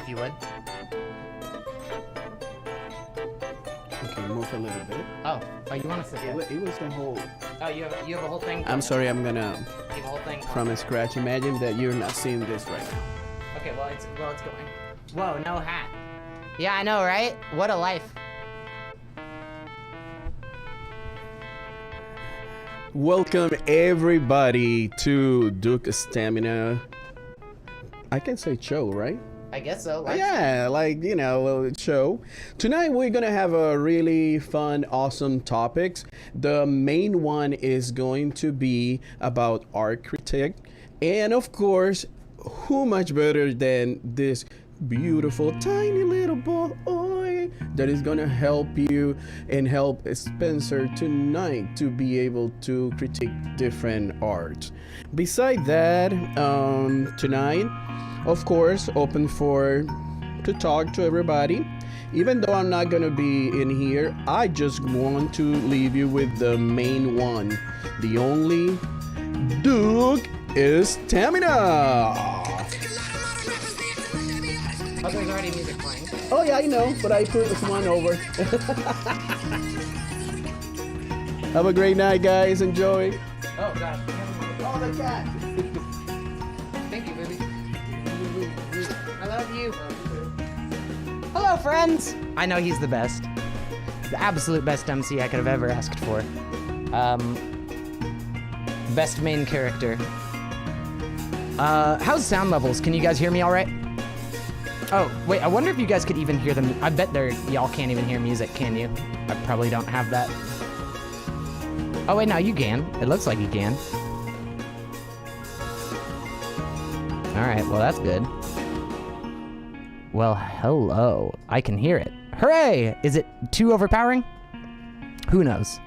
if you would. Okay, move a little bit. Oh, you want to sit here? It was the whole... Oh, you have a whole thing? I'm sorry, I'm gonna... You have a whole thing? From scratch. Imagine that you're not seeing this right now. Okay, well, it's going. Whoa, no hat. Yeah, I know, right? What a life. Welcome everybody to Duke Stamina. I can say show, right? I guess so. Yeah, like, you know, show. Tonight we're gonna have a really fun, awesome topics. The main one is going to be about art critique. And of course, who much better than this beautiful tiny little boy that is gonna help you and help Spencer tonight to be able to critique different art. Beside that, tonight, of course, open to talk to everybody. Even though I'm not gonna be in here, I just want to leave you with the main one. The only Duke is Stamina. Oh, there's already music playing. Oh yeah, I know, but I put this one over. Have a great night, guys. Enjoy. Oh, God. Oh, the cat. Thank you, baby. I love you. Hello, friends. I know he's the best. The absolute best MC I could have ever asked for. Best main character. How's sound levels? Can you guys hear me all right? Oh, wait, I wonder if you guys could even hear them. I bet y'all can't even hear music, can you? I probably don't have that. Oh, wait, no, you can. It looks like you can. Alright, well, that's good. Well, hello. I can hear it. Hooray! Is it too overpowering? Who knows?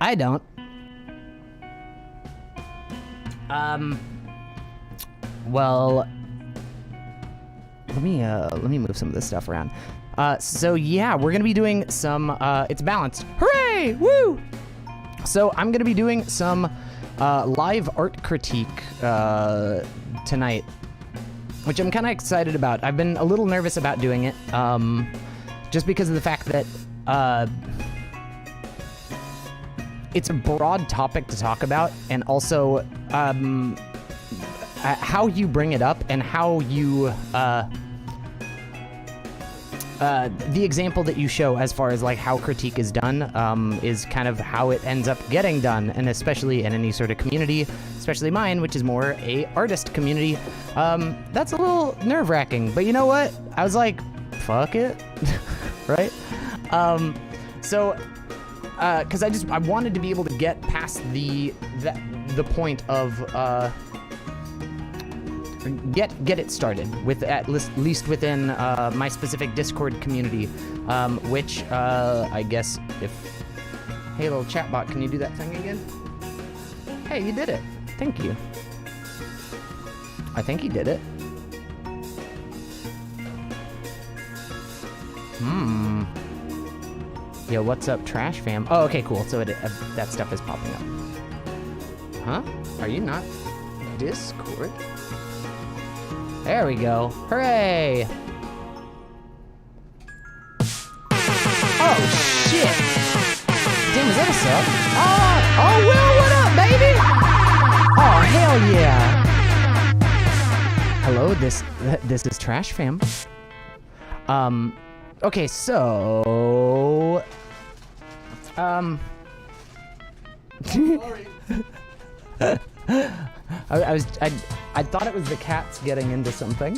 I don't. Well... Let me move some of this stuff around. So yeah, we're gonna be doing some, it's balanced. Hooray! Woo! So I'm gonna be doing some live art critique tonight, which I'm kind of excited about. I've been a little nervous about doing it, just because of the fact that it's a broad topic to talk about, and also how you bring it up and how you the example that you show as far as like how critique is done is kind of how it ends up getting done, and especially in any sort of community, especially mine, which is more a artist community. That's a little nerve-wracking, but you know what? I was like, fuck it, right? Because I wanted to be able to get past the point of get it started with at least within my specific Discord community, which I guess if hey little chatbot, can you do that thing again? Hey, you did it. Thank you. I think he did it. Yo, what's up, Trash Fam? Oh, okay, cool. So that stuff is popping up. Huh? Are you not Discord? There we go. Hooray! Oh, shit! Damn, is that a sub? Oh, Will, what up, baby? Oh, hell yeah! Hello, this is Trash Fam. Okay, so... Sorry. I thought it was the cats getting into something.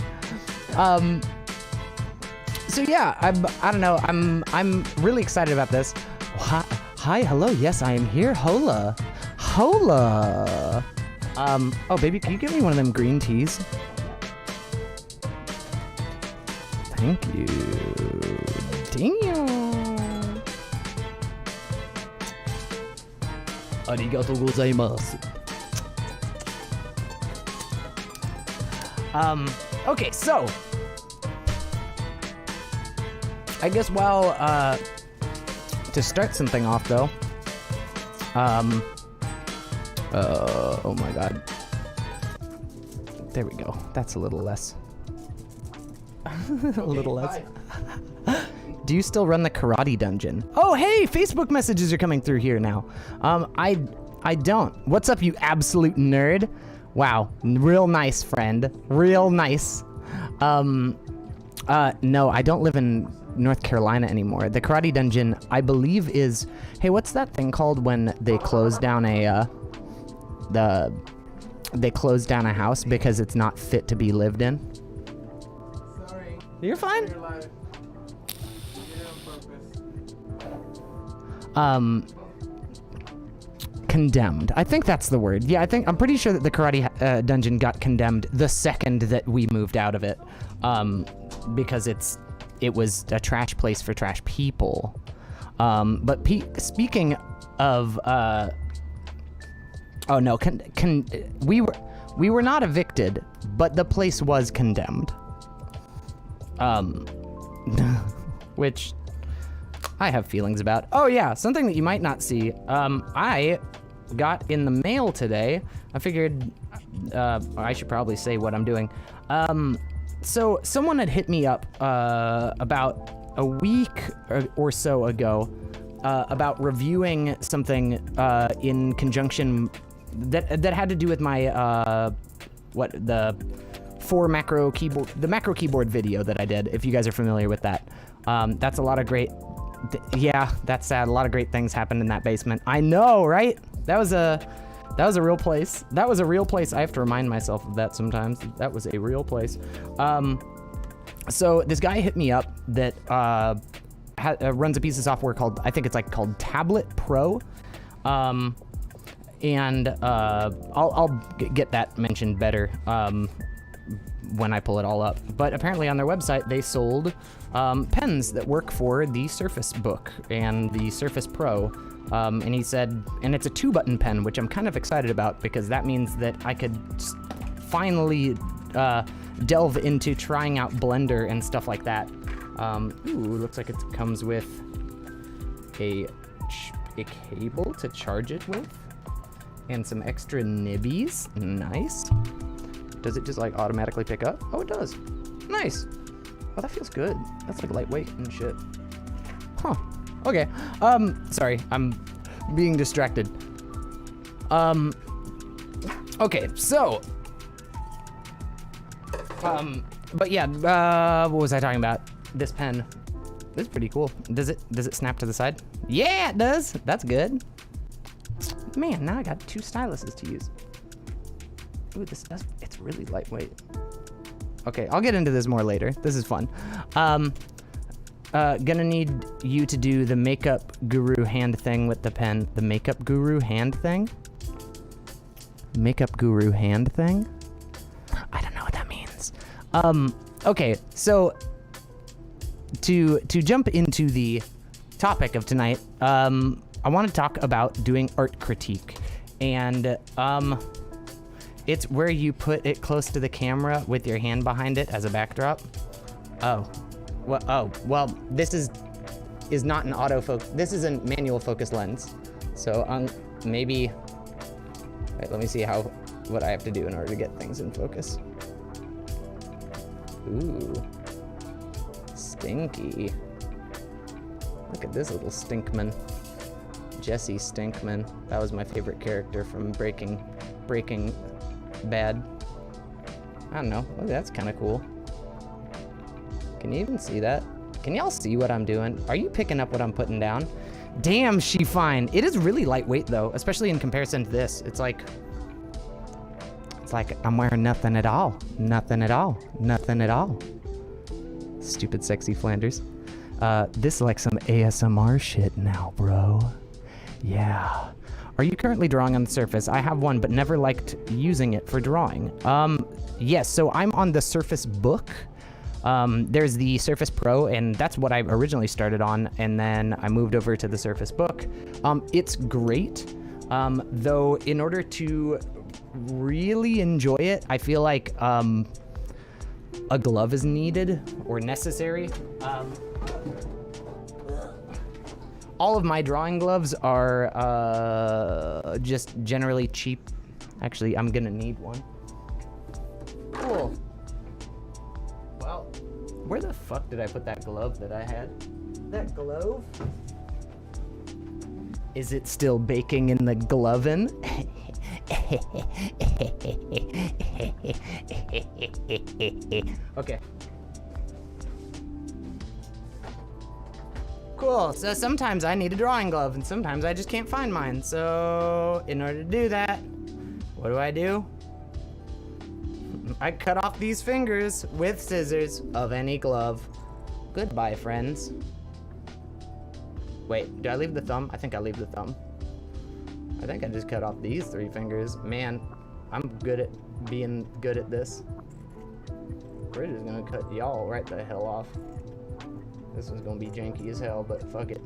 So yeah, I don't know. I'm really excited about this. Hi, hello. Yes, I am here. Hola. Oh baby, can you give me one of them green teas? Thank you. Damn. Arigatou gozaimasu. Okay, so I guess to start something off though, oh my god, there we go, that's a little less. A little less. Do you still run the karate dungeon? Oh hey, Facebook messages are coming through here now. I don't. What's up, you absolute nerd? Wow, real nice, friend. Real nice. No, I don't live in North Carolina anymore. The karate dungeon, I believe, is... Hey, what's that thing called when they close down they close down a house because it's not fit to be lived in? Sorry. You're fine. You're alive. You did it on purpose. Condemned. I think that's the word. Yeah, I'm pretty sure that the karate dungeon got condemned the second that we moved out of it, because it was a trash place for trash people. But speaking of, oh no, we were not evicted, but the place was condemned. Which I have feelings about. Oh yeah, something that you might not see. I got in the mail today. I figured I should probably say what I'm doing. So someone had hit me up about a week or so ago about reviewing something in conjunction that had to do with my the macro keyboard video that I did. If you guys are familiar with that, that's a lot of great. Yeah, that's sad. A lot of great things happened in that basement. I know, right? That was a real place. That was a real place. I have to remind myself of that sometimes. That was a real place. So this guy hit me up that runs a piece of software called, I think it's like called Tablet Pro. And I'll get that mentioned better when I pull it all up. But apparently on their website, they sold pens that work for the Surface Book and the Surface Pro. And he said, and it's a 2-button pen, which I'm kind of excited about because that means that I could finally delve into trying out Blender and stuff like that. Ooh, looks like it comes with a cable to charge it with, and some extra nibbies. Nice. Does it just like automatically pick up? Oh, it does. Nice. Oh, that feels good. That's like lightweight and shit. Huh. Okay. Sorry, I'm being distracted. Okay, so. But yeah, what was I talking about? This pen. This is pretty cool. Does it snap to the side? Yeah, it does. That's good. Man, now I got 2 styluses to use. Ooh, it's really lightweight. Okay, I'll get into this more later. This is fun. Gonna need you to do the makeup guru hand thing with the pen. The makeup guru hand thing? Makeup guru hand thing? I don't know what that means. Okay, so to jump into the topic of tonight, I want to talk about doing art critique, and it's where you put it close to the camera with your hand behind it as a backdrop. Well, this is not an autofocus. This is a manual focus lens. So maybe. Wait, let me see what I have to do in order to get things in focus. Ooh, stinky. Look at this little stinkman. Jesse Stinkman. That was my favorite character from Breaking Bad. I don't know. Oh, that's kind of cool. Can you even see that? Can y'all see what I'm doing? Are you picking up what I'm putting down? Damn, she fine. It is really lightweight though, especially in comparison to this. It's like I'm wearing nothing at all. Nothing at all. Nothing at all. Stupid sexy Flanders. This is like some ASMR shit now, bro. Yeah. Are you currently drawing on the Surface? I have one, but never liked using it for drawing. Yes, so I'm on the Surface Book. There's the Surface Pro, and that's what I originally started on, and then I moved over to the Surface Book. It's great, though in order to really enjoy it, I feel like a glove is needed or necessary. All of my drawing gloves are just generally cheap. Actually, I'm gonna need one. Cool. Well, where the fuck did I put that glove that I had? That glove? Is it still baking in the gloven? Okay. Cool, so sometimes I need a drawing glove and sometimes I just can't find mine. So in order to do that, what do? I cut off these fingers with scissors of any glove. Goodbye, friends. Wait, do I leave the thumb? I think I leave the thumb. I think I just cut off these 3 fingers. Man, I'm good at being good at this. We're just gonna cut y'all right the hell off. This one's gonna be janky as hell, but fuck it.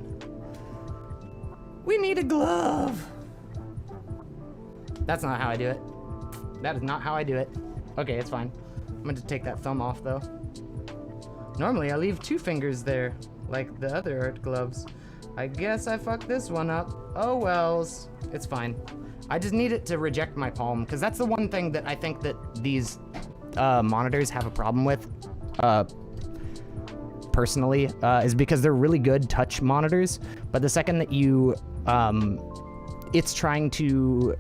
We need a glove! That's not how I do it. That is not how I do it. Okay, it's fine. I'm gonna take that thumb off though. Normally I leave 2 fingers there, like the other art gloves. I guess I fucked this one up. Oh wells. It's fine. I just need it to reject my palm, because that's the one thing that I think that these monitors have a problem with. Personally, is because they're really good touch monitors, but the second that you, it's trying to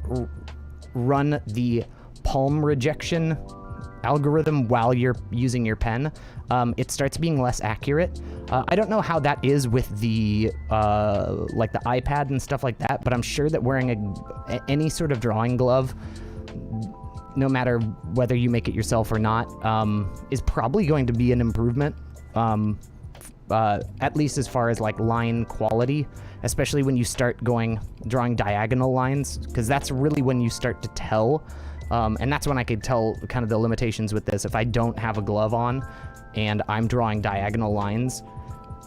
run the palm rejection algorithm while you're using your pen, it starts being less accurate. I don't know how that is with the, like the iPad and stuff like that, but I'm sure that wearing any sort of drawing glove, no matter whether you make it yourself or not, is probably going to be an improvement. At least as far as like line quality, especially when you start drawing diagonal lines, because that's really when you start to tell, and that's when I could tell kind of the limitations with this. If I don't have a glove on and I'm drawing diagonal lines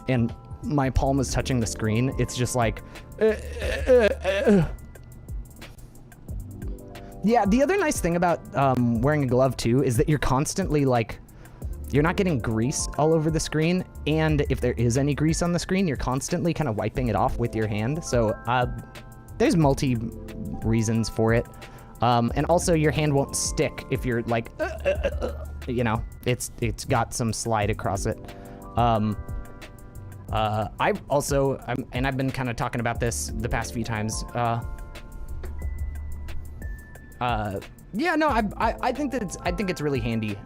and my palm is touching the screen, it's just like, Yeah, the other nice thing about wearing a glove too is that you're constantly like, you're not getting grease all over the screen, and if there is any grease on the screen, you're constantly kind of wiping it off with your hand. So there's multi reasons for it. And also your hand won't stick if you're like, you know, it's got some slide across it. I've been kind of talking about this the past few times. Yeah, no, I think it's really handy.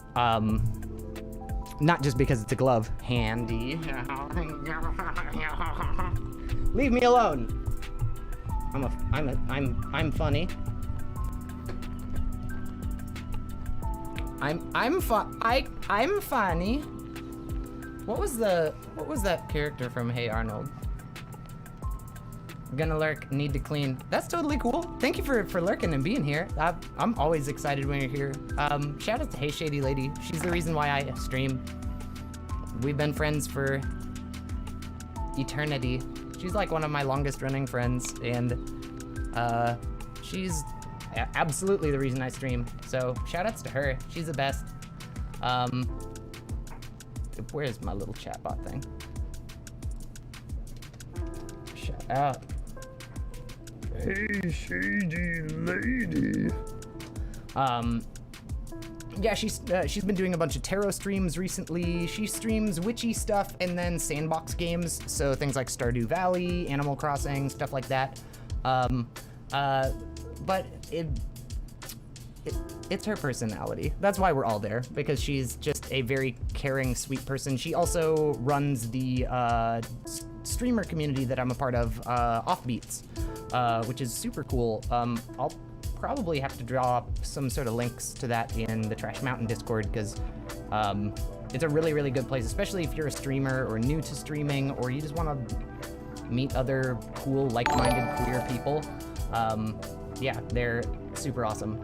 Not just because it's a glove. Handy. Leave me alone. I'm funny. I'm funny. What was that character from Hey Arnold? Gonna lurk, need to clean. That's totally cool. Thank you for lurking and being here. I'm always excited when you're here. Shout out to Hey Shady Lady. She's the reason why I stream. We've been friends for eternity. She's like one of my longest running friends, and she's absolutely the reason I stream. So shout outs to her. She's the best. Where's my little chatbot thing? Shout out. Hey, Shady Lady. Yeah, she's been doing a bunch of tarot streams recently. She streams witchy stuff and then sandbox games, so things like Stardew Valley, Animal Crossing, stuff like that. But it's her personality. That's why we're all there, because she's just a very caring, sweet person. She also runs the streamer community that I'm a part of, Offbeats, which is super cool. I'll probably have to drop some sort of links to that in the Trash Mountain Discord, because it's a really, really good place, especially if you're a streamer or new to streaming, or you just want to meet other cool, like-minded, queer people. Yeah, they're super awesome.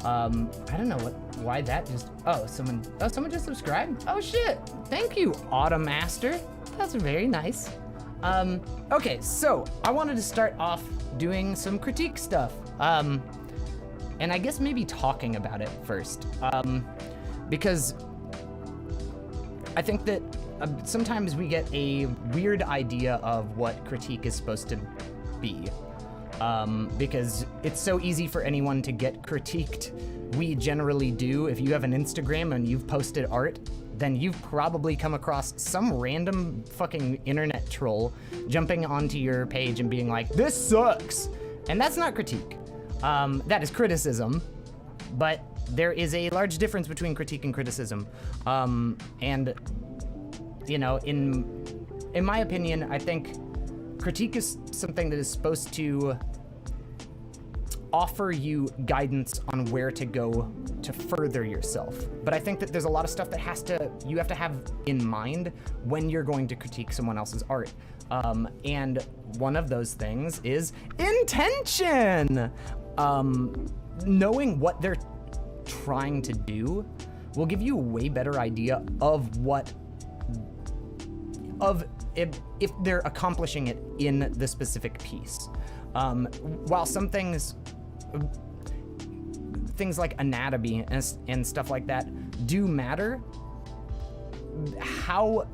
I don't know why that just, someone just subscribed? Oh shit, thank you, Automaster. That's very nice. Okay, so I wanted to start off doing some critique stuff. And I guess maybe talking about it first. Because I think that sometimes we get a weird idea of what critique is supposed to be. Because it's so easy for anyone to get critiqued. We generally do. If you have an Instagram and you've posted art, then you've probably come across some random fucking internet troll jumping onto your page and being like, this sucks. And that's not critique. That is criticism. But there is a large difference between critique and criticism. And, you know, in my opinion, I think critique is something that is supposed to offer you guidance on where to go to further yourself. But I think that there's a lot of stuff that you have to have in mind when you're going to critique someone else's art. And one of those things is intention. Knowing what they're trying to do will give you a way better idea of if they're accomplishing it in the specific piece. While some things like anatomy and stuff like that do matter, how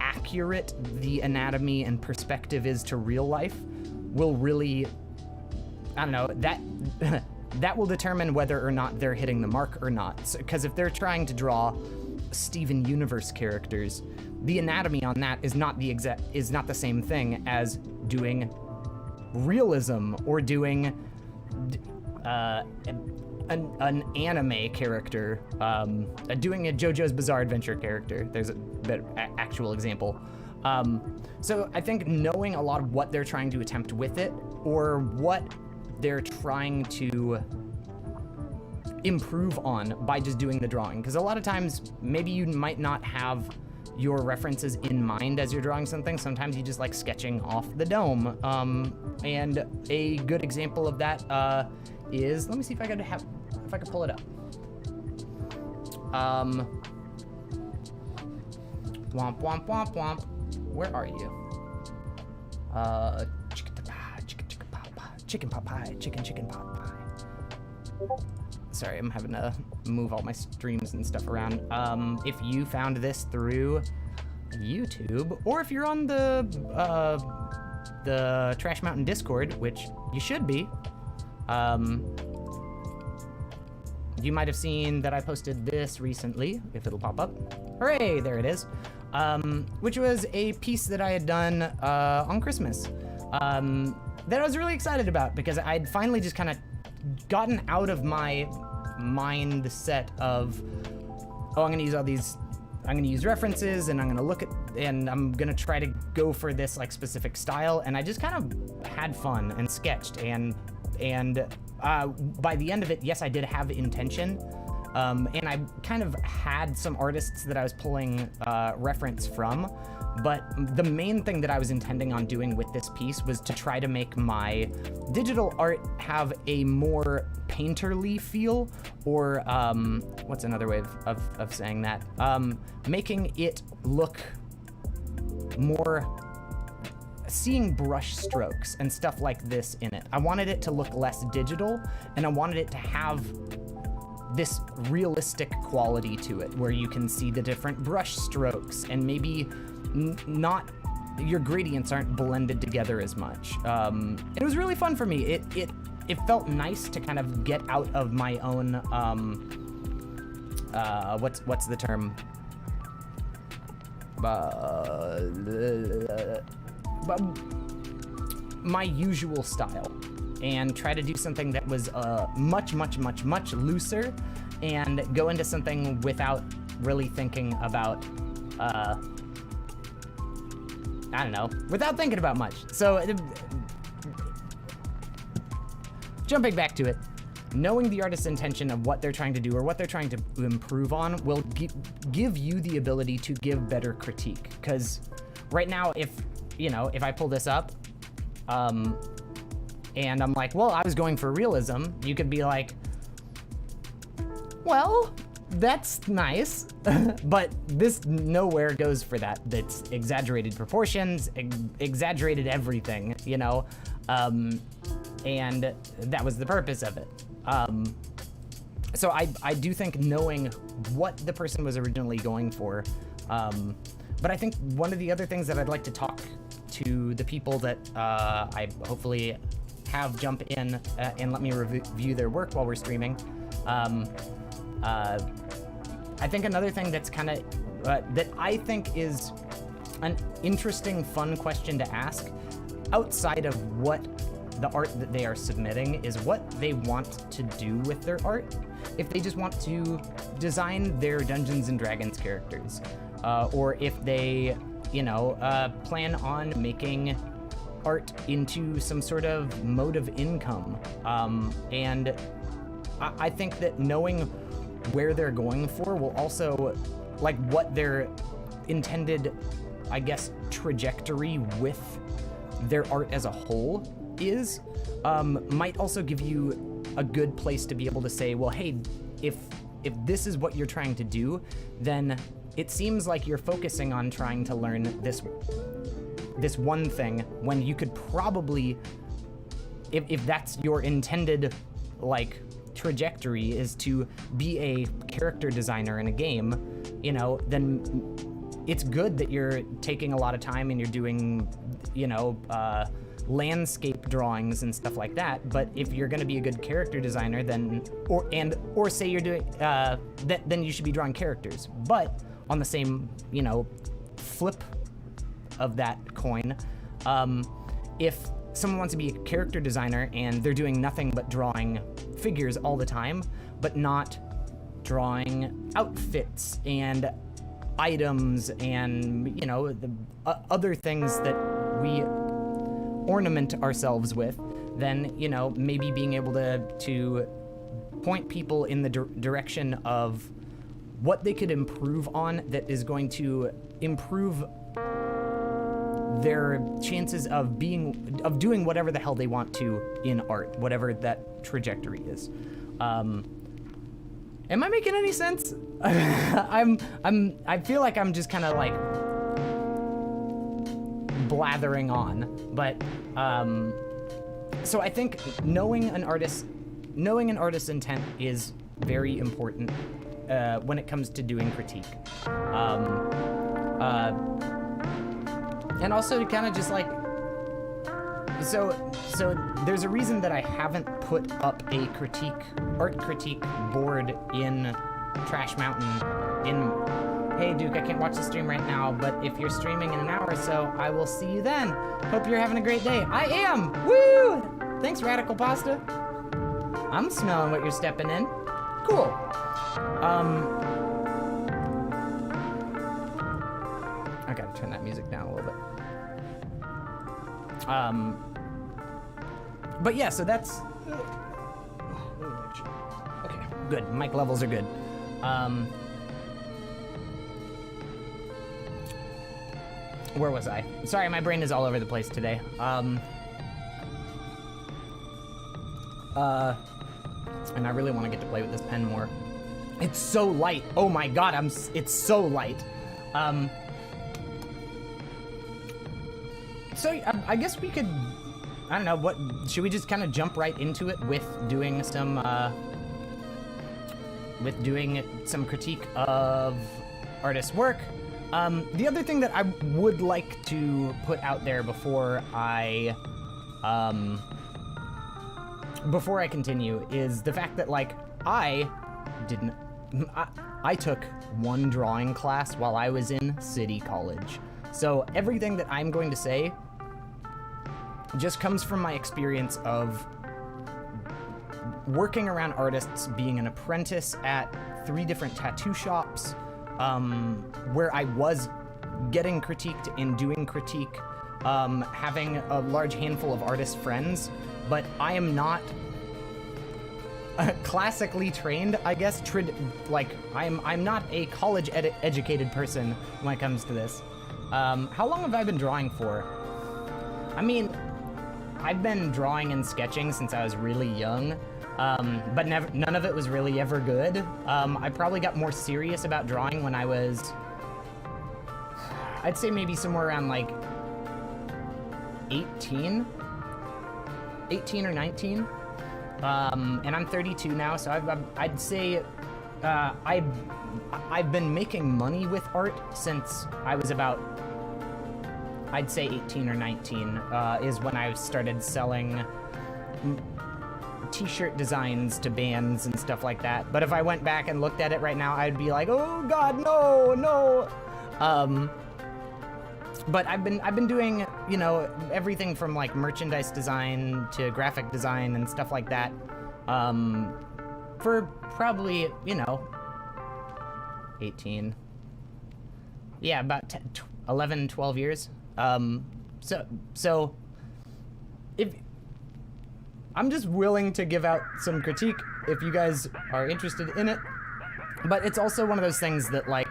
accurate the anatomy and perspective is to real life will really, I don't know, that will determine whether or not they're hitting the mark or not. Because if they're trying to draw Steven Universe characters, the anatomy on that is not the same thing as doing realism or doing an anime character, doing a JoJo's Bizarre Adventure character. There's a better actual example. So I think knowing a lot of what they're trying to attempt with it, or what they're trying to improve on by just doing the drawing, because a lot of times maybe you might not have your references in mind as you're drawing something. Sometimes you just like sketching off the dome. And a good example of that is, let me see if I could pull it up. Womp womp womp womp. Where are you? Chicken pot pie. sorry, I'm having to move all my streams and stuff around. If you found this through YouTube, or if you're on the Trash Mountain Discord, which you should be, you might have seen that I posted this recently, if it'll pop up. Hooray, there it is. Which was a piece that I had done on Christmas that I was really excited about because I'd finally just kind of gotten out of my mindset of, oh, I'm gonna use all these, I'm gonna use references and I'm gonna look at, and I'm gonna try to go for this like specific style, and I just kind of had fun and sketched, and by the end of it, yes, I did have intention, and I kind of had some artists that I was pulling reference from, but the main thing that I was intending on doing with this piece was to try to make my digital art have a more painterly feel, or what's another way of saying that? Making it look more, seeing brush strokes and stuff like this in it. I wanted it to look less digital, and I wanted it to have this realistic quality to it where you can see the different brush strokes and maybe not, your gradients aren't blended together as much. It was really fun for me. It felt nice to kind of get out of my own, what's the term? My usual style, and try to do something that was much looser, and go into something without really thinking about, I don't know, without thinking about much. So, jumping back to it, knowing the artist's intention of what they're trying to do or what they're trying to improve on will give you the ability to give better critique. Because right now, if I pull this up, and I'm like, well, I was going for realism, you could be like, well, that's nice, but this nowhere goes for that. That's exaggerated proportions, exaggerated everything, and that was the purpose of it. So I do think knowing what the person was originally going for, but I think one of the other things that I'd like to talk to the people that I hopefully have jump in and let me review their work while we're streaming. I think another thing that's kind of, that I think is an interesting, fun question to ask outside of what the art that they are submitting is what they want to do with their art. If they just want to design their Dungeons and Dragons characters, or if they, plan on making art into some sort of mode of income. And I think that knowing where they're going for will also, like, what their intended, I guess, trajectory with their art as a whole is, might also give you a good place to be able to say, well, hey, if this is what you're trying to do, then it seems like you're focusing on trying to learn this one thing when you could probably, if that's your intended, like, trajectory is to be a character designer in a game, then it's good that you're taking a lot of time and you're doing, landscape drawings and stuff like that. But if you're going to be a good character designer, then, or say you're doing, then you should be drawing characters. But on the same, flip of that coin, if someone wants to be a character designer and they're doing nothing but drawing figures all the time, but not drawing outfits and items and, the other things that we ornament ourselves with, then, maybe being able to point people in the direction of what they could improve on that is going to improve their chances of doing whatever the hell they want to in art, whatever that trajectory is. Am I making any sense? I feel like I'm just kind of like blathering on, but so I think knowing an artist's intent is very important when it comes to doing critique. And also to kind of just like, so there's a reason that I haven't put up a art critique board in Trash Mountain. Hey Duke, I can't watch the stream right now, but if you're streaming in an hour or so, I will see you then. Hope you're having a great day. I am! Woo! Thanks, Radical Pasta. I'm smelling what you're stepping in. Cool. I gotta turn that music down a little bit. But yeah, so that's... Okay, good. Mic levels are good. Where was I? Sorry, my brain is all over the place today. And I really want to get to play with this pen more. It's so light. Oh my god, it's so light. So I guess we could, I don't know, should we just kind of jump right into it with doing some critique of artists' work? The other thing that I would like to put out there before I continue is the fact that, like, I took one drawing class while I was in City College. So everything that I'm going to say just comes from my experience of working around artists, being an apprentice at 3 different tattoo shops, where I was getting critiqued and doing critique, having a large handful of artist friends, but I am not classically trained, I guess. I'm not a college educated person when it comes to this. How long have I been drawing for? I mean, I've been drawing and sketching since I was really young, but none of it was really ever good. I probably got more serious about drawing when I was, I'd say maybe somewhere around like 18 or 19. And I'm 32 now, so I'd say I've been making money with art since I was about, I'd say 18 or 19 is when I started selling t-shirt designs to bands and stuff like that. But if I went back and looked at it right now, I'd be like, oh god, no. But I've been doing, you know, everything from like merchandise design to graphic design and stuff like that for probably, you know, 18. Yeah, about 11, 12 years. So if I'm just willing to give out some critique if you guys are interested in it, but it's also one of those things that, like,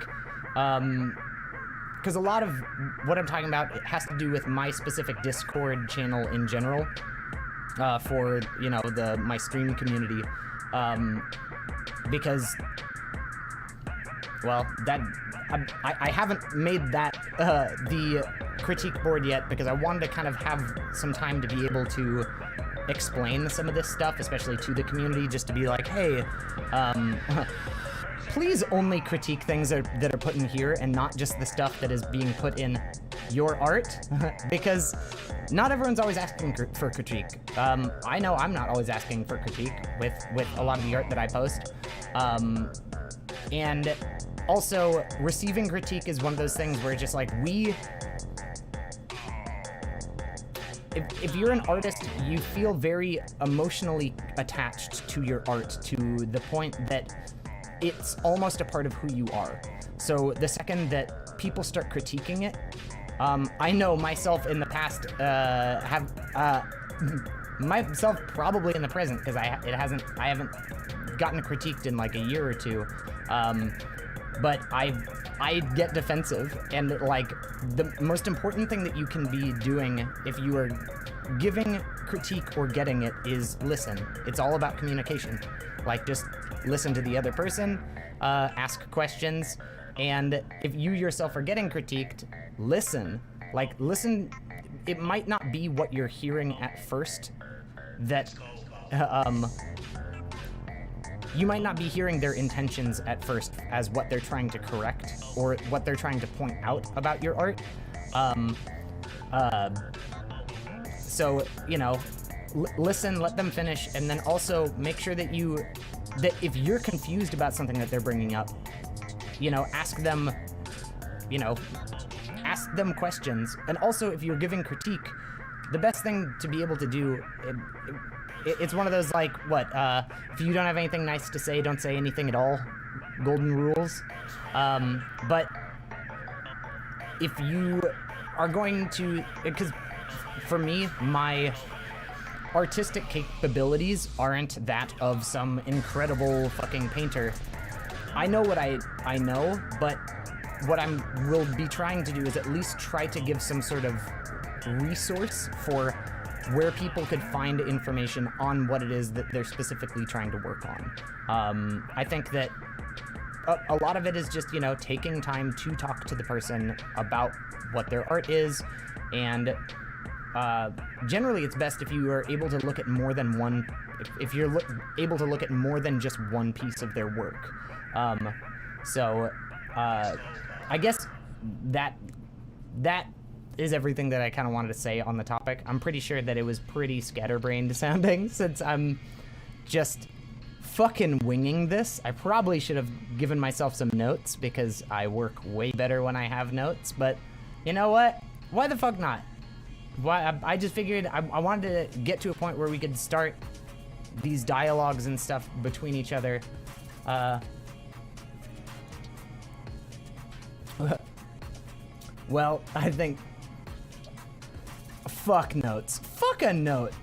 because a lot of what I'm talking about, it has to do with my specific Discord channel in general, for, you know, my stream community, because, well, I haven't made that the critique board yet because I wanted to kind of have some time to be able to explain some of this stuff, especially to the community, just to be like, hey, please only critique things that are put in here and not just the stuff that is being put in your art, because not everyone's always asking for critique. I know I'm not always asking for critique with a lot of the art that I post. And also, receiving critique is one of those things where just like if you're an artist, you feel very emotionally attached to your art to the point that it's almost a part of who you are. So the second that people start critiquing it, I know myself in the past myself probably in the present, because I haven't gotten critiqued in like a year or two, but I get defensive, and like the most important thing that you can be doing if you are giving critique or getting it is listen. It's all about communication. Like, just listen to the other person, ask questions, and if you yourself are getting critiqued, listen. Like, listen. It might not be what you're hearing at first that you might not be hearing their intentions at first as what they're trying to correct or what they're trying to point out about your art. So, you know, listen, let them finish, and then also make sure that if you're confused about something that they're bringing up, you know, ask them questions. And also, if you're giving critique, the best thing to be able to do, it's one of those, like, if you don't have anything nice to say, don't say anything at all, golden rules. But if you are going to, because for me, my artistic capabilities aren't that of some incredible fucking painter. I know what I know, but what will be trying to do is at least try to give some sort of resource for where people could find information on what it is that they're specifically trying to work on. I think that a lot of it is just, you know, taking time to talk to the person about what their art is, and generally it's best if you are able to look at more than one, if you're able to look at more than just one piece of their work. I guess that is everything that I kind of wanted to say on the topic. I'm pretty sure that it was pretty scatterbrained sounding since I'm just fucking winging this. I probably should have given myself some notes because I work way better when I have notes, but you know what? Why the fuck not? I just figured I wanted to get to a point where we could start these dialogues and stuff between each other. Well, I think... Fuck notes. Fuck a note.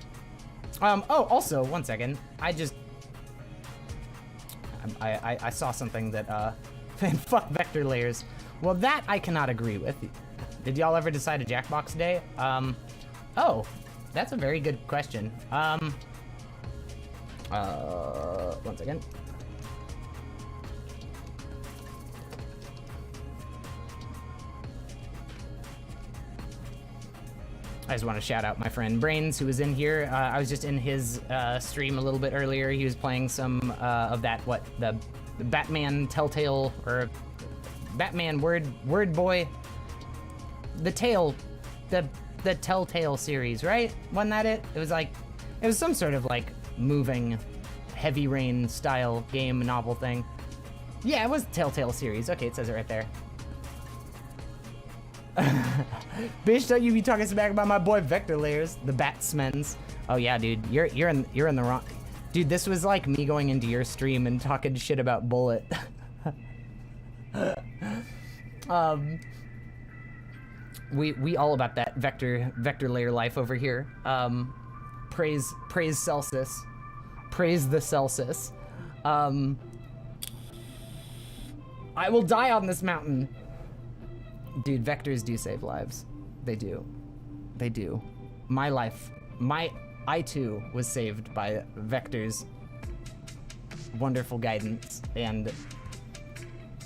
Oh, also, one second. I saw something that, fuck vector layers. Well, that I cannot agree with. Did y'all ever decide a Jackbox day? Oh, that's a very good question. One second. I just want to shout out my friend Brains, who was in here. I was just in his stream a little bit earlier. He was playing some of that, the Batman Telltale, or Batman Word Boy, the Telltale series, right? Wasn't that it? It was some sort of like moving Heavy Rain style game novel thing. Yeah, it was the Telltale series. Okay, it says it right there. Bitch, don't you be talking smack about my boy Vector Layers, the Batsmens. Oh yeah, dude, you're in the wrong. Dude, this was like me going into your stream and talking shit about Bullet. We all about that vector layer life over here. Praise Celsius. Praise the Celsius. I will die on this mountain. Dude, vectors do save lives. They do. They do. My life, I too was saved by vectors' wonderful guidance, and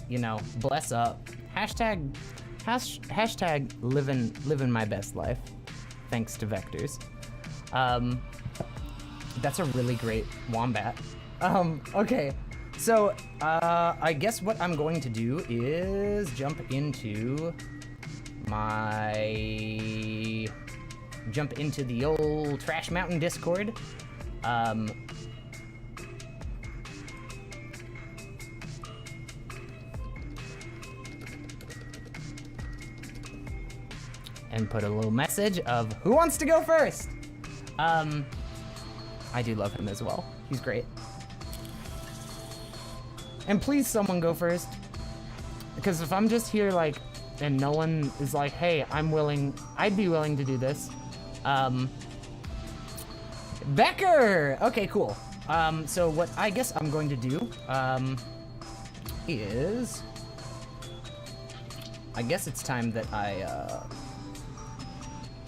you know, bless up. Hashtag living my best life, thanks to vectors. That's a really great wombat. Okay. So, I guess what I'm going to do is jump into the old Trash Mountain Discord. And put a little message of who wants to go first? I do love him as well. He's great. And please someone go first, because if I'm just here like, and no one is like, hey, I'd be willing to do this. Becker! Okay, cool. So what I guess I'm going to do, is, I guess it's time that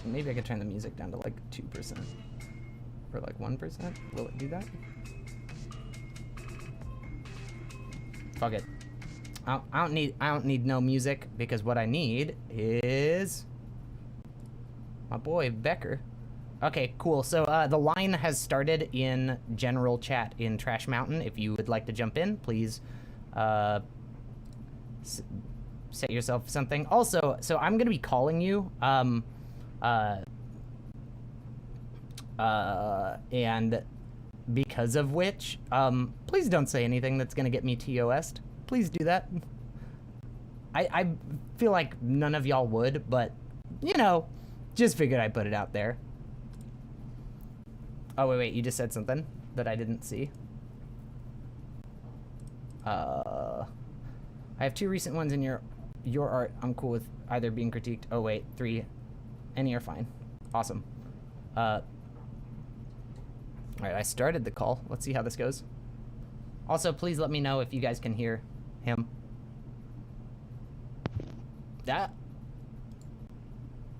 maybe I could turn the music down to like 2%, or like 1%, will it do that? Fuck it. I don't need no music, because what I need is my boy Becker. Okay, cool. So the line has started in general chat in Trash Mountain. If you would like to jump in, please set yourself something. Also, so I'm going to be calling you. And because of which, please don't say anything that's going to get me TOS'd. Please do that. I feel like none of y'all would, but, you know, just figured I'd put it out there. Oh, wait, you just said something that I didn't see. I have 2 recent ones in your art. I'm cool with either being critiqued. Oh, wait, 3. Any are fine. Awesome. All right, I started the call. Let's see how this goes. Also, please let me know if you guys can hear him. That.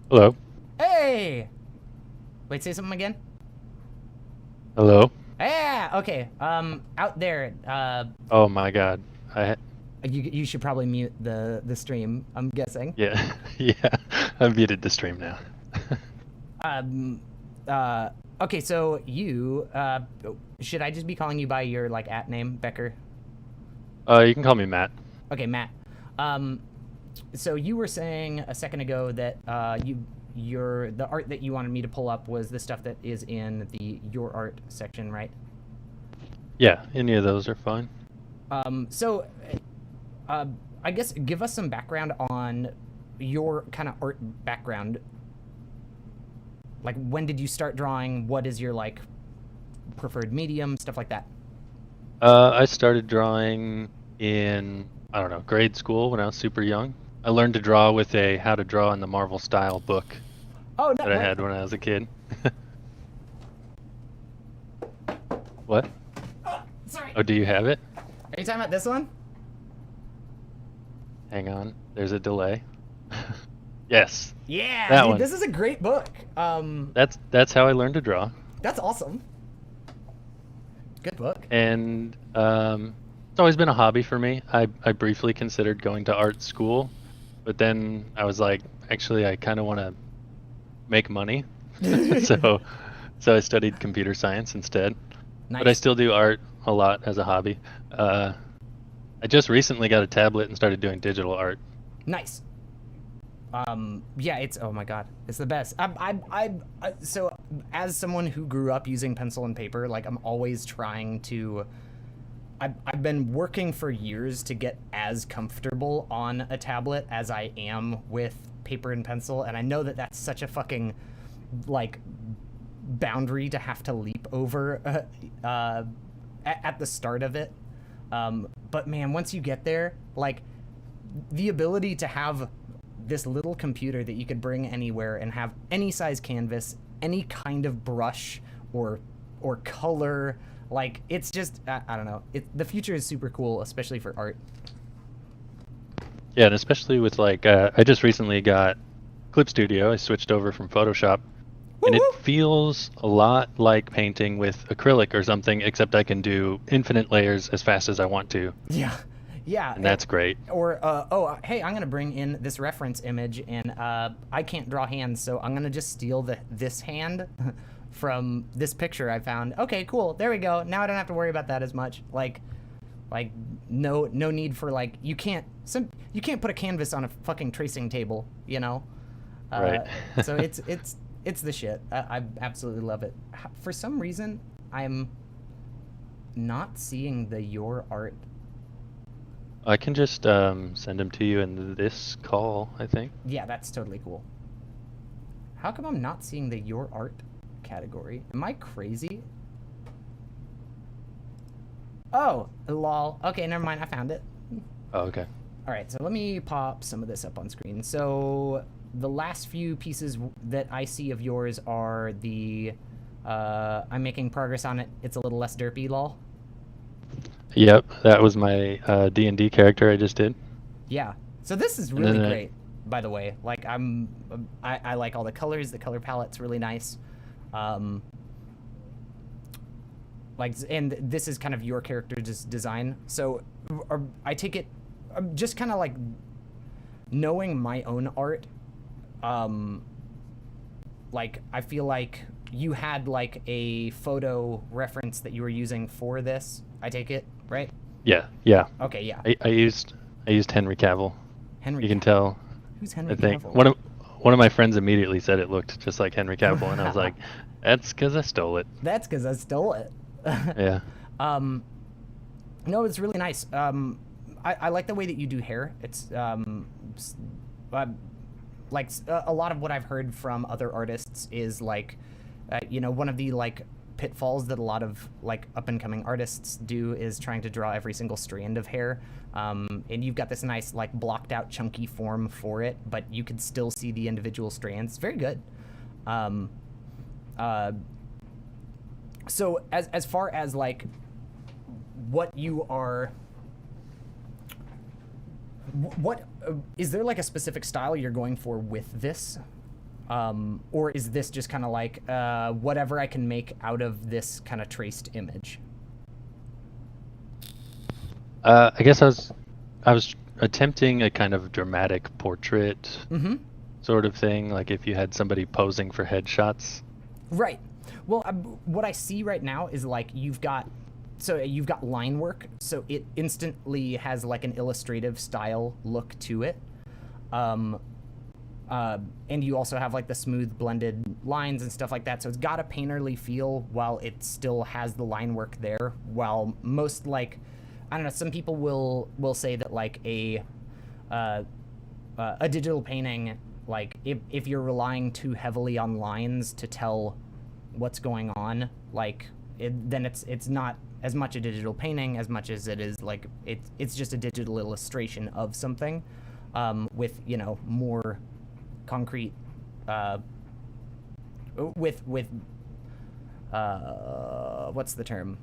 Hello. Hey! Wait, say something again? Hello. Yeah, okay. Out there, Oh my God. you should probably mute the stream, I'm guessing. Yeah. Yeah. I've muted the stream now. Okay, so you, should I just be calling you by your, like, @ name, Becker? You can call me Matt. Okay, Matt. So you were saying a second ago that, the art that you wanted me to pull up was the stuff that is in the Your Art section, right? Yeah, any of those are fine. So, I guess give us some background on your kind of art background. Like, when did you start drawing? What is your, like, preferred medium? Stuff like that. I started drawing in, I don't know, grade school when I was super young. I learned to draw with a How to Draw in the Marvel Style book that I had when I was a kid. What? Sorry. Oh, do you have it? Are you talking about this one? Hang on. There's a delay. Yes. Yeah, that dude, one. this is a great book. That's how I learned to draw. That's awesome. Good book. And it's always been a hobby for me. I briefly considered going to art school, but then I was like, actually, I kind of want to make money. so I studied computer science instead. Nice. But I still do art a lot as a hobby. I just recently got a tablet and started doing digital art. Nice. Yeah, it's, oh my God, it's the best. So as someone who grew up using pencil and paper, like, I'm always trying to, I've been working for years to get as comfortable on a tablet as I am with paper and pencil. And I know that that's such a fucking, like, boundary to have to leap over at the start of it. But man, once you get there, like, the ability to have this little computer that you could bring anywhere and have any size canvas, any kind of brush or color, like, it's just, I don't know. The future is super cool, especially for art. Yeah, and especially with, like, I just recently got Clip Studio. I switched over from Photoshop. And it feels a lot like painting with acrylic or something, except I can do infinite layers as fast as I want to. Yeah. Yeah. And that's great. Or, hey, I'm going to bring in this reference image, and I can't draw hands, so I'm going to just steal this hand from this picture I found. Okay, cool. There we go. Now I don't have to worry about that as much. Like no need for, like, you can't put a canvas on a fucking tracing table, you know? Right. So it's the shit. I absolutely love it. For some reason, I'm not seeing the Your Art. I can just send them to you in this call, I think. Yeah, that's totally cool. How come I'm not seeing the Your Art category? Am I crazy? Oh, lol. Okay, never mind. I found it. Oh, okay. All right, so let me pop some of this up on screen. So the last few pieces that I see of yours are the I'm making progress on it. It's a little less derpy, lol. Yep, that was my D&D character I just did. Yeah. So this is really great, by the way. Like, I like all the colors. The color palette's really nice. Like, and this is kind of your character's design. So I take it, just kind of like knowing my own art. Like, I feel like you had like a photo reference that you were using for this, I take it, right? Yeah. Okay, yeah. I used Henry Cavill. Henry You can Cavill. tell. Who's Henry I think Cavill? one of my friends immediately said it looked just like Henry Cavill, and I was like, "That's because I stole it." That's because I stole it. Yeah. No, it's really nice. I like the way that you do hair. It's like a lot of what I've heard from other artists is like, one of the like pitfalls that a lot of like up and coming artists do is trying to draw every single strand of hair. And you've got this nice like blocked out chunky form for it, but you can still see the individual strands. It's very good. So as far as like what you are, what is there like a specific style you're going for with this, or is this just kind of like whatever I can make out of this kind of traced image? I guess I was attempting a kind of dramatic portrait sort of thing, like if you had somebody posing for headshots. Right. Well, what I see right now is like you've got line work, so it instantly has like an illustrative style look to it. And you also have like the smooth blended lines and stuff like that, so it's got a painterly feel while it still has the line work there, while most like, I don't know, some people will say that like a digital painting, like if you're relying too heavily on lines to tell what's going on, like then it's not as much a digital painting as much as it is like it's just a digital illustration of something, with more concrete, with what's the term,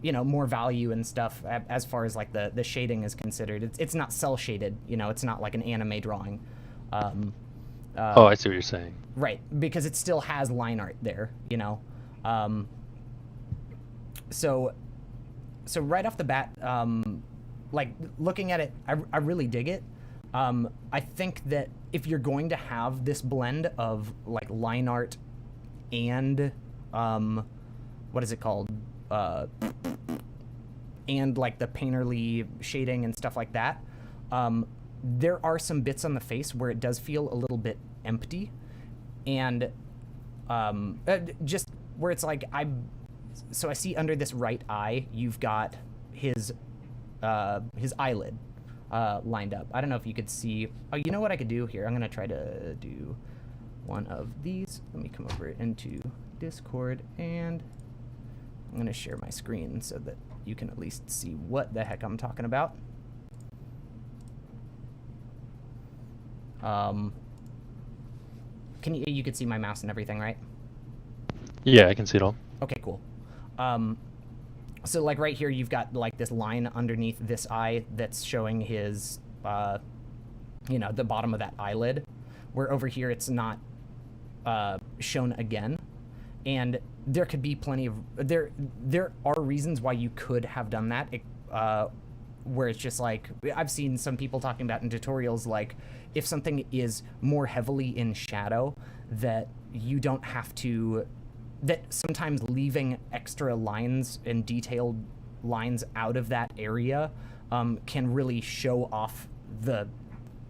more value and stuff as far as like the shading is considered. It's not cell shaded, it's not like an anime drawing. Oh, I see what you're saying. Right, because it still has line art there, So right off the bat, like looking at it, I really dig it. I think that if you're going to have this blend of like line art and what is it called? And like the painterly shading and stuff like that, there are some bits on the face where it does feel a little bit empty, and just where it's like so I see under this right eye you've got his eyelid lined up. I don't know if you could see. Oh, you know what I could do here? I'm gonna try to do one of these. Let me come over into Discord, and I'm gonna share my screen so that you can at least see what the heck I'm talking about. You could see my mouse and everything, right? Yeah, I can see it all. Okay, cool. So like right here, you've got like this line underneath this eye that's showing his, the bottom of that eyelid, where over here it's not shown again. And there could be plenty of, there are reasons why you could have done that, where it's just like, I've seen some people talking about in tutorials, like if something is more heavily in shadow, that you don't have to, that sometimes leaving extra lines and detailed lines out of that area can really show off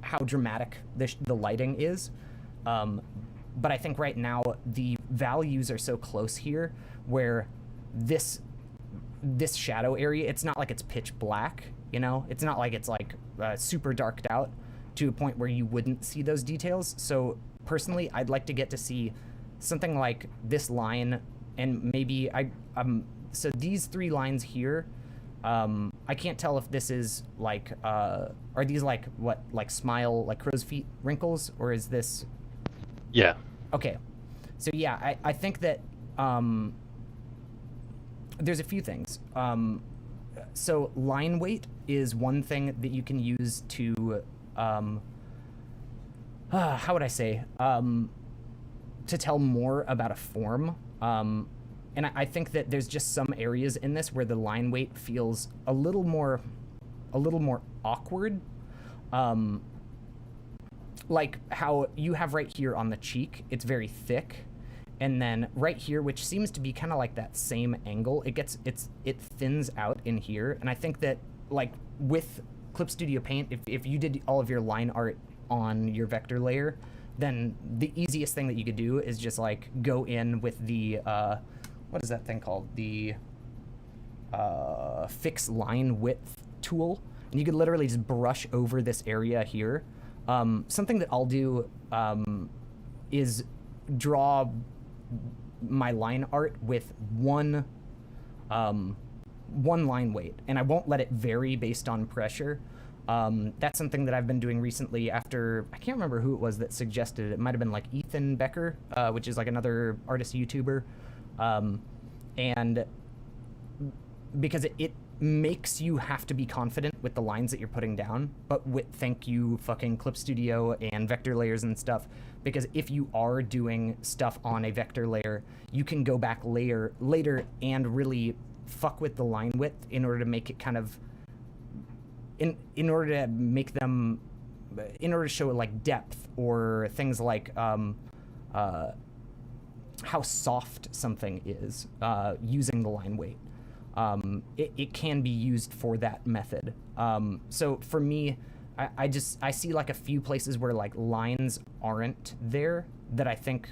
how dramatic the lighting is. But I think right now the values are so close here where this shadow area, it's not like it's pitch black, it's not like it's like super darked out to a point where you wouldn't see those details. So personally, I'd like to get to see something like this line, and maybe so these three lines here, I can't tell if this is like, are these like what, like smile, like crow's feet wrinkles, or is this? Yeah. Okay. So yeah, I think that there's a few things. So line weight is one thing that you can use to, how would I say, to tell more about a form. And I think that there's just some areas in this where the line weight feels a little more awkward. Like how you have right here on the cheek, it's very thick, And then right here, which seems to be kind of like that same angle, it thins out in here. And I think that like with Clip Studio Paint, if you did all of your line art on your vector layer, then the easiest thing that you could do is just like go in with the, what is that thing called? The fix line width tool. And you could literally just brush over this area here. Something that I'll do is draw my line art with one line weight, and I won't let it vary based on pressure. That's something that I've been doing recently after, I can't remember who it was that suggested it. It might have been like Ethan Becker, which is like another artist YouTuber. And because it makes you have to be confident with the lines that you're putting down, but with thank you fucking Clip Studio and vector layers and stuff, because if you are doing stuff on a vector layer, you can go back later and really fuck with the line width in order to make it kind of in order to make them, in order to show like depth or things like how soft something is using the line weight. It can be used for that method. So for me, I see like a few places where like lines aren't there that I think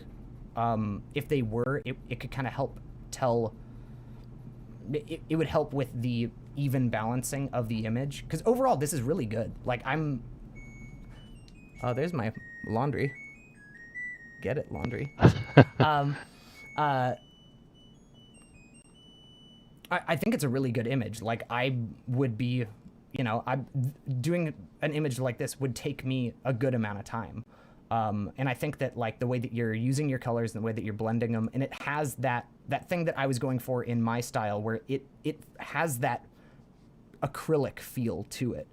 if they were, it could kind of help tell, it would help with the even balancing of the image. Because overall, this is really good. Like oh, there's my laundry. Get it, laundry. I think it's a really good image. Like I would be, doing an image like this would take me a good amount of time. And I think that like the way that you're using your colors and the way that you're blending them, and it has that thing that I was going for in my style where it has that acrylic feel to it.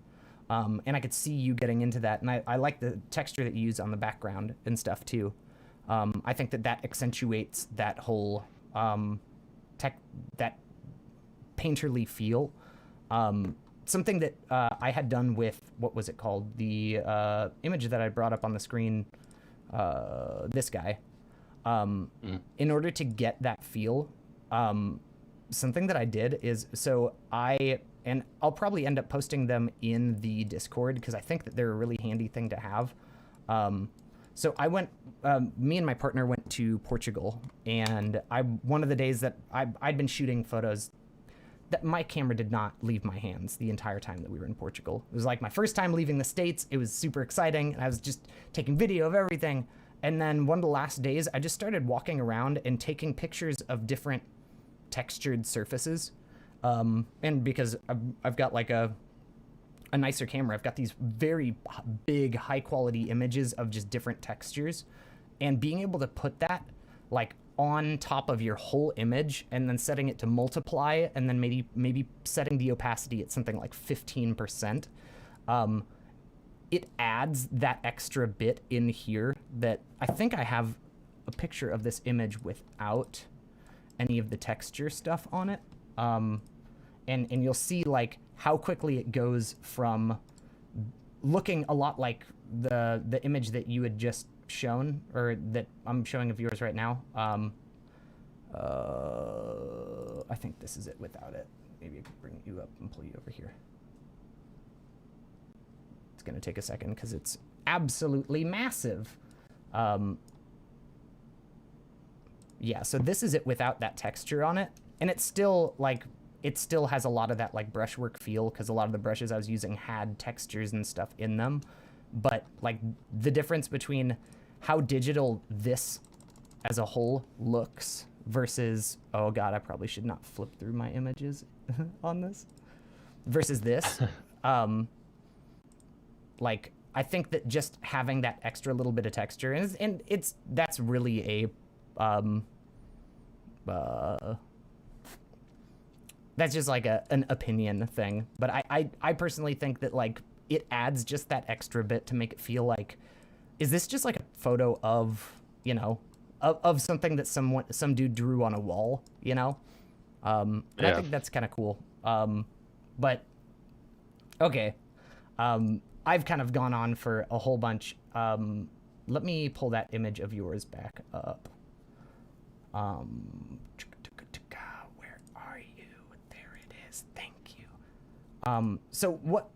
And I could see you getting into that. And I like the texture that you use on the background and stuff too. I think that accentuates that whole, that painterly feel. Something that I had done with, what was it called? The image that I brought up on the screen, this guy. In order to get that feel, something that I did is, and I'll probably end up posting them in the Discord because I think that they're a really handy thing to have. So I went, me and my partner went to Portugal, and one of the days that I'd been shooting photos, that my camera did not leave my hands the entire time that we were in Portugal. It was like my first time leaving the States. It was super exciting, and I was just taking video of everything. And then one of the last days, I just started walking around and taking pictures of different textured surfaces. And because I've got like a nicer camera, I've got these very big, high quality images of just different textures, and being able to put that like on top of your whole image and then setting it to multiply, and then maybe setting the opacity at something like 15%. It adds that extra bit in here that I think I have a picture of this image without any of the texture stuff on it. And you'll see like how quickly it goes from looking a lot like the image that you had just shown, or that I'm showing of yours right now. I think this is it without it. Maybe I could bring you up and pull you over here. It's gonna take a second because it's absolutely massive. Yeah, so this is it without that texture on it, and it's still like, it still has a lot of that like brushwork feel because a lot of the brushes I was using had textures and stuff in them. But like the difference between how digital this as a whole looks versus, oh god, I probably should not flip through my images on this, versus this, like I think that just having that extra little bit of texture, and that's really that's just like an opinion thing, but I personally think that like it adds just that extra bit to make it feel like, is this just like a photo of, of something that some dude drew on a wall, And I think that's kind of cool. But okay, I've kind of gone on for a whole bunch. Let me pull that image of yours back up. Where are you? There it is. Thank you. So what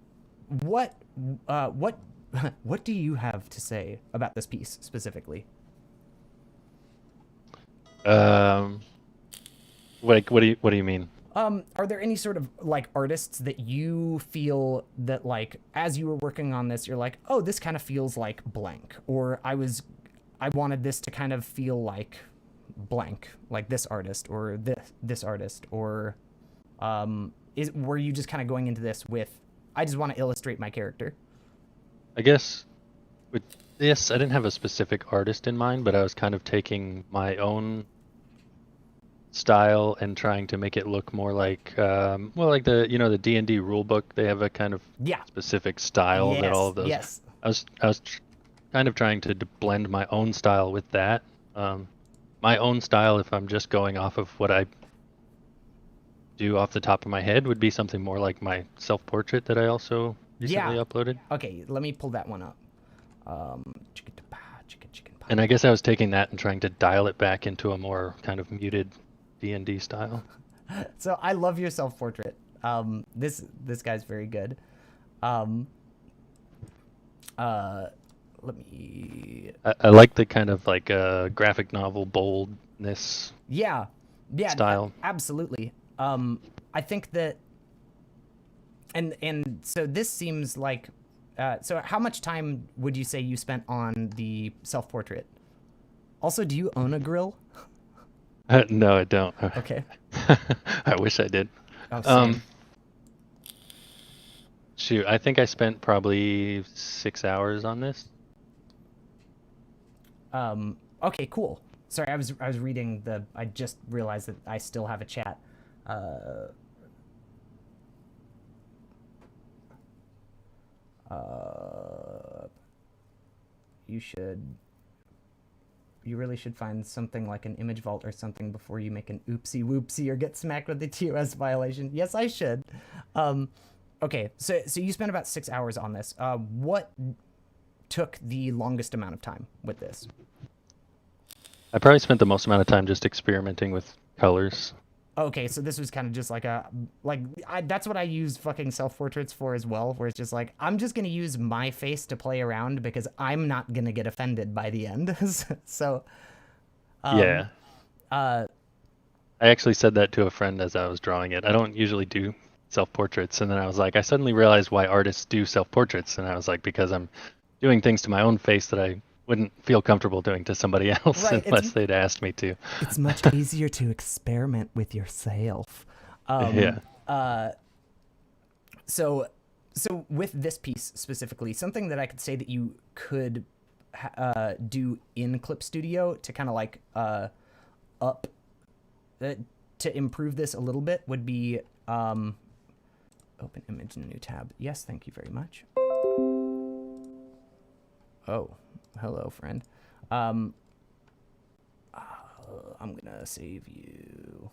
do you have to say about this piece specifically? What do you mean? Are there any sort of like artists that you feel that like as you were working on this, you're like, oh, this kind of feels like blank, or I wanted this to kind of feel like blank, like this artist or this artist, or were you just kind of going into this with, I just want to illustrate my character? I guess with this, I didn't have a specific artist in mind, but I was kind of taking my own style and trying to make it look more like, like the D&D rule book. They have a kind of specific style that all of those. Yes. I was kind of trying to blend my own style with that. My own style, if I'm just going off of what I do off the top of my head, would be something more like my self-portrait that I also recently uploaded. Okay, let me pull that one up. And I guess I was taking that and trying to dial it back into a more kind of muted D&D style. So I love your self-portrait. This guy's very good. Let me. I like the kind of like graphic novel boldness. Yeah, style. Absolutely. I think that, and so this seems like. So how much time would you say you spent on the self-portrait? Also, do you own a grill? No, I don't. Okay. I wish I did. Oh, same. Shoot, I think I spent probably 6 hours on this. Okay, cool. Sorry, I was reading I just realized that I still have a chat. You really should find something like an image vault or something before you make an oopsie whoopsie or get smacked with a TOS violation. Yes, I should. Okay, so you spent about 6 hours on this. What took the longest amount of time with this? I probably spent the most amount of time just experimenting with colors. Okay, so this was kind of just like that's what I use fucking self-portraits for as well, where it's just like, I'm just going to use my face to play around because I'm not going to get offended by the end. So, yeah. I actually said that to a friend as I was drawing it. I don't usually do self-portraits, and then I was like, I suddenly realized why artists do self-portraits, and I was like, because I'm doing things to my own face that I wouldn't feel comfortable doing to somebody else unless they'd asked me to. It's much easier to experiment with yourself. So with this piece specifically, something that I could say that you could do in Clip Studio to kind of like to improve this a little bit would be open image in a new tab. Yes, thank you very much. Oh, hello, friend. I'm gonna save you.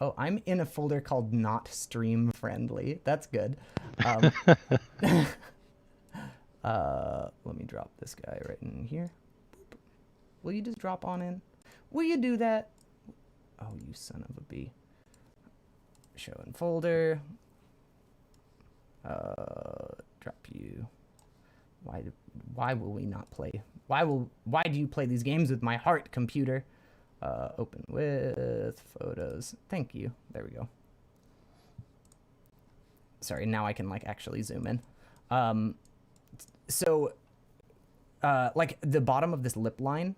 Oh, I'm in a folder called Not Stream Friendly. That's good. Let me drop this guy right in here. Boop. Will you just drop on in? Will you do that? Oh, you son of a bee. Show in folder. Drop you. Why will we not play? Why do you play these games with my heart, computer? Open with photos. Thank you. There we go. Sorry, now I can like actually zoom in. Like the bottom of this lip line,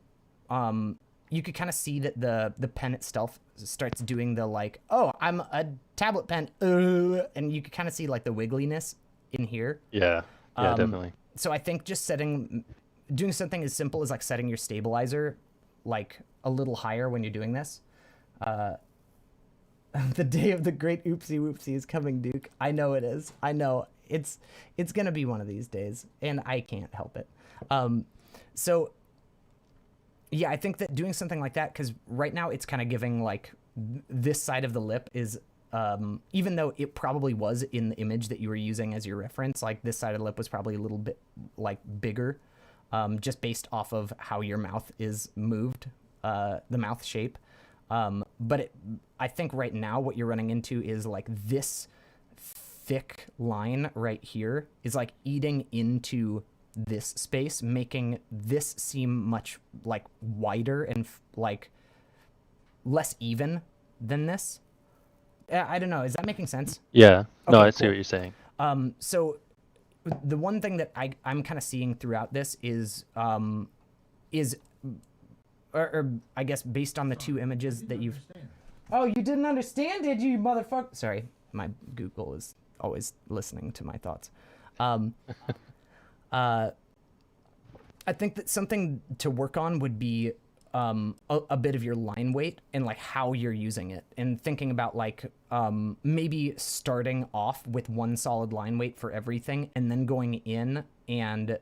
you could kind of see that the pen itself starts doing the like, oh, I'm a tablet pen, and you could kind of see like the wiggliness in here. Yeah, definitely. So I think just doing something as simple as like setting your stabilizer like a little higher when you're doing this. The day of the great oopsie whoopsie is coming, Duke. I know it is. I know it's gonna be one of these days, and I can't help it. So yeah, I think that doing something like that, because right now it's kind of giving like this side of the lip is, even though it probably was in the image that you were using as your reference, like this side of the lip was probably a little bit like bigger. just based off of how your mouth is moved, the mouth shape. But I think right now what you're running into is like this thick line right here is like eating into this space, making this seem much like wider and like less even than this. I don't know. Is that making sense? Yeah. No, Okay, I see cool. what you're saying. So the one thing that I'm kind of seeing throughout this is or I guess based on the two images that you've. Oh, you didn't understand, did you, motherfucker? Sorry, my Google is always listening to my thoughts. I think that something to work on would be a bit of your line weight and like how you're using it, and thinking about like maybe starting off with one solid line weight for everything, and then going in and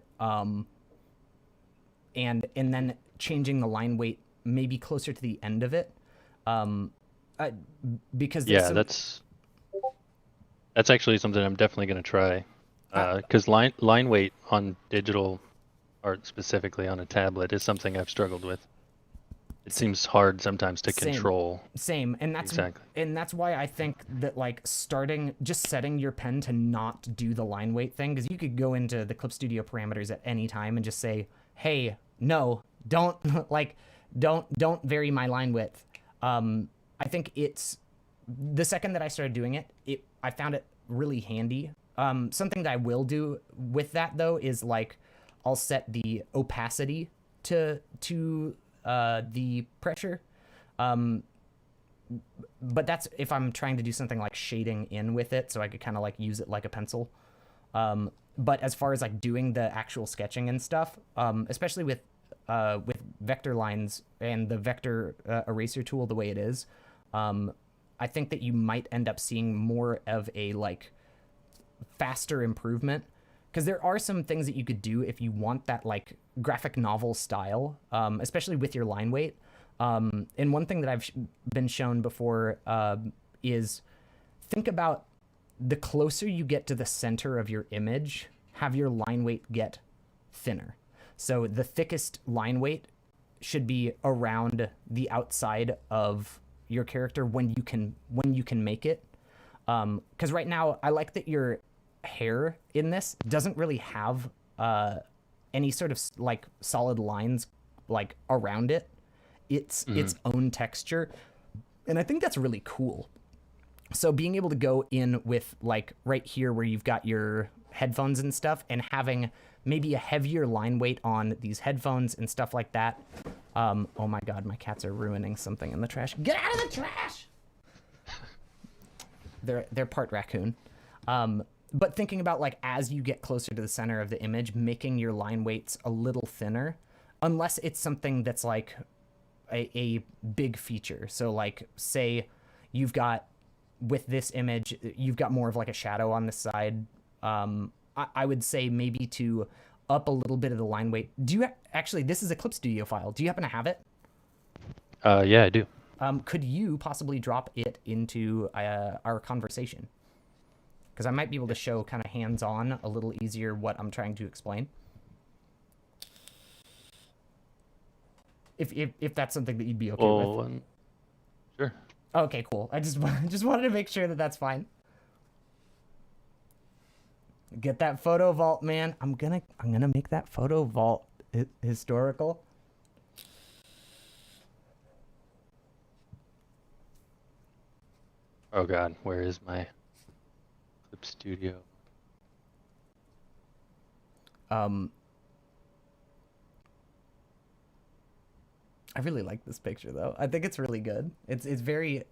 then changing the line weight maybe closer to the end of it, because Yeah, that's actually something I'm definitely going to try. Because line weight on digital art, specifically on a tablet, is something I've struggled with. It seems hard sometimes to control. Same, and that's Exactly. and that's why I think that like just setting your pen to not do the line weight thing, because you could go into the Clip Studio parameters at any time and just say, hey, no, don't don't vary my line width. I think it's the second that I started doing it, I found it really handy. Something that I will do with that though is like I'll set the opacity to the pressure, but that's if I'm trying to do something like shading in with it, so I could kind of like use it like a pencil. But as far as like doing the actual sketching and stuff, especially with vector lines and the vector eraser tool the way it is, I think that you might end up seeing more of a like faster improvement, because there are some things that you could do if you want that like graphic novel style, especially with your line weight. And one thing that I've been shown before is think about the closer you get to the center of your image, have your line weight get thinner. So the thickest line weight should be around the outside of your character when you can make it. Because right now I like that your hair in this doesn't really have any sort of like solid lines like around it. It's its own texture, and I think that's really cool. So being able to go in with like right here where you've got your headphones and stuff, and having maybe a heavier line weight on these headphones and stuff like that. Oh my god, my cats are ruining something in the trash. Get out of the trash! They're part raccoon. But thinking about like as you get closer to the center of the image, making your line weights a little thinner, unless it's something that's like a big feature. So like say you've got with this image, you've got more of like a shadow on the side. I would say maybe to up a little bit of the line weight. Do you actually, this is a Clip Studio file. Do you happen to have it? Yeah, I do. Could you possibly drop it into our conversation? Because I might be able to show kind of hands-on a little easier what I'm trying to explain. If that's something that you'd be okay with. Sure. Okay, cool. I just wanted to make sure that that's fine. Get that photo vault, man. I'm gonna make that photo vault historical. Oh god, where is my Clip Studio? I really like this picture though. I think it's really good. It's very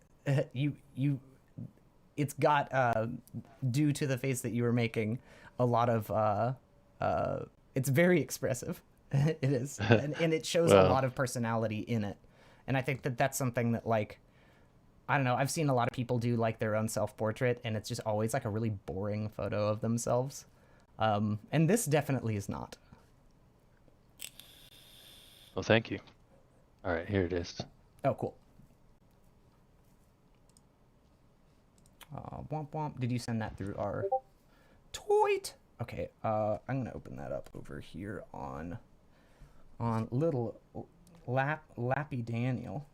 it's got due to the face that you were making a lot of it's very expressive. It is. And it shows a lot of personality in it. And I think that that's something that like I don't know, I've seen a lot of people do like their own self-portrait, and it's just always like a really boring photo of themselves. And this definitely is not. Well, thank you. All right, here it is. Oh, cool. Womp womp. Did you send that through our tweet? Okay, I'm gonna open that up over here on on little Lappy Daniel.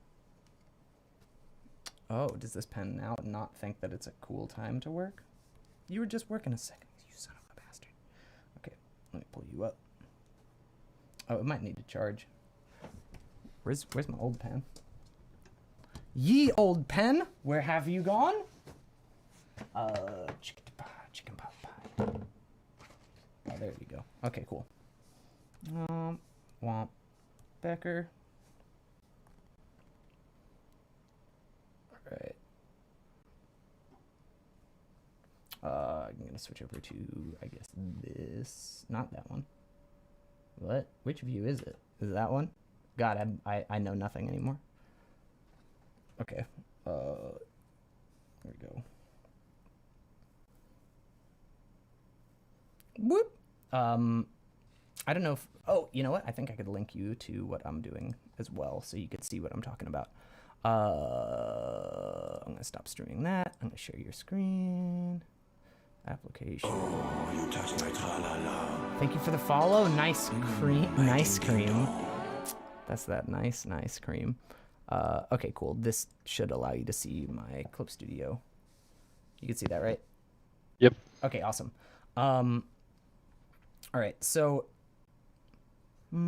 Oh, does this pen now not think that it's a cool time to work? You were just working a second, you son of a bastard. Okay, let me pull you up. Oh, it might need to charge. Where's my old pen? Ye old pen, where have you gone? Chicken pot pie. Oh, there you go. Okay, cool. Womp. Becker. All right. I'm gonna switch over to, I guess, this. Not that one. What? Which view is it? Is it that one? God, I know nothing anymore. Okay. There we go. Whoop. I don't know if... Oh, you know what? I think I could link you to what I'm doing as well, so you could see what I'm talking about. I'm going to stop streaming that. I'm going to share your screen. Application. Oh, you touched my tra-la-la. Thank you for the follow. Nice cream. Nice cream. That's that nice cream. Okay, cool. This should allow you to see my Clip Studio. You can see that, right? Yep. Okay, awesome. All right, so right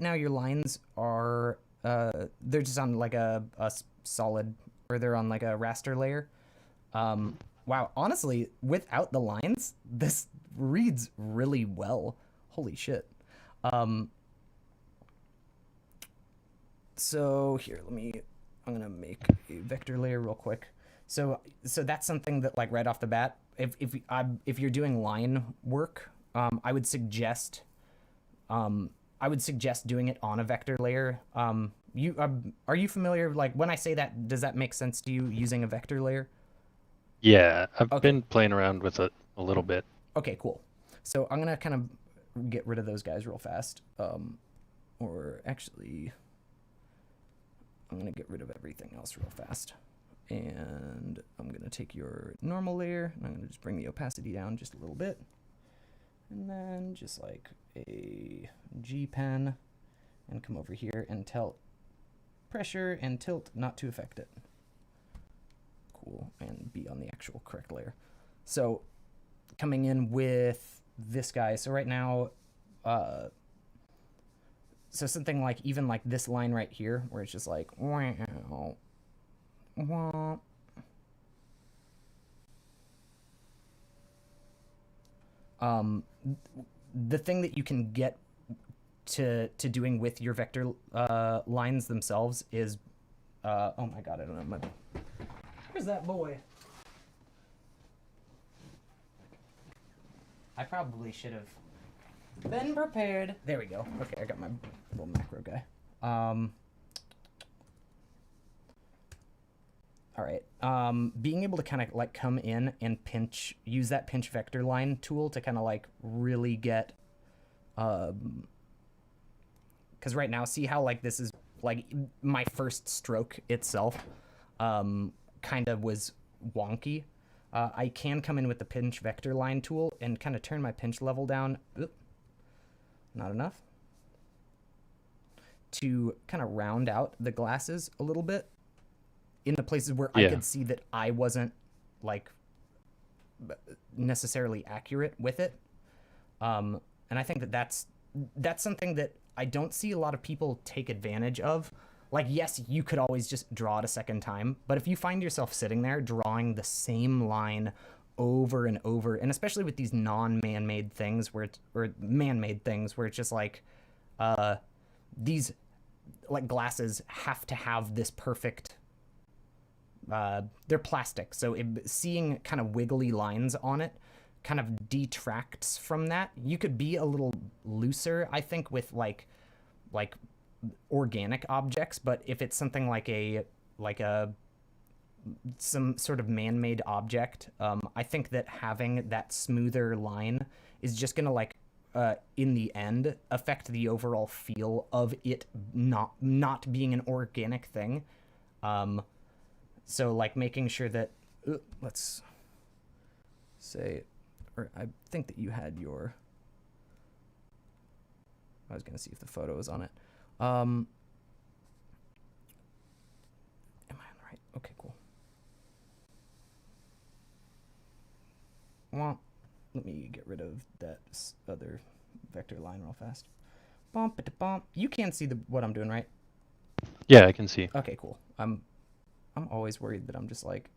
now your lines are they're just on like a solid, or they're on like a raster layer. Wow, honestly, without the lines, this reads really well. Holy shit. So here, I'm gonna make a vector layer real quick. So that's something that, like, right off the bat, if you're doing line work, I would suggest doing it on a vector layer. Are you familiar? Like, when I say that, does that make sense to you, using a vector layer? Yeah, I've been playing around with it a little bit. Okay, cool. So I'm gonna kind of get rid of those guys real fast. Or actually, I'm gonna get rid of everything else real fast. And I'm gonna take your normal layer, and I'm gonna just bring the opacity down just a little bit. And then just like a G pen, and come over here and tell pressure and tilt not to affect it. Cool, and be on the actual correct layer. So coming in with this guy, so right now, so something like, even like this line right here, where it's just like, wow, wow. The thing that you can get to doing with your vector lines themselves is, oh my god, I don't know, where's that boy? I probably should have been prepared. There we go. Okay, I got my little macro guy. All right. Being able to kind of like come in and use that pinch vector line tool to kind of like really get, because right now, see how like this is like my first stroke itself, kind of was wonky. I can come in with the pinch vector line tool and kind of turn my pinch level down. Oop, not enough. To kind of round out the glasses a little bit in the places where I could see that I wasn't like necessarily accurate with it. And I think that that's something that I don't see a lot of people take advantage of. Like, yes, you could always just draw it a second time, but if you find yourself sitting there drawing the same line over and over, and especially with these non-man-made things or man-made things where it's just like, these like glasses have to have this perfect, they're plastic, so seeing kind of wiggly lines on it kind of detracts from that. You could be a little looser, I think, with like organic objects, but if it's something like some sort of man-made object, I think that having that smoother line is just gonna like in the end affect the overall feel of it not being an organic thing. So like making sure that let's say, or I think that you had your I was gonna see if the photo is on it. Am I on the right? Okay, cool. Well, let me get rid of that other vector line real fast. Bump it bump. You can see what I'm doing, right? Yeah, I can see. Okay, cool. I'm always worried that I'm just like,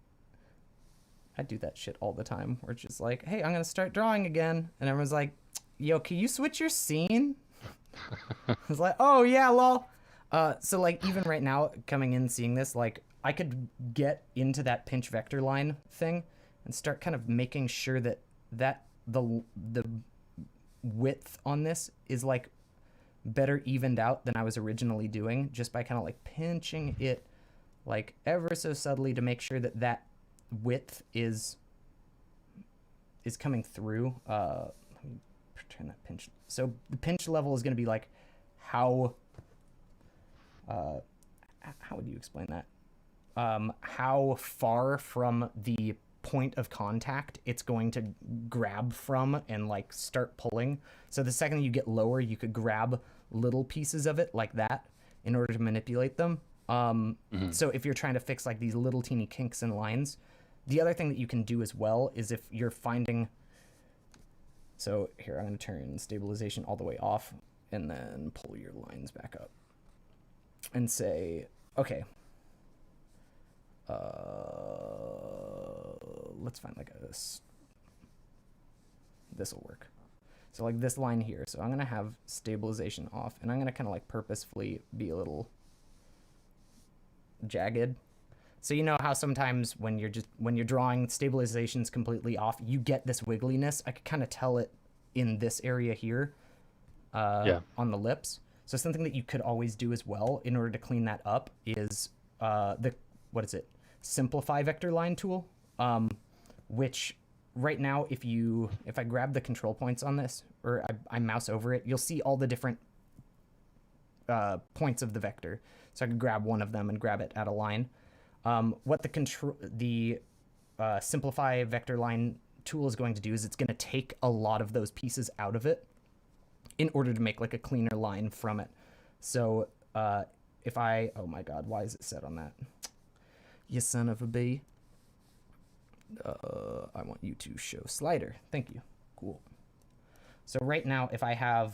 I do that shit all the time. Where it's just like, hey, I'm gonna start drawing again, and everyone's like, yo, can you switch your scene? I was like, oh yeah, lol. So like even right now, coming in seeing this, like I could get into that pinch vector line thing and start kind of making sure that the width on this is like better evened out than I was originally doing, just by kind of like pinching it like ever so subtly to make sure that width is coming through. Let me turn that pinch. So the pinch level is going to be like how would you explain that? How far from the point of contact it's going to grab from and like start pulling. So the second you get lower, you could grab little pieces of it like that in order to manipulate them. So if you're trying to fix like these little teeny kinks and lines, the other thing that you can do as well is if you're finding, so here, I'm going to turn stabilization all the way off and then pull your lines back up and say, okay, let's find like this will work. So like this line here. So I'm going to have stabilization off and I'm going to kind of like purposefully be a little jagged. So you know how sometimes when you're drawing, stabilization's completely off, you get this wiggliness. I could kind of tell it in this area here on the lips. So something that you could always do as well in order to clean that up is Simplify vector line tool, which right now if I grab the control points on this or I mouse over it, you'll see all the different points of the vector. So I could grab one of them and grab it at a line. What the Simplify vector line tool is going to do is it's going to take a lot of those pieces out of it in order to make like a cleaner line from it. So if I, oh my God, why is it set on that? You son of a bee. I want you to show slider. Thank you. Cool. So right now, if I have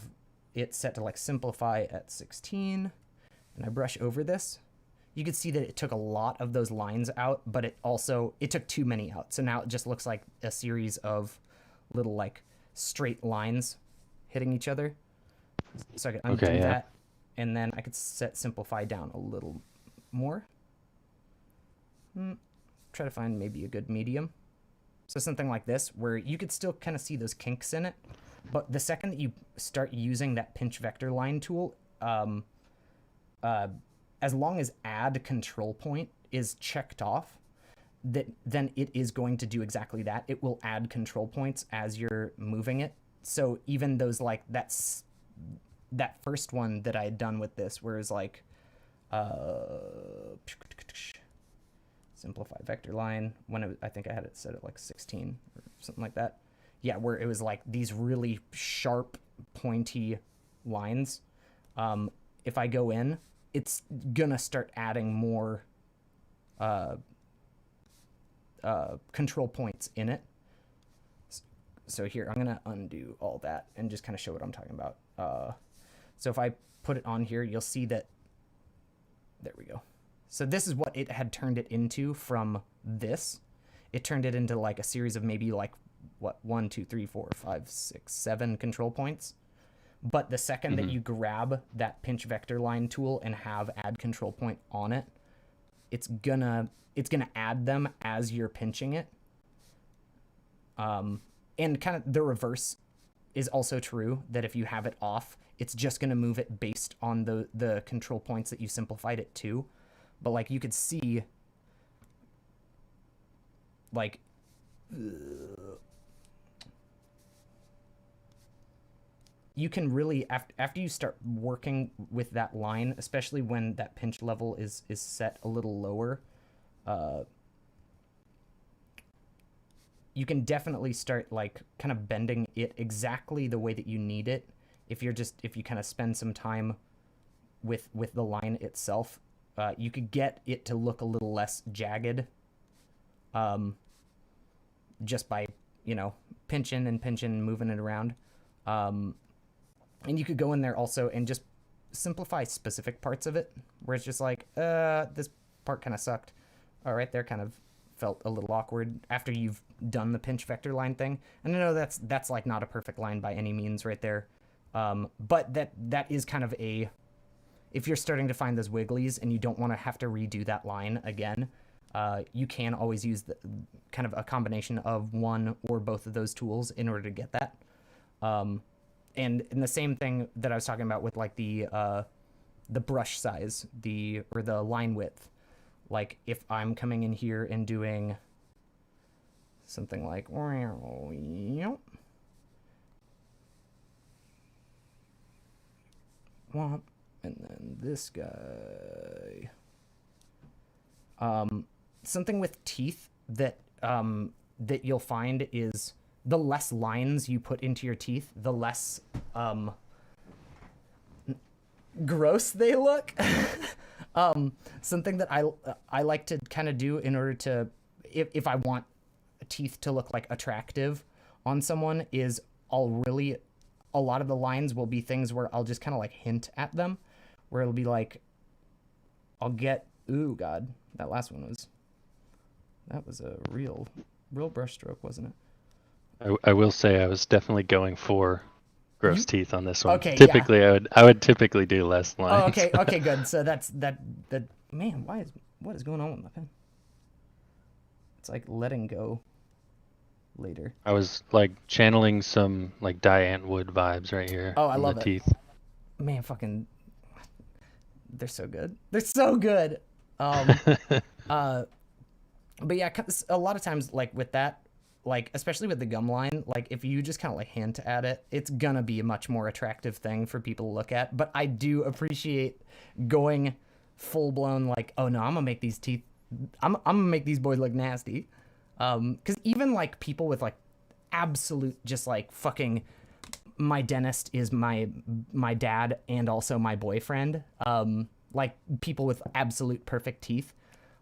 it set to like simplify at 16 and I brush over this, you can see that it took a lot of those lines out, but it took too many out. So now it just looks like a series of little like straight lines hitting each other. So I can undo that, and then I could set simplify down a little more. Try to find maybe a good medium. So something like this, where you could still kind of see those kinks in it, but the second that you start using that pinch vector line tool, as long as add control point is checked off, then it is going to do exactly that. It will add control points as you're moving it. So even those like that first one that I had done with this, where it's like simplify vector line, when I think I had it set at like 16 or something like that. Yeah, where it was like these really sharp, pointy lines. If I go in, it's gonna start adding more control points in it. So here, I'm gonna undo all that and just kind of show what I'm talking about. So if I put it on here, you'll see that, there we go. So this is what it had turned it into from this. It turned it into like a series of maybe like, 1, 2, 3, 4, 5, 6, 7 control points. But the second that you grab that pinch vector line tool and have add control point on it, it's gonna add them as you're pinching it. And kind of the reverse is also true, that if you have it off, it's just gonna move it based on the control points that you simplified it to. But like you could see, like, you can really, after you start working with that line, especially when that pinch level is set a little lower, you can definitely start like kind of bending it exactly the way that you need it if you kind of spend some time with the line itself, you could get it to look a little less jagged, just by, pinching and moving it around. And you could go in there also and just simplify specific parts of it, where it's just like, this part kind of sucked. All right, there kind of felt a little awkward after you've done the pinch vector line thing. And I know that's like not a perfect line by any means right there. But that is kind of if you're starting to find those wigglies and you don't want to have to redo that line again, you can always use kind of a combination of one or both of those tools in order to get that. And the same thing that I was talking about with like the brush size, or the line width. Like if I'm coming in here and doing something like, and then this guy, something with teeth that you'll find is the less lines you put into your teeth, the less gross they look. Something that I like to kind of do in order to, if I want teeth to look like attractive on someone, is a lot of the lines will be things where I'll just kind of like hint at them, where it'll be like, ooh, God, that last one was a real brush stroke, wasn't it? I will say I was definitely going for gross teeth on this one. Okay, typically, yeah. I would typically do less lines. Oh, okay, good. So that man, what is going on with my pen? It's like letting go later. I was like channeling some like Diane Wood vibes right here. Oh, I love the it. Teeth. Man, fucking, they're so good. They're so good. But yeah, a lot of times, like with that, like especially with the gum line, like if you just kind of like hint at it, it's gonna be a much more attractive thing for people to look at. But I do appreciate going full blown like, oh no, I'm gonna make these teeth, I'm gonna make these boys look nasty. Because even like people with like absolute just like fucking, my dentist is my dad and also my boyfriend. Like people with absolute perfect teeth.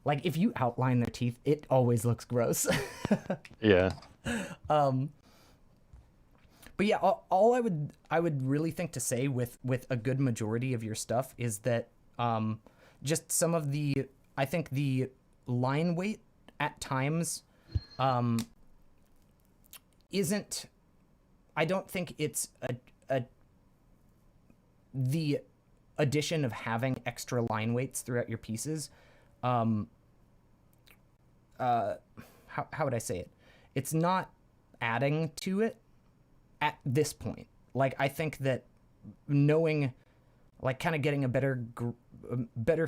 Like if you outline their teeth, it always looks gross. Yeah. But yeah, all I would really think to say with a good majority of your stuff is that just some of I think the line weight at times isn't, I don't think it's the addition of having extra line weights throughout your pieces. How would I say it? It's not adding to it at this point. Like, I think that knowing, like, kind of getting a better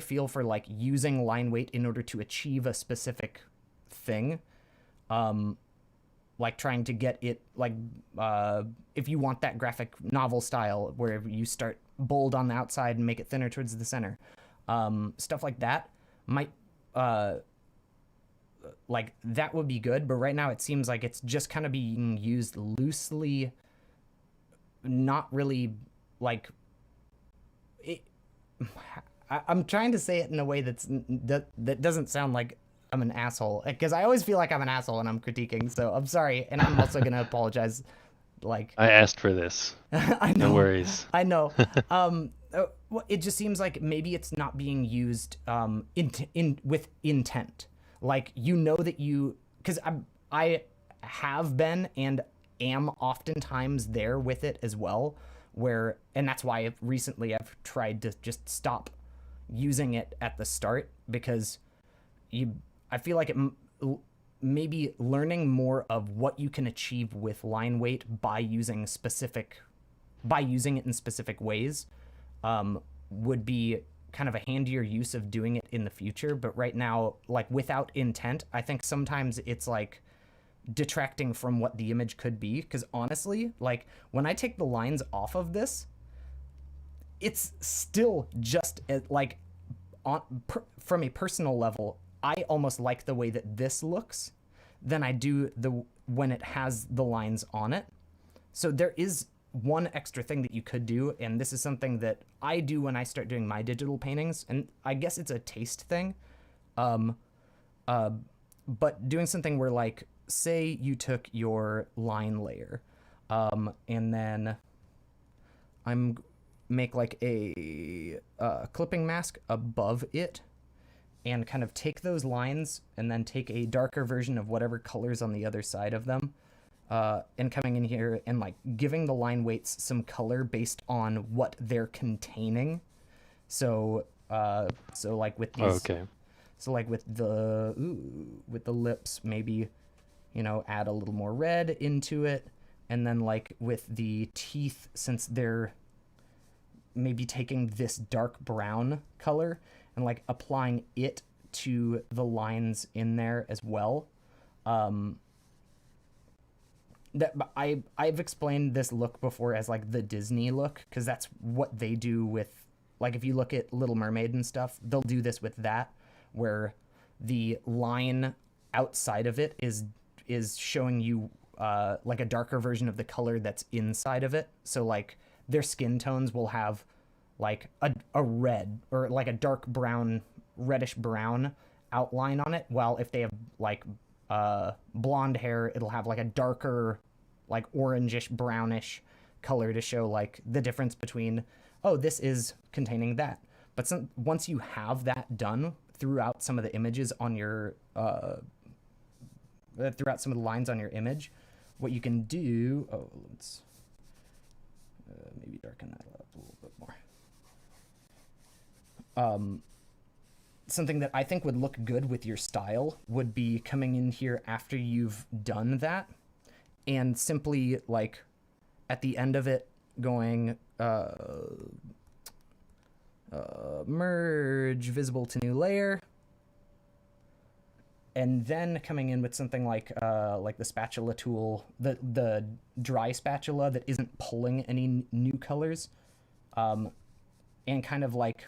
feel for, like, using line weight in order to achieve a specific thing, like trying to get it, like, if you want that graphic novel style where you start bold on the outside and make it thinner towards the center, stuff like that might, like, that would be good. But right now it seems like it's just kind of being used loosely, not really, like, I'm trying to say it in a way that doesn't sound like I'm an asshole, because I always feel like I'm an asshole and I'm critiquing, so I'm sorry. And I'm also gonna apologize. Like, I asked for this. I know. No worries. I know. Well, it just seems like maybe it's not being used with intent. Like, you know that because I have been and am oftentimes there with it as well, and that's why recently I've tried to just stop using it at the start, because I feel like it maybe learning more of what you can achieve with line weight by using it in specific ways would be kind of a handier use of doing it in the future. But right now, like, without intent, I think sometimes it's like detracting from what the image could be. Because honestly, like, when I take the lines off of this, it's still just like from a personal level, I almost like the way that this looks than I do when it has the lines on it. So there is one extra thing that you could do, and this is something that I do when I start doing my digital paintings, and I guess it's a taste thing, but doing something where, like, say you took your line layer, and then make like a clipping mask above it, and kind of take those lines and then take a darker version of whatever colors on the other side of them, and coming in here and like giving the line weights some color based on what they're containing. So like with these, Okay. so like with the lips, maybe, add a little more red into it, and then like with the teeth, since they're maybe taking this dark brown color and like applying it to the lines in there as well. I've explained this look before as like the Disney look, because that's what they do with, like, if you look at Little Mermaid and stuff, they'll do this with that, where the line outside of it is showing you like a darker version of the color that's inside of it. So like their skin tones will have like a red or like a dark brown, reddish brown outline on it, while if they have like blonde hair, it'll have like a darker, like orangish brownish color to show like the difference between, oh, this is containing that. But once you have that done throughout some of the images on your throughout some of the lines on your image, what you can do, let's maybe darken that up a little bit more. Something that I think would look good with your style would be coming in here after you've done that and simply like at the end of it going merge visible to new layer, and then coming in with something like the spatula tool, the dry spatula that isn't pulling any new colors, and kind of like,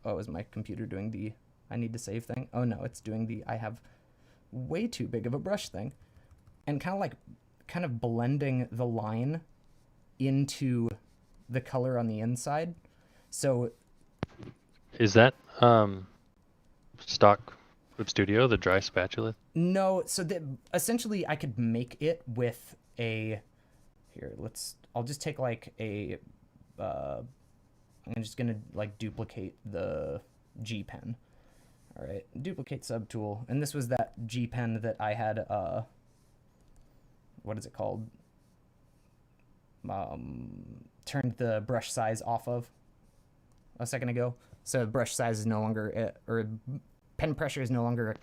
oh, is my computer doing the I need to save thing? Oh no, it's doing the I have way too big of a brush thing, and kind of blending the line into the color on the inside. So Is that stock Clip Studio, the dry spatula? no, so that essentially I could make it with I'll just take like I'm just gonna like duplicate the G pen. All right, duplicate subtool, and this was that G pen that I had. What is it called? Turned the brush size off of a second ago. So brush size is no longer, or pen pressure is no longer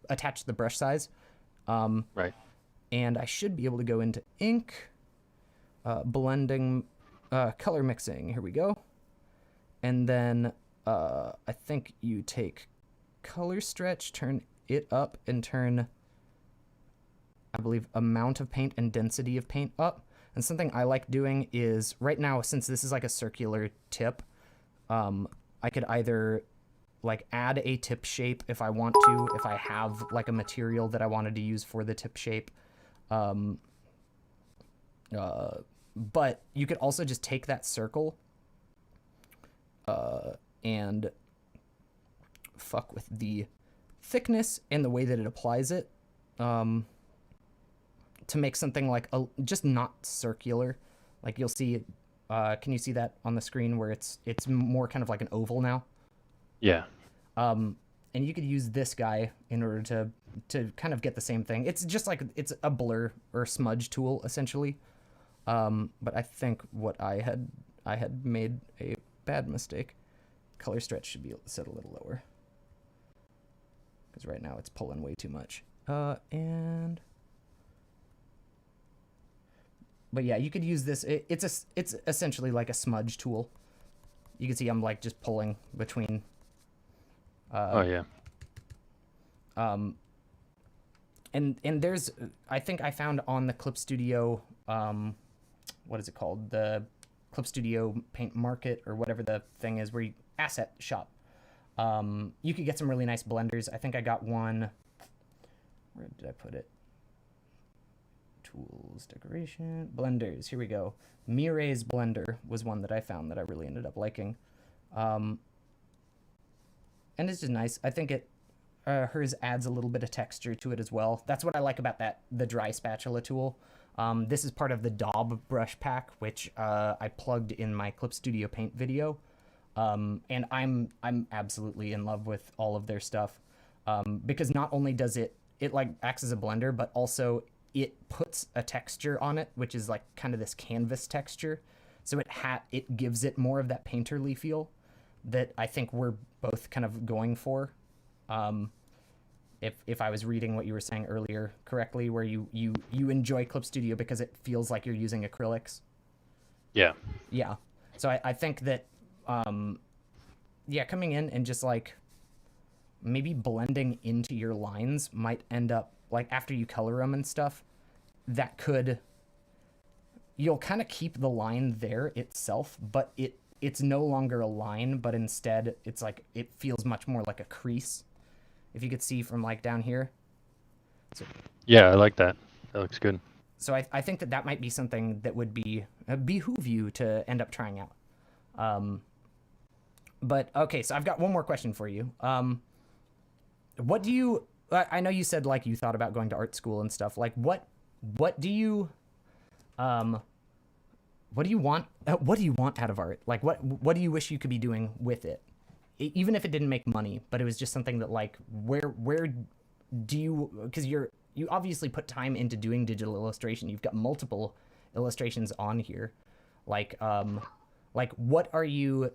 attached to the brush size. Right. And I should be able to go into ink, blending. Color mixing, here we go. And then I think you take color stretch, turn it up, and turn, I believe, amount of paint and density of paint up. And something I like doing is, right now, since this is like a circular tip, I could either like add a tip shape if I want to, if I have like a material that I wanted to use for the tip shape. But you could also just take that circle and fuck with the thickness and the way that it applies it, to make something like just not circular. Like you'll see, can you see that on the screen where it's more kind of like an oval now? Yeah. And you could use this guy in order to kind of get the same thing. It's just like, it's a blur or smudge tool essentially. But I think what I had made a bad mistake. Color stretch should be set a little lower, because right now it's pulling way too much. But yeah, you could use this. It's essentially like a smudge tool. You can see I'm like just pulling between. Oh yeah. And there's, I think I found on the Clip Studio, what is it called? The Clip Studio Paint Market, or whatever the thing is, where you asset shop. You could get some really nice blenders. I think I got one. Where did I put it? tools, decoration, blenders. Here we go. Mireille's blender was one that I found that I really ended up liking. And it's just nice. I think hers adds a little bit of texture to it as well. That's what I like about the dry spatula tool. This is part of the Daub brush pack, which I plugged in my Clip Studio Paint video. And I'm absolutely in love with all of their stuff. Because not only does it like acts as a blender, but also it puts a texture on it, which is like kind of this canvas texture. So it gives it more of that painterly feel that I think we're both kind of going for. If I was reading what you were saying earlier correctly, where you enjoy Clip Studio because it feels like you're using acrylics. Yeah. Yeah. So I think that, coming in and just like maybe blending into your lines might end up, like after you color them and stuff, you'll kind of keep the line there itself, but it's no longer a line, but instead it's like, it feels much more like a crease. If you could see from like down here. So, yeah, I like that. That looks good. So I think that might be something that would behoove you to end up trying out. But okay, so I've got one more question for you. What do you, I know you said like you thought about going to art school and stuff. Like what do you want out of art? Like what do you wish you could be doing with it? Even if it didn't make money, but it was just something that like, where do you, because you obviously put time into doing digital illustration. You've got multiple illustrations on here. Like what are you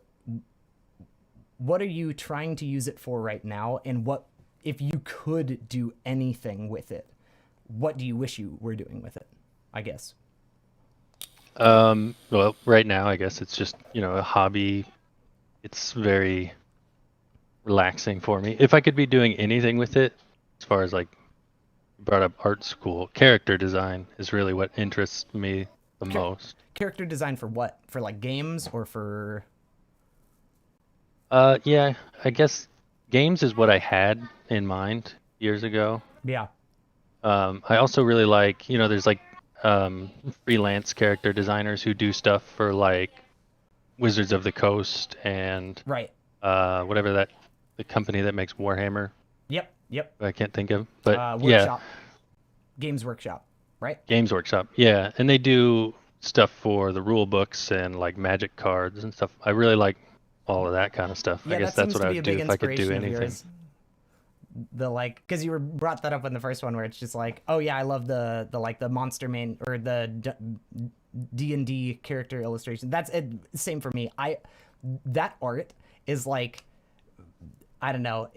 trying to use it for right now? And what, if you could do anything with it, what do you wish you were doing with it? I guess. Well, right now, I guess it's just, a hobby. It's very relaxing for me. If I could be doing anything with it, as far as like brought up art school, character design is really what interests me the most. Character design for what? For like games or for? Yeah, I guess games is what I had in mind years ago. Yeah. I also really like, there's like freelance character designers who do stuff for like Wizards of the Coast and right. Whatever the company that makes Warhammer. Yep. I can't think of, but Workshop. Games Workshop, right? Games Workshop, yeah, and they do stuff for the rule books and like Magic cards and stuff. I really like all of that kind of stuff. Yeah, I guess that's what I would do if I could do anything. The like, because you brought that up in the first one where it's just like, oh yeah, I love the like the monster main or the D&D character illustration. That's it. Same for me. That art is like, I don't know.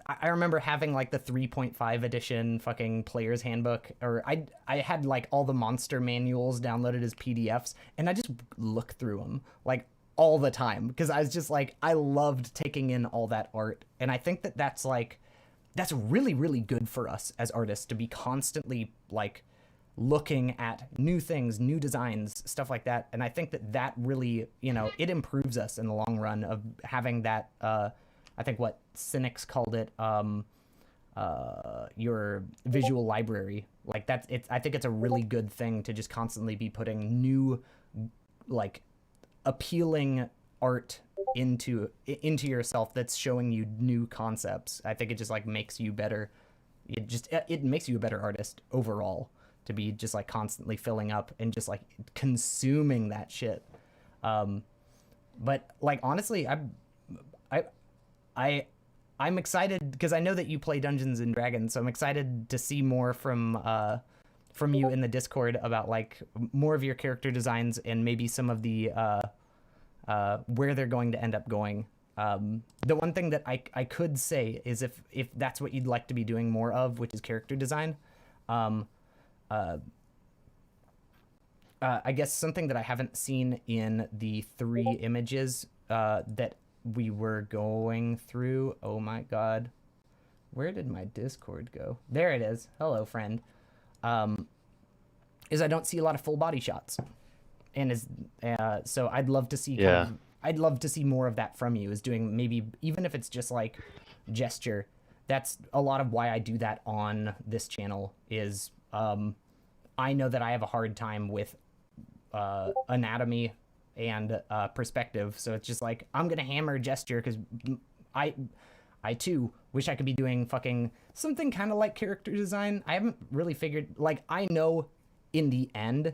I remember having like the 3.5 edition fucking player's handbook, or I had like all the monster manuals downloaded as PDFs, and I just look through them like all the time because I was just like, I loved taking in all that art. And I think that's really, really good for us as artists to be constantly like looking at new things, new designs, stuff like that. And I think that really, it improves us in the long run of having that, I think what cynics called it, your visual library. Like I think it's a really good thing to just constantly be putting new, like, appealing art into yourself that's showing you new concepts. I think it just like makes you better. It makes you a better artist overall to be just like constantly filling up and just like consuming that shit. But like honestly, I'm excited because I know that you play Dungeons and Dragons, so I'm excited to see more from you in the Discord about like more of your character designs and maybe some of the where they're going to end up going. The one thing that I could say is if that's what you'd like to be doing more of, which is character design, I guess something that I haven't seen in the 3 images that we were going through. Oh my god, where did my Discord go? There it is. Hello, friend. Is I don't see a lot of full body shots, and so I'd love to see. I'd love to see more of that from you. Is doing maybe even if it's just like gesture. That's a lot of why I do that on this channel. Is I know that I have a hard time with anatomy and perspective, so it's just like I'm gonna hammer gesture because I too wish I could be doing fucking something kind of like character design. I haven't really figured, like, I know in the end,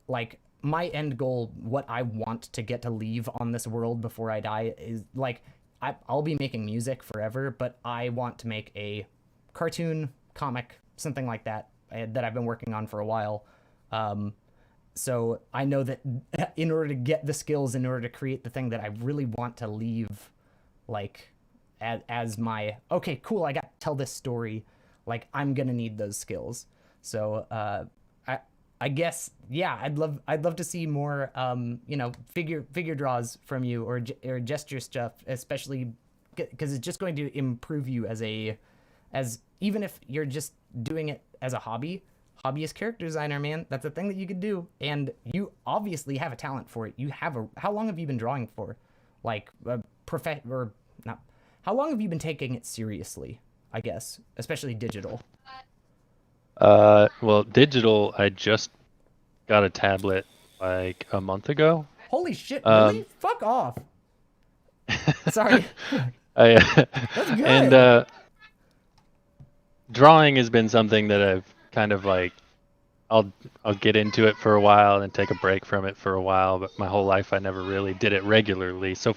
like, my end goal, what I want to get to leave on this world before I die is, like, I'll be making music forever, but I want to make a cartoon, comic, something like that, that I've been working on for a while. So I know that in order to get the skills, in order to create the thing that I really want to leave, like, as my, okay, cool, I got to tell this story, like, I'm gonna need those skills. So I guess, yeah, I'd love to see more you know, figure draws from you, or gesture stuff, especially because it's just going to improve you as even if you're just doing it as a hobbyist character designer, man. That's a thing that you could do, and you obviously have a talent for it. How long have you been drawing for? Like or not, how long have you been taking it seriously, I guess, especially digital? Well, digital, I just got a tablet like a month ago. Holy shit, really? Fuck off. Sorry. That's good. And drawing has been something that I've kind of like, I'll get into it for a while and take a break from it for a while, but my whole life I never really did it regularly. So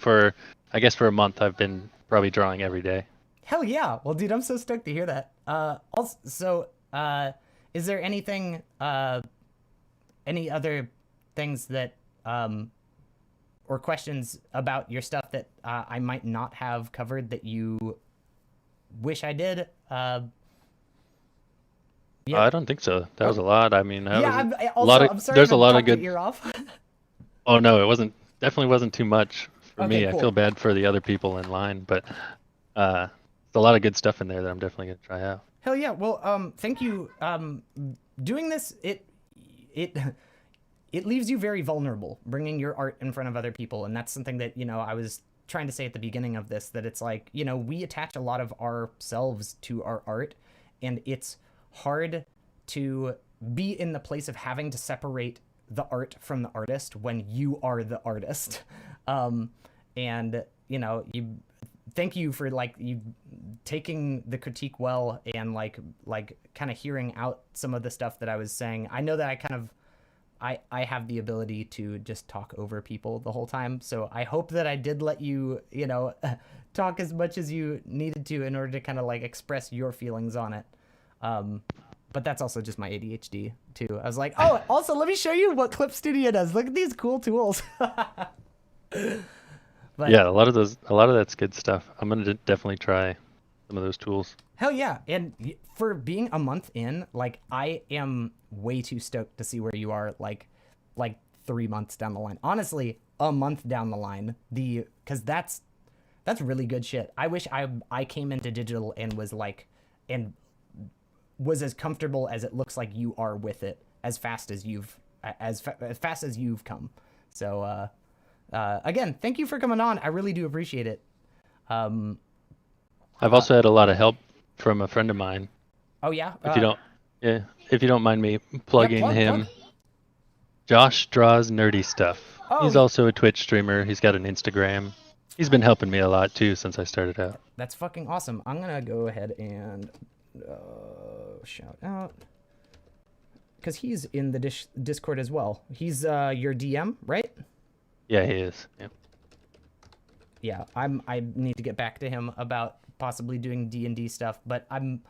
I guess for a month I've been probably drawing every day. Hell yeah. Well, dude, I'm so stoked to hear that. Also, so, is there anything, any other things that, or questions about your stuff that I might not have covered that you wish I did? Yeah. I don't think so. That was a lot. I mean, I'm sorry there's to a lot of talk your good. ear off. Oh no, definitely wasn't too much for Okay, me. cool. I feel bad for the other people in line, but there's a lot of good stuff in there that I'm definitely gonna try out. Hell yeah. Well, thank you. Doing this, it leaves you very vulnerable, bringing your art in front of other people. And that's something that, you know, I was trying to say at the beginning of this, that it's like, you know, we attach a lot of ourselves to our art, and it's hard to be in the place of having to separate the art from the artist when you are the artist. And, you know, thank you for, like, you taking the critique well, and like kind of hearing out some of the stuff that I was saying. I know that I have the ability to just talk over people the whole time, so I hope that I did let you, you know, talk as much as you needed to in order to kind of like express your feelings on it. But that's also just my ADHD too. I was like, oh, also let me show you what Clip Studio does. Look at these cool tools. But, yeah, a lot of that's good stuff. I'm gonna definitely try some of those tools. Hell yeah. And for being a month in, like, I am way too stoked to see where you are, like 3 months down the line. Honestly, a month down the line. Because that's really good shit. I wish I came into digital and was as comfortable as it looks like you are with it, as fast as you've come. So again, thank you for coming on. I really do appreciate it. I've also had a lot of help from a friend of mine. Oh yeah. If you don't mind me plugging plug. him. Josh draws nerdy stuff. Oh, He's also a Twitch streamer. He's got an Instagram. He's been helping me a lot too since I started out. That's fucking awesome. I'm gonna go ahead and shout out, because he's in the Discord as well. He's your DM, right? Yeah, he is. Yeah. Yeah, I need to get back to him about possibly doing D&D stuff, but I'm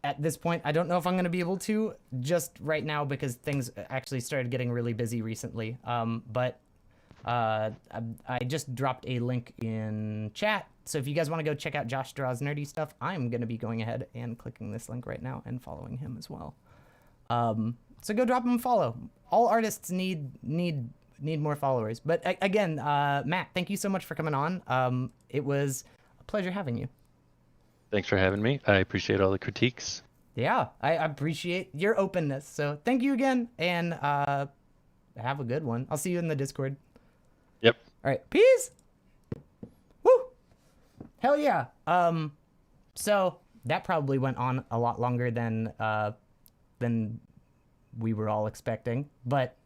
at this point, I don't know if I'm going to be able to just right now, because things actually started getting really busy recently. But I just dropped a link in chat, so if you guys want to go check out Josh Draws Nerdy Stuff, I'm going to be going ahead and clicking this link right now and following him as well. So go drop him a follow. All artists need more followers. But again, Matt, thank you so much for coming on. It was a pleasure having you. Thanks for having me. I appreciate all the critiques. Yeah, I appreciate your openness. So thank you again, and have a good one. I'll see you in the Discord. Yep. All right, peace. Woo! Hell yeah. So that probably went on a lot longer than we were all expecting. But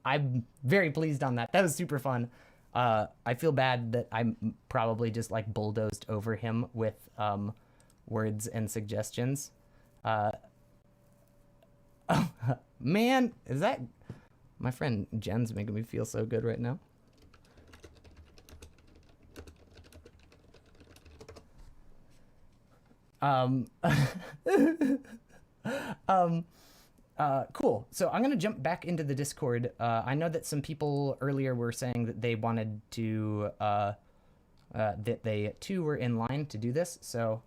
I'm very pleased on that. That was super fun. I feel bad that I probably just like bulldozed over him with words and suggestions. Oh, man, is that my friend Jen's making me feel so good right now? Cool. So I'm gonna jump back into the Discord. I know that some people earlier were saying that they wanted to that they too were in line to do this. So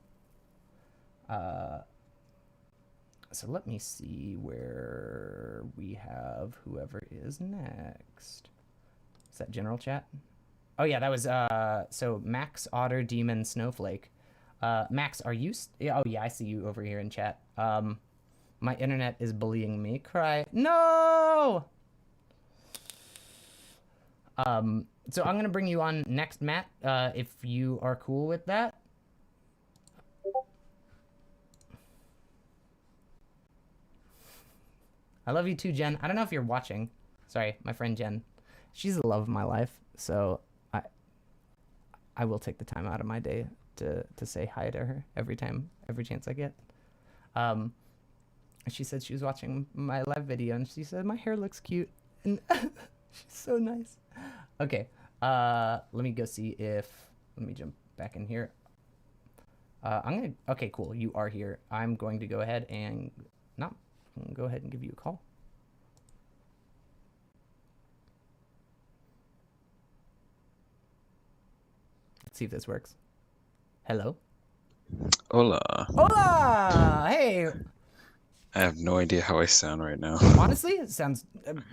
let me see where we have whoever is next. Is that general chat? Oh yeah, that was so Max Otter Demon Snowflake. Max, are you? Oh yeah, I see you over here in chat. My internet is bullying me. Cry. No! So I'm going to bring you on next, Matt, if you are cool with that. I love you too, Jen. I don't know if you're watching. Sorry, my friend Jen. She's the love of my life, so I will take the time out of my day to say hi to her every chance I get. She said she was watching my live video, and she said my hair looks cute, and she's so nice. Okay, let me go see if, let me jump back in here. Okay, cool, you are here. I'm going to go ahead and, I'm gonna go ahead and give you a call. Let's see if this works. Hello? Hola. Hola! Hey! I have no idea how I sound right now. Honestly, it sounds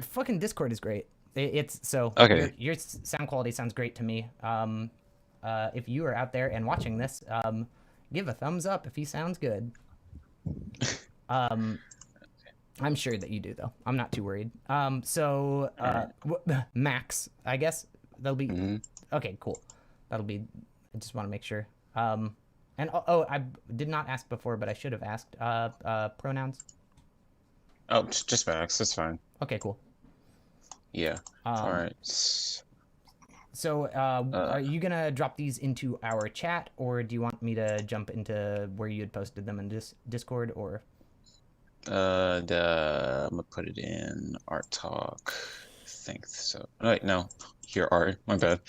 fucking Discord is great. It's so okay. Your sound quality sounds great to me. If you are out there and watching this, give a thumbs up if he sounds good. I'm sure that you do though. I'm not too worried. Max, I guess that'll be okay. Cool. That'll be. I just want to make sure. And I did not ask before, but I should have asked. Pronouns. Oh, just Max. That's fine. Okay, cool. Yeah. All right. So, are you gonna drop these into our chat, or do you want me to jump into where you had posted them in Discord, or? I'm gonna put it in Art Talk. I think so. Oh, wait, no. Here, Art. My bad.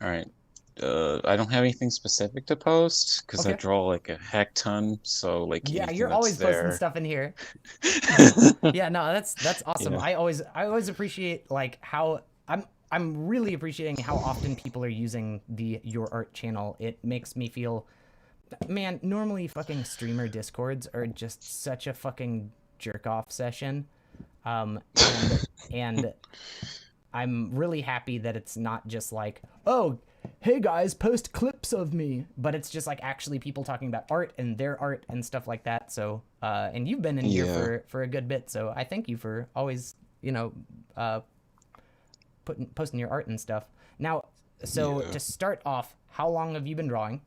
All right. I don't have anything specific to post because I draw like a heck ton. So like, yeah, you're always posting stuff in here. Yeah, no, that's awesome. Yeah. I always appreciate like how I'm really appreciating how often people are using the Your Art channel. It makes me feel, man, normally fucking streamer Discords are just such a fucking jerk off session, and I'm really happy that it's not just like, oh, hey guys, post clips of me, but it's just like actually people talking about art and their art and stuff like that. So and you've been in here for a good bit, so I thank you for always, you know, posting your art and stuff. Now, so to start off, how long have you been drawing?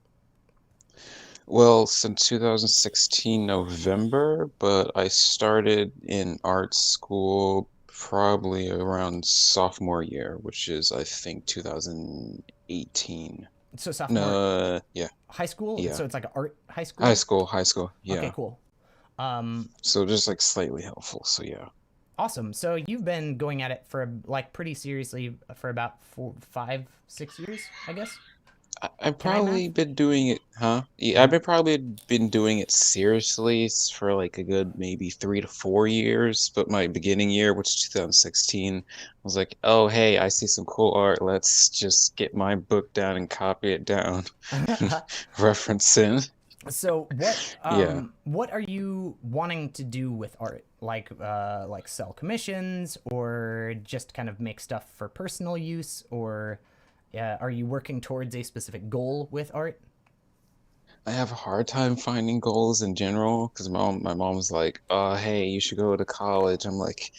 Well, since 2016 November, but I started in art school probably around sophomore year, which is I think 2018. So sophomore. No, yeah. High school. Yeah. So it's like an art high school. High school. Yeah. Okay, cool. So just like slightly helpful. So yeah. Awesome. So you've been going at it for like pretty seriously for about 5, 6 years, I guess. I've probably been doing it, huh? Yeah, I've probably been doing it seriously for like a good maybe 3 to 4 years. But my beginning year, which is 2016, I was like, oh, hey, I see some cool art. Let's just get my book down and copy it down, reference in. So what are you wanting to do with art? Like sell commissions, or just kind of make stuff for personal use, or are you working towards a specific goal with art? I have a hard time finding goals in general because my mom's like, hey, you should go to college. I'm like,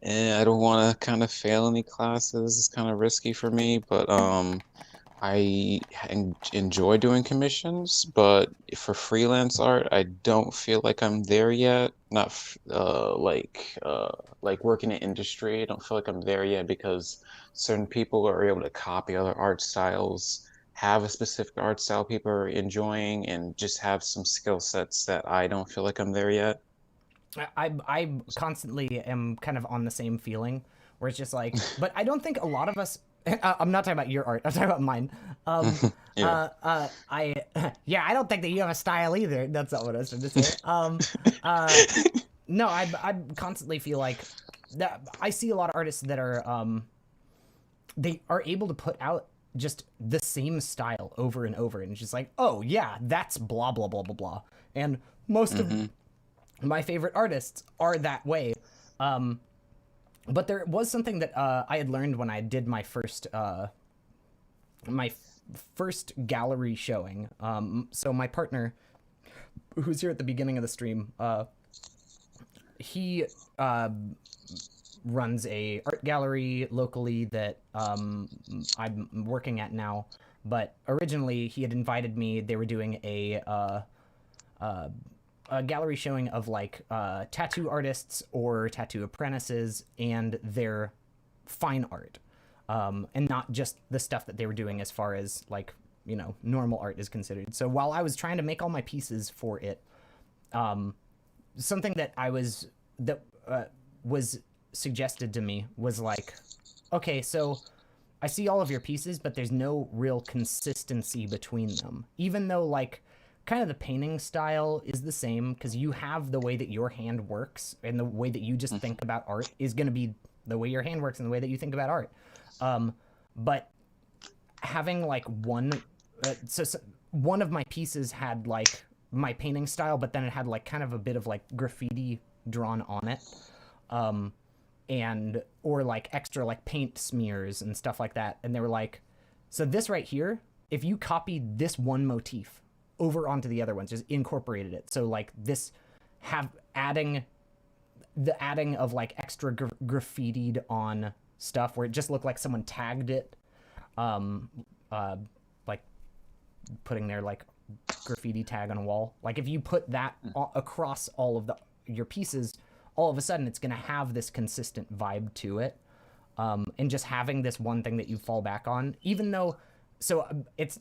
I don't want to kind of fail any classes. It's kind of risky for me, but I enjoy doing commissions, but for freelance art, I don't feel like I'm there yet. Not like working in industry. I don't feel like I'm there yet because certain people are able to copy other art styles, have a specific art style people are enjoying, and just have some skill sets that I don't feel like I'm there yet. I constantly am kind of on the same feeling where it's just like, but I don't think a lot of us. I'm not talking about your art. I'm talking about mine. Yeah. I yeah, I don't think that you have a style either. That's not what I was trying to say. No, I constantly feel like that. I see a lot of artists that are they are able to put out just the same style over and over, and it's just like, oh yeah, that's blah blah blah blah blah. And most of my favorite artists are that way. But there was something that I had learned when I did my first first gallery showing. So my partner, who's here at the beginning of the stream, he runs a art gallery locally that I'm working at now. But originally, he had invited me. They were doing a gallery showing of like tattoo artists or tattoo apprentices and their fine art, and not just the stuff that they were doing as far as like, you know, normal art is considered. So while I was trying to make all my pieces for it, something that was suggested to me was like, okay, so I see all of your pieces, but there's no real consistency between them, even though like kind of the painting style is the same, because you have the way that your hand works, and the way that you just think about art is going to be the way your hand works and the way that you think about art. But having like one of my pieces had like my painting style, but then it had like kind of a bit of like graffiti drawn on it, and or like extra like paint smears and stuff like that. And they were like, so this right here, if you copied this one motif over onto the other ones, just incorporated it, so like this adding of like extra graffitied on stuff where it just looked like someone tagged it, like putting their like graffiti tag on a wall. Like if you put that across all of your pieces, all of a sudden it's going to have this consistent vibe to it, and just having this one thing that you fall back on, even though. So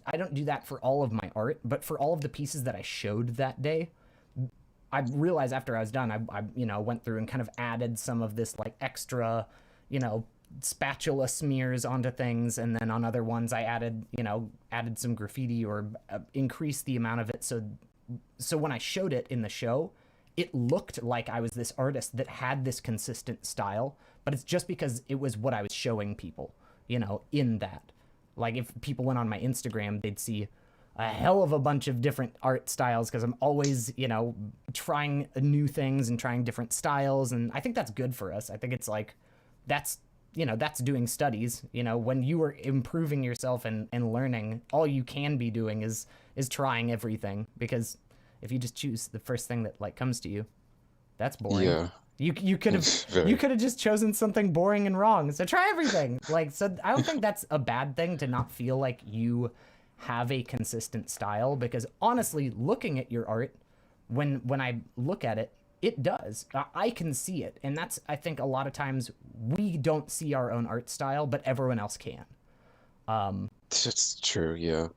I don't do that for all of my art, but for all of the pieces that I showed that day, I realized after I was done, I you know, went through and kind of added some of this like extra, you know, spatula smears onto things, and then on other ones I added some graffiti or increased the amount of it. So when I showed it in the show, it looked like I was this artist that had this consistent style, but it's just because it was what I was showing people, you know, in that. Like if people went on my Instagram, they'd see a hell of a bunch of different art styles, because I'm always, you know, trying new things and trying different styles. And I think that's good for us. I think it's like, that's doing studies. You know, when you are improving yourself and learning, all you can be doing is trying everything, because if you just choose the first thing that like comes to you, that's boring. Yeah. You could have just chosen something boring and wrong. So try everything. Like, so I don't think that's a bad thing to not feel like you have a consistent style, because honestly, looking at your art, when I look at it, it does. I can see it, and that's, I think a lot of times we don't see our own art style, but everyone else can. That's true, yeah.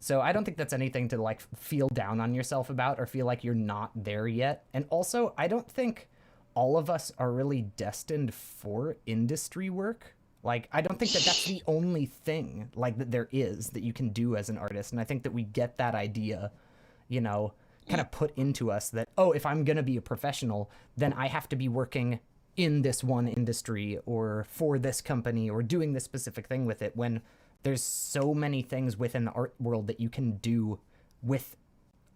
So I don't think that's anything to like feel down on yourself about or feel like you're not there yet. And also, I don't think all of us are really destined for industry work. Like, I don't think that that's the only thing like that there is that you can do as an artist. And I think that we get that idea, you know, kind of put into us that, oh, if I'm going to be a professional, then I have to be working in this one industry or for this company or doing this specific thing with it, when there's so many things within the art world that you can do with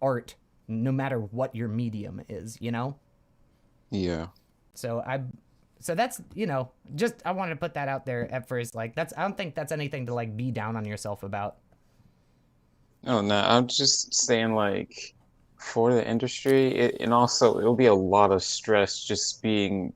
art, no matter what your medium is, you know? Yeah. So that's, you know, just, I wanted to put that out there at first. Like, I don't think that's anything to like be down on yourself about. Oh, no, I'm just saying, like, for the industry, and also it'll be a lot of stress just being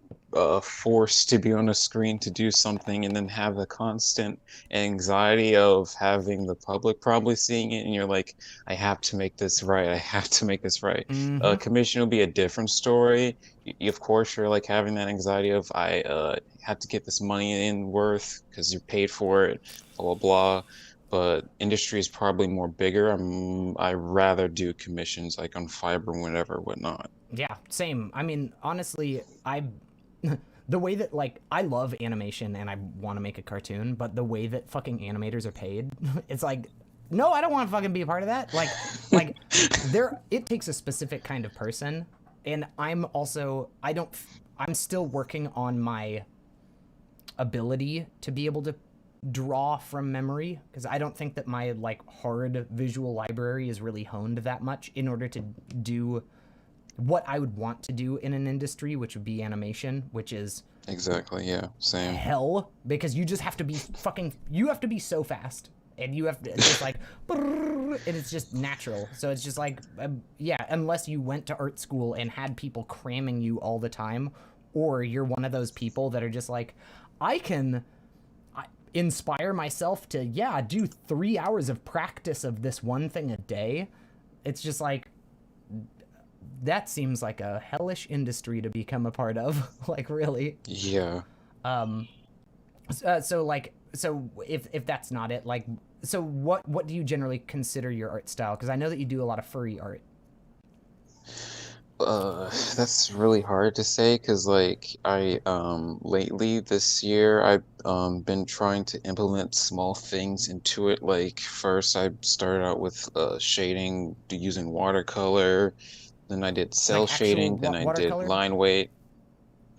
forced to be on a screen to do something, and then have the constant anxiety of having the public probably seeing it, and you're like, I have to make this right. I have to make this right. Mm-hmm. Commission will be a different story. Of course, you're like having that anxiety of I have to get this money in worth because you're paid for it, blah blah blah. But industry is probably more bigger. I rather do commissions like on Fiverr, whatever, whatnot. Yeah, same. I mean, honestly, the way that, like, I love animation and I want to make a cartoon, but the way that fucking animators are paid, it's like, no, I don't want to fucking be a part of that. Like it takes a specific kind of person, and I'm still working on my ability to be able to draw from memory, because I don't think that my, like, hard visual library is really honed that much in order to do what I would want to do in an industry, which would be animation, which is Exactly, yeah, same. hell, because you just have to be you have to be so fast, and you have to, it's just like, and it's just natural. So it's just like, yeah, unless you went to art school and had people cramming you all the time, or you're one of those people that are just like, I can inspire myself to, yeah, do 3 hours of practice of this one thing a day. It's just like, that seems like a hellish industry to become a part of. Like, really. Yeah. So if that's not it, like, so what do you generally consider your art style? Because I know that you do a lot of furry art. That's really hard to say because, like, I lately this year I've been trying to implement small things into it. Like, first I started out with shading using watercolor, then I did cell Like actual shading, then I did watercolor? line weight.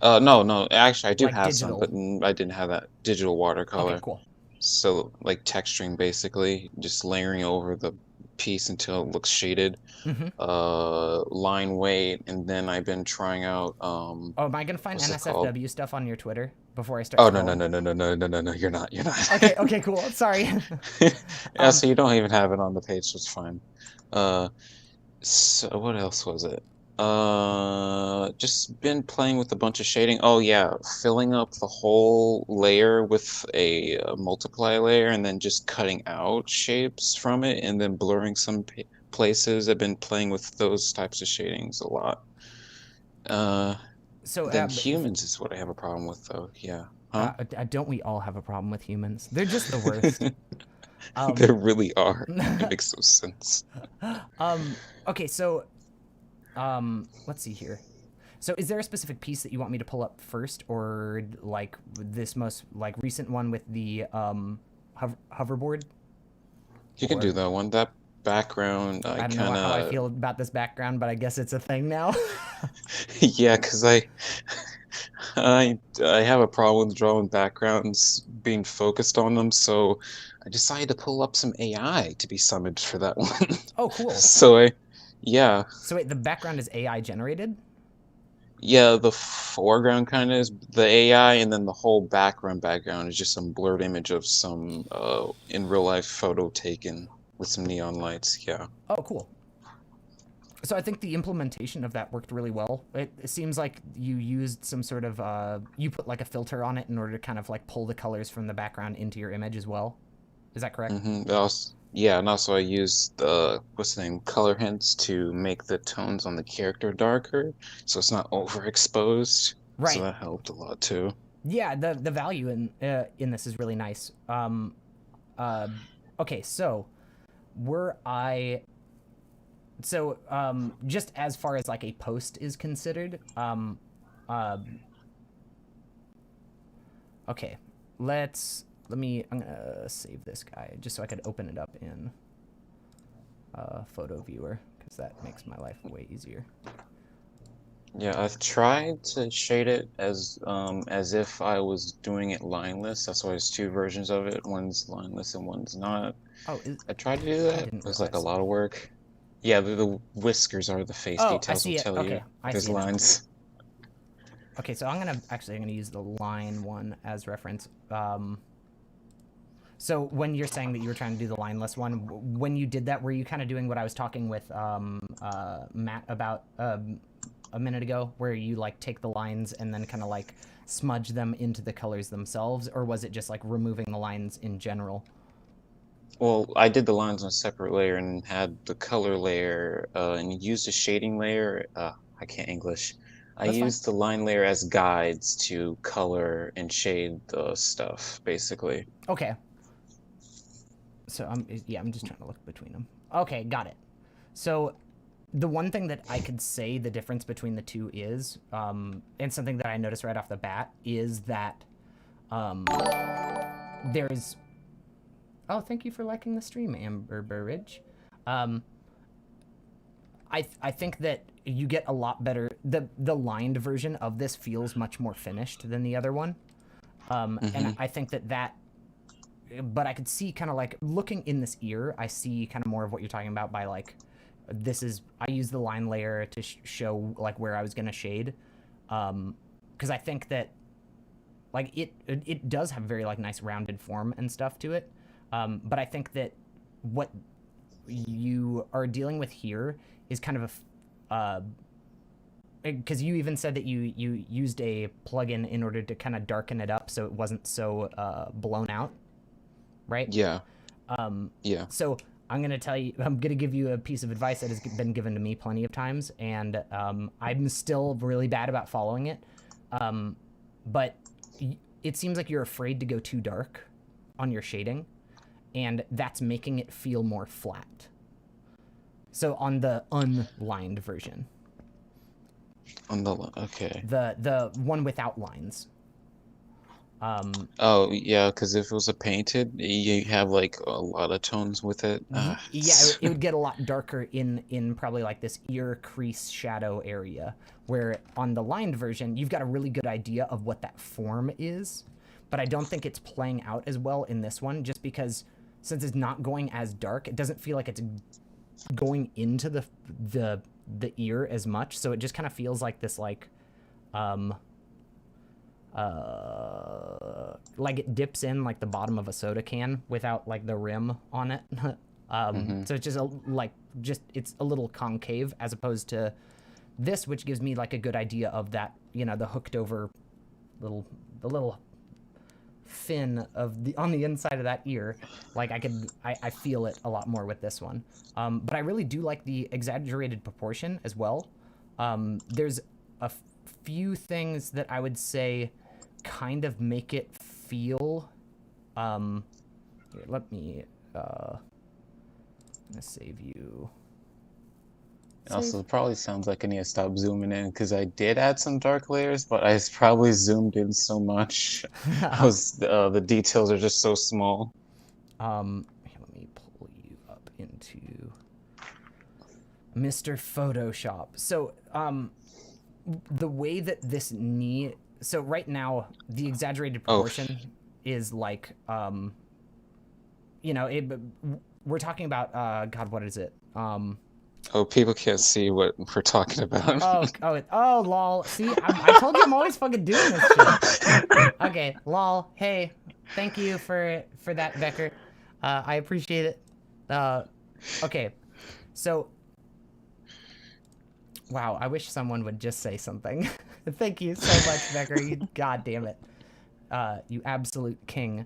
No, actually I do Like have some, digital? but I didn't have that digital Okay, watercolor. cool. So, like, texturing basically, just layering over the piece until it looks shaded. Mm-hmm. Line weight, and then I've been trying out Oh, am I gonna find what's it called? NSFW stuff on your Twitter before I start Oh, no, no, scrolling? no, no, no, no, no, no, no, you're not, you're not. Okay, cool. Sorry. Yeah, so you don't even have it on the page, so it's fine. Uh, so what else was it? Just been playing with a bunch of shading. Oh yeah, filling up the whole layer with a multiply layer, and then just cutting out shapes from it, and then blurring some places. I've been playing with those types of shadings a lot. So, Then humans is what I have a problem with, though. Yeah. Huh? don't we all have a problem with humans? They're just the worst. They really are. It makes no sense. Okay, so, let's see here. So is there a specific piece that you want me to pull up first, or like this most, like, recent one with the hoverboard? You can do that one. That background, I I don't kind know how I of feel about this background, but I guess it's a thing now. yeah, because I have a problem with drawing backgrounds being focused on them, so I decided to pull up some AI to be summoned for that one. Oh, cool. So yeah. So wait, the background is AI generated? Yeah, the foreground kind of is the AI, and then the whole background is just some blurred image of some in real life photo taken with some neon lights. Yeah. Oh, cool. So I think the implementation of that worked really well. It seems like you used some sort of, you put like a filter on it in order to kind of like pull the colors from the background into your image as well. Is that correct? Yeah, and also I used what's the name, color hints to make the tones on the character darker, so it's not overexposed. Right. So that helped a lot too. Yeah, the value in this is really nice. Okay, so just as far as like a post is considered, okay, I'm gonna save this guy just so I could open it up in photo viewer, because that makes my life way easier. Yeah, I've tried to shade it as if I was doing it lineless. That's why there's two versions of it. One's lineless and one's not. Oh, I tried to do that. It was like a lot of work. Yeah, the whiskers are the face details. I see will it. tell Okay, you I there's see it now. lines. Okay, so I'm gonna use the line one as reference. So when you're saying that you were trying to do the lineless one, when you did that, were you kind of doing what I was talking with Matt about a minute ago, where you like take the lines and then kind of like smudge them into the colors themselves, or was it just like removing the lines in general? Well, I did the lines on a separate layer and had the color layer and used a shading layer. I can't English. I That's fine. used the line layer as guides to color and shade the stuff, basically. Okay. So I'm just trying to look between them. Okay, got it. So the one thing that I could say the difference between the two is, and something that I noticed right off the bat, is that there's... Oh, thank you for liking the stream, Amber Burridge. I think that you get a lot better... The lined version of this feels much more finished than the other one. And I think that... But I could see kind of like... Looking in this ear, I see kind of more of what you're talking about by like... This is... I use the line layer to show like where I was going to shade. Because I think that... Like, it does have very like nice rounded form and stuff to it. But I think that what you are dealing with here is kind of a... Because you even said that you used a plugin in order to kind of darken it up so it wasn't so blown out, right? Yeah. Yeah. So I'm going to give you a piece of advice that has been given to me plenty of times, and I'm still really bad about following it. But it seems like you're afraid to go too dark on your shading, and that's making it feel more flat. So on the unlined version. Okay. The one without lines. Oh yeah, because if it was a painted, you have like a lot of tones with it. Yeah, it would get a lot darker in probably like this ear crease shadow area, where on the lined version you've got a really good idea of what that form is, but I don't think it's playing out as well in this one, just because since it's not going as dark, it doesn't feel like it's going into the ear as much, so it just kind of feels like this like it dips in like the bottom of a soda can without like the rim on it. So it's just it's a little concave, as opposed to this, which gives me like a good idea of that, you know, the hooked over the little fin of on the inside of that ear. Like I feel it a lot more with this one. But I really do like the exaggerated proportion as well. There's a few things that I would say kind of make it feel here, let me I'm gonna save you. Also, it probably sounds like I need to stop zooming in, because I did add some dark layers, but I probably zoomed in so much. The details are just so small. Here, let me pull you up into Mr. Photoshop. So the way that this so right now the exaggerated proportion is like you know, we're talking about God, what is it? Oh, people can't see what we're talking about. Oh, lol. See, I told you I'm always fucking doing this shit. Okay, lol. Hey, thank you for that, Becker. I appreciate it. Okay, so, wow, I wish someone would just say something. Thank you so much, Becker. You, God damn it. You absolute king.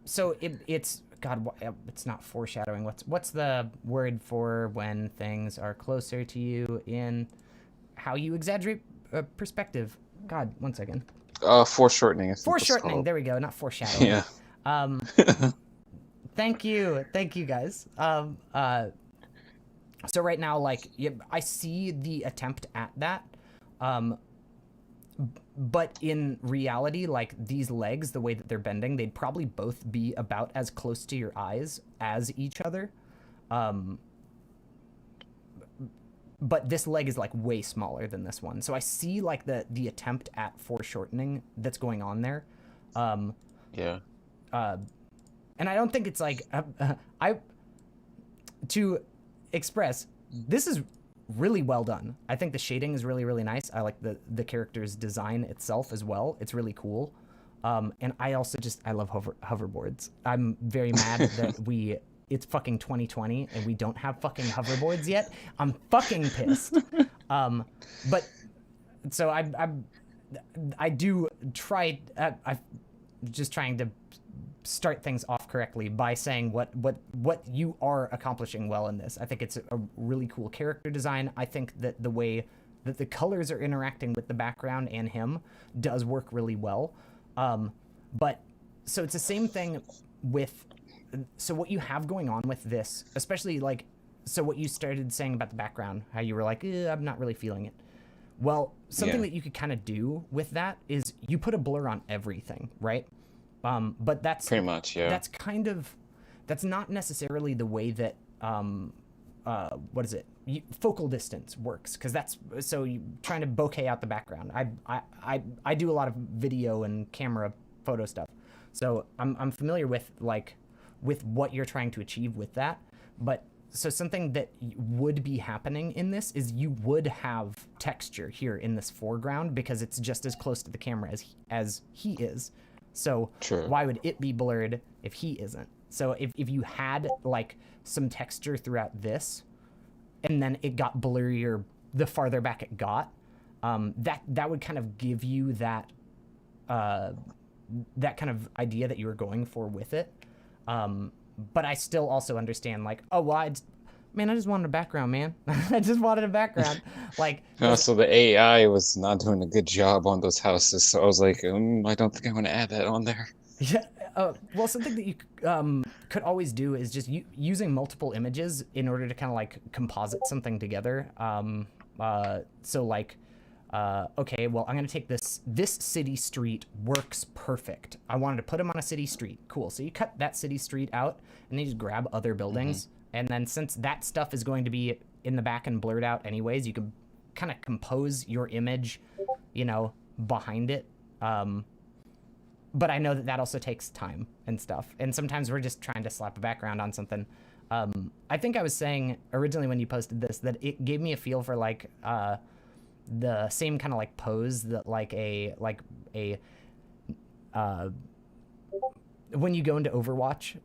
So it's... God, it's not foreshadowing. What's the word for when things are closer to you in how you exaggerate perspective? God, one second. Foreshortening. Foreshortening. There we go. Not foreshadowing. Yeah. Thank you, guys. So right now, like, I see the attempt at that. But in reality, like, these legs, the way that they're bending, they'd probably both be about as close to your eyes as each other. But this leg is, like, way smaller than this one. So I see, like, the attempt at foreshortening that's going on there. Yeah. And I don't think it's, like... to express, this is... really well done. I think the shading is really, really nice. I like the character's design itself as well. It's really cool. And I also I love hoverboards. I'm very mad that it's fucking 2020 and we don't have fucking hoverboards yet. I'm fucking pissed. But so I do try. I'm just trying to start things off correctly by saying what you are accomplishing well in this. I think it's a really cool character design. I think that the way that the colors are interacting with the background and him does work really well. But so it's the same thing with, so what you have going on with this, especially like, so what you started saying about the background, how you were like, I'm not really feeling it. Well, something that you could kind of do with that is you put a blur on everything, right? But that's pretty much, yeah. That's kind of, that's not necessarily the way that, what is it? Focal distance works, because that's, so you trying to bokeh out the background. I do a lot of video and camera photo stuff, so I'm familiar with with what you're trying to achieve with that. But so something that would be happening in this is you would have texture here in this foreground because it's just as close to the camera as he is. So True. Why would it be blurred if he isn't? So if you had like some texture throughout this, and then it got blurrier the farther back it got, that would kind of give you that that kind of idea that you were going for with it. But I still also understand, like, oh, well, I just wanted a background, man. I just wanted a background. Like, so the AI was not doing a good job on those houses, so I was like, I don't think I'm going to add that on there. Yeah. Well, something that you could always do is just using multiple images in order to kind of like composite something together. So like, okay, well, I'm going to take this city street works perfect. I wanted to put him on a city street. Cool. So you cut that city street out and then you just grab other buildings. Mm-hmm. And then since that stuff is going to be in the back and blurred out anyways, you can kind of compose your image, behind it. But I know that also takes time and stuff. And sometimes we're just trying to slap a background on something. I think I was saying originally when you posted this that it gave me a feel for like the same kind of like pose that when you go into Overwatch,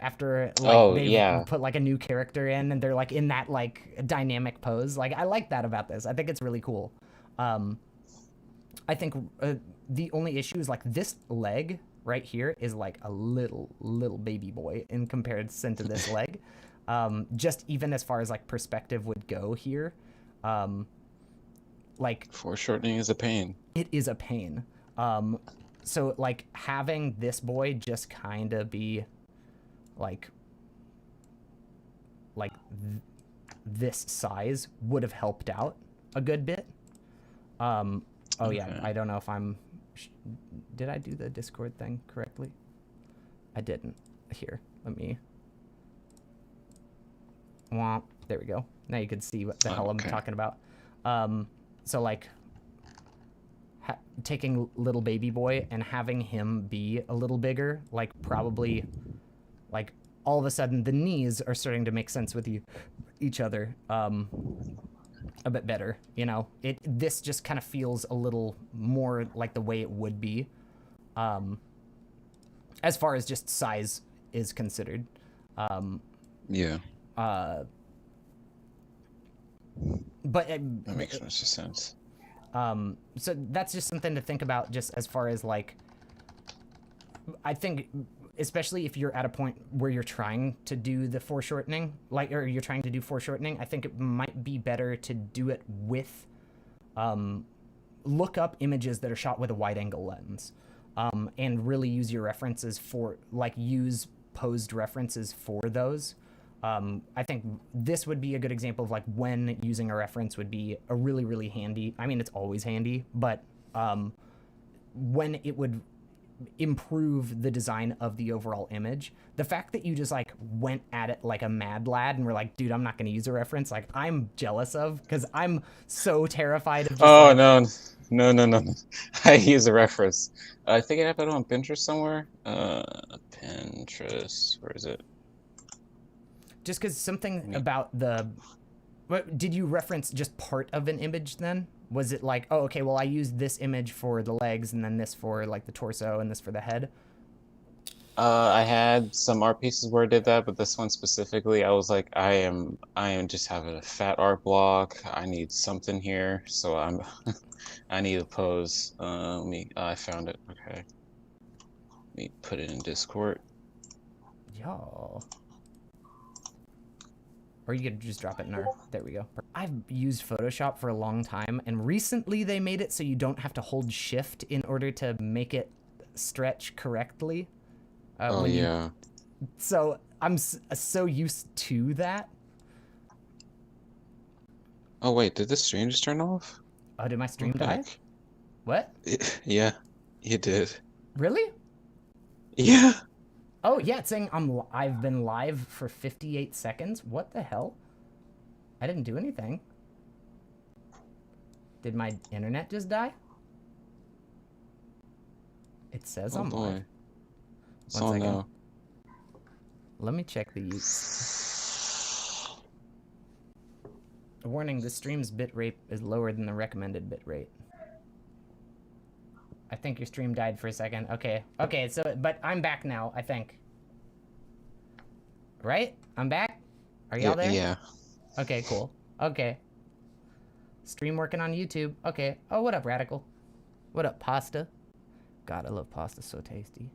after they put like a new character in and they're like in that like dynamic pose. Like I like that about this. I think it's really cool. I think the only issue is like this leg right here is like a little baby boy in comparison to this leg. Just even as far as like perspective would go here. Like foreshortening is a pain. It is a pain. So like having this boy just kind of be like this size would have helped out a good bit. Oh yeah, I don't know if did I do the Discord thing correctly? I didn't. Here, let me. Well, there we go. Now you can see what the hell I'm talking about. So like taking little baby boy and having him be a little bigger, like probably like all of a sudden the knees are starting to make sense with each other a bit better. This just kind of feels a little more like the way it would be as far as just size is considered. Yeah. But that makes much sense. So that's just something to think about, just as far as like, I think, especially if you're at a point where you're trying to do the foreshortening, or you're trying to do foreshortening, I think it might be better to do it with, look up images that are shot with a wide angle lens, and really use your references for, like, use posed references for those. I think this would be a good example of like when using a reference would be a really, really handy. I mean, it's always handy, but when it would improve the design of the overall image, the fact that you just like went at it like a mad lad and were like, dude, I'm not going to use a reference, like I'm jealous of, because I'm so terrified of just, No. I use a reference. I think I have it on Pinterest somewhere. Pinterest, where is it? Just because something about did you reference just part of an image then? Was it like, oh, okay, well, I used this image for the legs and then this for like the torso and this for the head? I had some art pieces where I did that, but this one specifically, I was like, I am just having a fat art block. I need something here, so I need a pose. I found it. Okay, let me put it in Discord. Y'all. Or you could just drop it in our, there we go. I've used Photoshop for a long time, and recently they made it so you don't have to hold shift in order to make it stretch correctly. Oh yeah. So I'm so used to that. Oh wait, did the stream just turn off? Oh, did my stream What the die? heck? What? Yeah, you did. Really? Yeah. Oh yeah, it's saying I've been live for 58 seconds. What the hell? I didn't do anything. Did my internet just die? It says I'm live. So One second. now. Let me check the use. Warning, the stream's bitrate is lower than the recommended bitrate. I think your stream died for a second. Okay. Okay, so, but I'm back now, I think. Right? I'm back? Are y'all there? Yeah. Okay, cool. Okay. Stream working on YouTube. Okay. Oh, what up, Radical? What up, Pasta? God, I love pasta. So tasty.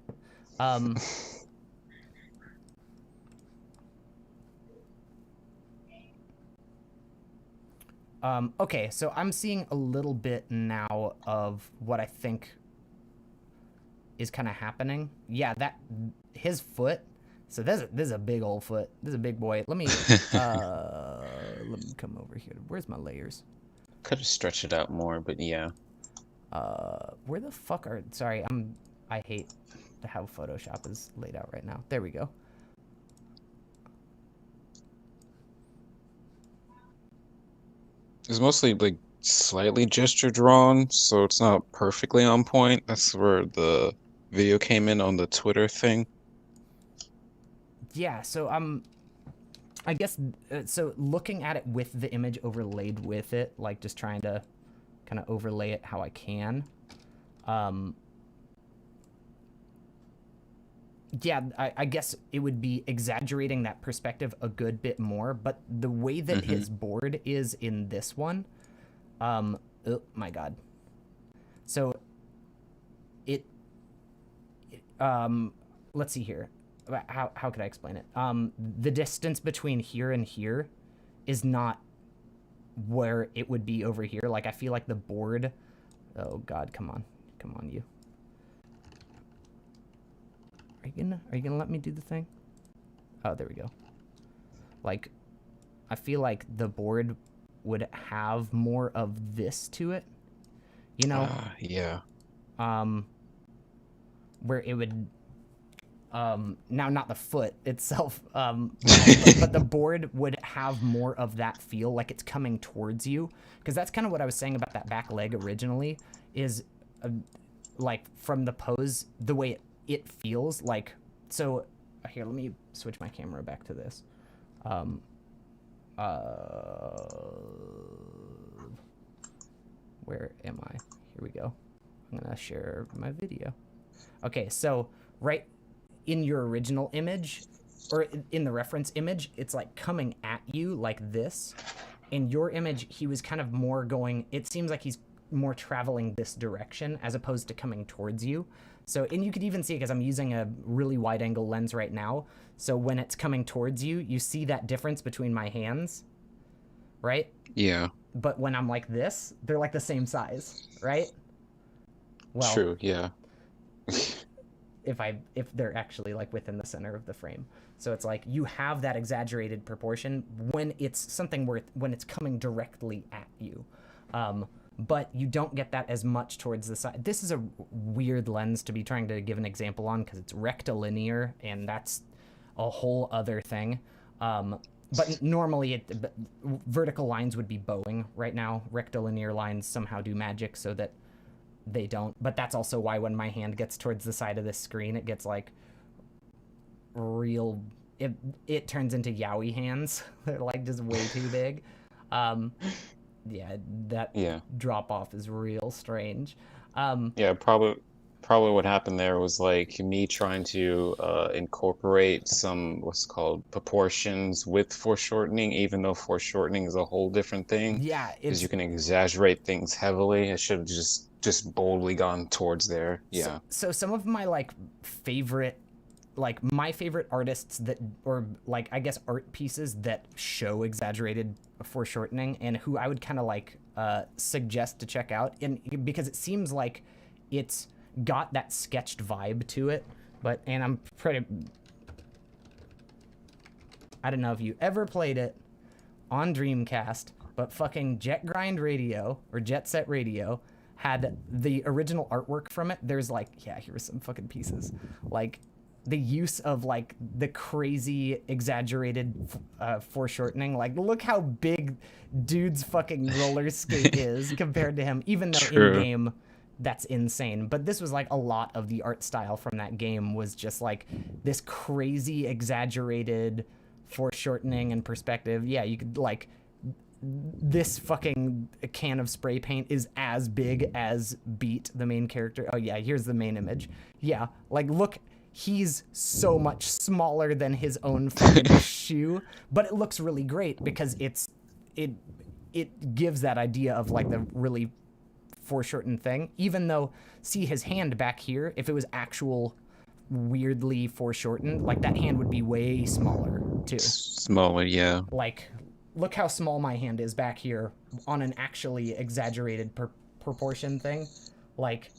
Okay, so I'm seeing a little bit now of what I think is kind of happening. Yeah, his foot. So this is a big old foot. This is a big boy. Let me come over here. Where's my layers? Could have stretched it out more, but yeah. Where the fuck are? Sorry, I hate how Photoshop is laid out right now. There we go. It's mostly like slightly gesture drawn, so it's not perfectly on point. That's where the video came in on the Twitter thing. Yeah, so I guess, so looking at it with the image overlaid with it, like just trying to kind of overlay it how I can. Yeah, I guess it would be exaggerating that perspective a good bit more, but the way that his board is in this one, oh my God. So let's see here. How could I explain it? The distance between here and here is not where it would be over here. Like, I feel like the board, oh God, come on you. Are you gonna let me do the thing? Oh, there we go. Like, I feel like the board would have more of this to it, you know? Yeah. Where it would, now not the foot itself, but the board would have more of that feel, like it's coming towards you. Because that's kind of what I was saying about that back leg originally, is like from the pose, the way it feels like. So here, let me switch my camera back to this. Where am I? Here we go. I'm gonna share my video. Okay, so right in your original image, or in the reference image, it's like coming at you like this. In your image, he was kind of more going, it seems like he's more traveling this direction as opposed to coming towards you. So, and you could even see, because I'm using a really wide angle lens right now, so when it's coming towards you, you see that difference between my hands, right? Yeah. But when I'm like this, they're like the same size, right? Well, true, yeah. if they're actually like within the center of the frame. So it's like you have that exaggerated proportion when it's something when it's coming directly at you. But you don't get that as much towards the side. This is a weird lens to be trying to give an example on because it's rectilinear, and that's a whole other thing. But normally vertical lines would be bowing right now. Rectilinear lines somehow do magic so that they don't. But that's also why when my hand gets towards the side of this screen, it gets like real, it turns into yaoi hands. They're like just way too big. Yeah, that drop off is real strange. Yeah, probably probably what happened there was like me trying to incorporate some what's called proportions with foreshortening, even though foreshortening is a whole different thing Yeah, because it's you can exaggerate things heavily. I should have just boldly gone towards there. Yeah. so some of my like favorite like my favorite artists that or like I guess art pieces that show exaggerated foreshortening and who I would kind of like suggest to check out and because it seems like it's got that sketched vibe to it and I'm pretty I don't know if you ever played it on Dreamcast but fucking Jet Grind Radio or Jet Set Radio had the original artwork from it. There's like yeah here's some fucking pieces like the use of like the crazy exaggerated foreshortening. Like, look how big dude's fucking roller skate is compared to him, even though in game that's insane. But this was like a lot of the art style from that game was just like this crazy exaggerated foreshortening and perspective. Yeah, you could like this fucking can of spray paint is as big as Beat, the main character. Oh yeah, here's the main image. Yeah, like look, he's so much smaller than his own fucking shoe, but it looks really great because it gives that idea of like the really foreshortened thing. Even though, see his hand back here, if it was actual weirdly foreshortened, like that hand would be way smaller too. Smaller, yeah. Like, look how small my hand is back here on an actually exaggerated proportion thing. Like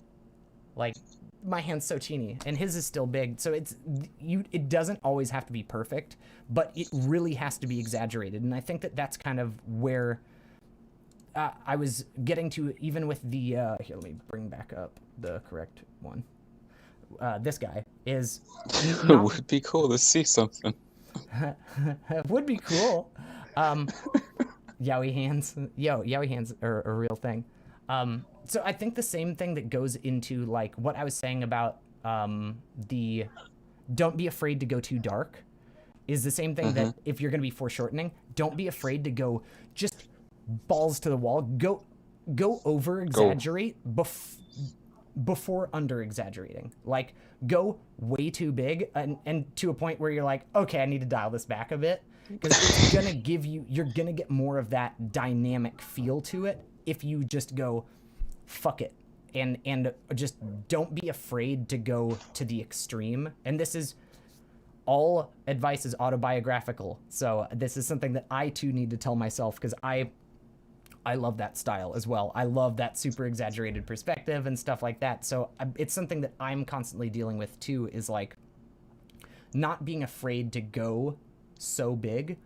my hand's so teeny and his is still big, so it doesn't always have to be perfect, but it really has to be exaggerated. And I think that's kind of where I was getting to, even with the here, let me bring back up the correct one. This guy is It would be cool to see something. would be cool. Yowie hands yowie hands are a real thing. So I think the same thing that goes into like what I was saying about the don't be afraid to go too dark is the same thing that if you're going to be foreshortening, don't be afraid to go just balls to the wall. Go over exaggerate before under exaggerating. Like go way too big and to a point where you're like, okay, I need to dial this back a bit because it's going to give you're going to get more of that dynamic feel to it if you just go fuck it and just don't be afraid to go to the extreme. And this is all advice is autobiographical, so this is something that I too need to tell myself because I love that style as well. I love that super exaggerated perspective and stuff like that, so it's something that I'm constantly dealing with too, is like not being afraid to go so big.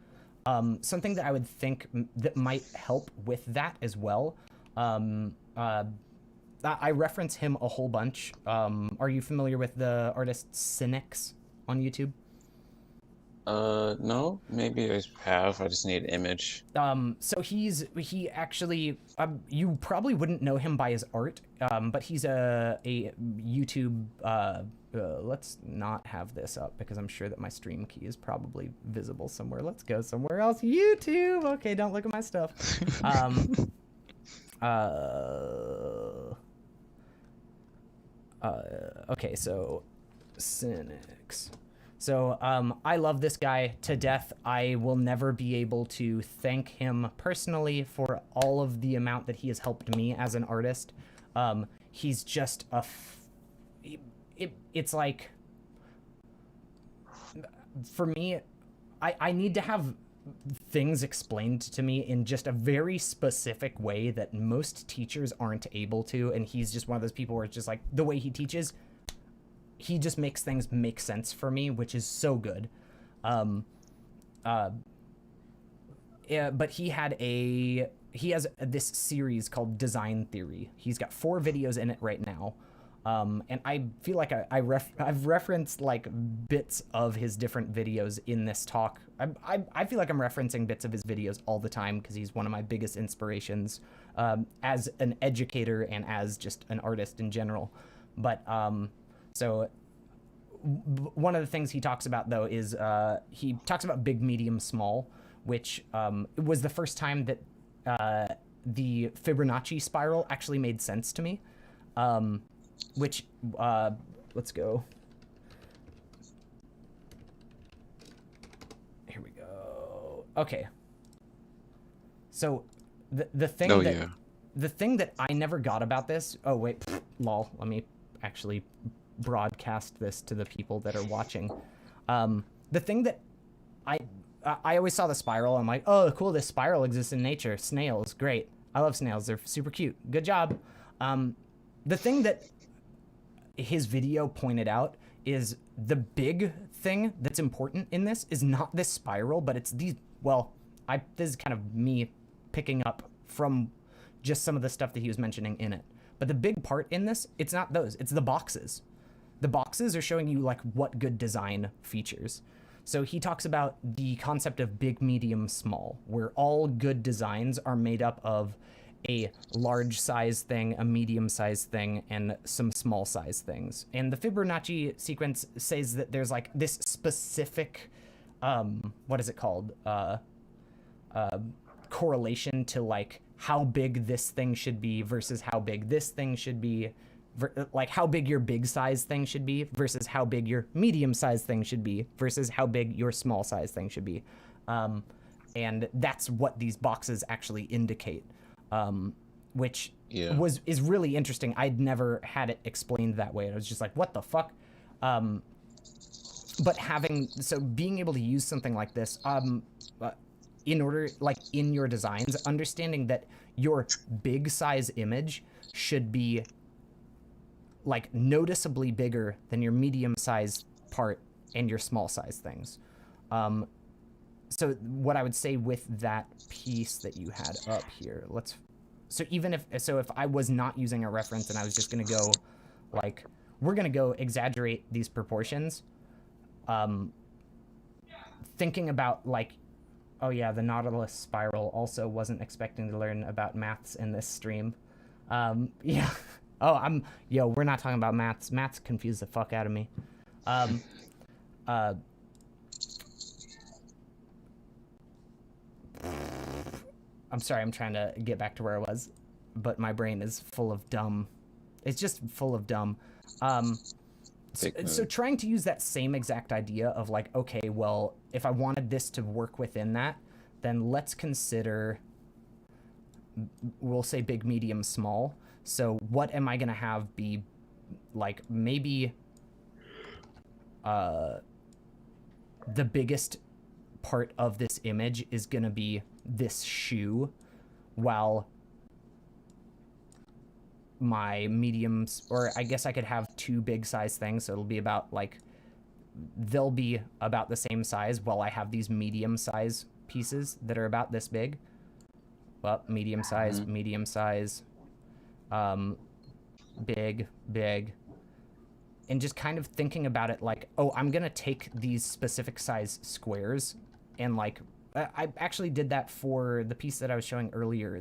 Something that I would think that might help with that as well. I reference him a whole bunch. Are you familiar with the artist Cynics on YouTube? No, maybe I have. I just need an image. So he actually, you probably wouldn't know him by his art, but he's a YouTube, let's not have this up because I'm sure that my stream key is probably visible somewhere. Let's go somewhere else. YouTube. Okay, don't look at my stuff. Okay, so Cynics. So I love this guy to death. I will never be able to thank him personally for all of the amount that he has helped me as an artist. He's just it's like, for me, I need to have things explained to me in just a very specific way that most teachers aren't able to, and he's just one of those people where it's just like the way he teaches, he just makes things make sense for me, which is so good. Yeah, but he has this series called Design Theory. He's got 4 videos in it right now. And I feel like I've referenced like bits of his different videos in this talk. I feel like I'm referencing bits of his videos all the time because he's one of my biggest inspirations as an educator and as just an artist in general. But so one of the things he talks about though is he talks about big, medium, small, which was the first time that the Fibonacci spiral actually made sense to me. which let's go. Here we go. Okay. So the thing the thing that I never got about this. Oh wait, lol. Let me actually broadcast this to the people that are watching. The thing that I always saw the spiral. I'm like, oh, cool. This spiral exists in nature. Snails, great. I love snails. They're super cute. Good job. The thing that his video pointed out is the big thing that's important in this is not this spiral, but it's these. Well, this is kind of me picking up from just some of the stuff that he was mentioning in it. But the big part in this, it's not those. It's the boxes. The boxes are showing you like what good design features. So he talks about the concept of big, medium, small, where all good designs are made up of a large size thing, a medium size thing, and some small size things. And the Fibonacci sequence says that there's like this specific, what is it called? Correlation to like how big this thing should be versus how big this thing should be. Like how big your big size thing should be versus how big your medium size thing should be versus how big your small size thing should be. And that's what these boxes actually indicate, which is really interesting. I'd never had it explained that way. I was just like, what the fuck? But being able to use something like this, in order, like in your designs, understanding that your big size image should be like noticeably bigger than your medium size part and your small size things. So what I would say with that piece that you had up here, if I was not using a reference and I was just gonna go like, we're gonna go exaggerate these proportions, thinking about like, oh yeah, the Nautilus spiral, also wasn't expecting to learn about maths in this stream. Yeah. Oh, we're not talking about maths. Maths confuse the fuck out of me. I'm sorry, I'm trying to get back to where I was, but my brain is full of dumb. It's just full of dumb. So trying to use that same exact idea of like, okay, well, if I wanted this to work within that, then let's consider, we'll say big, medium, small. So what am I going to have be like maybe the biggest part of this image is going to be this shoe, while my mediums, or I guess I could have two big size things, so it'll be about like, they'll be about the same size while I have these medium size pieces that are about this big. Well, medium size, medium size, big, and just kind of thinking about it like, oh, I'm gonna take these specific size squares and like, I actually did that for the piece that I was showing earlier,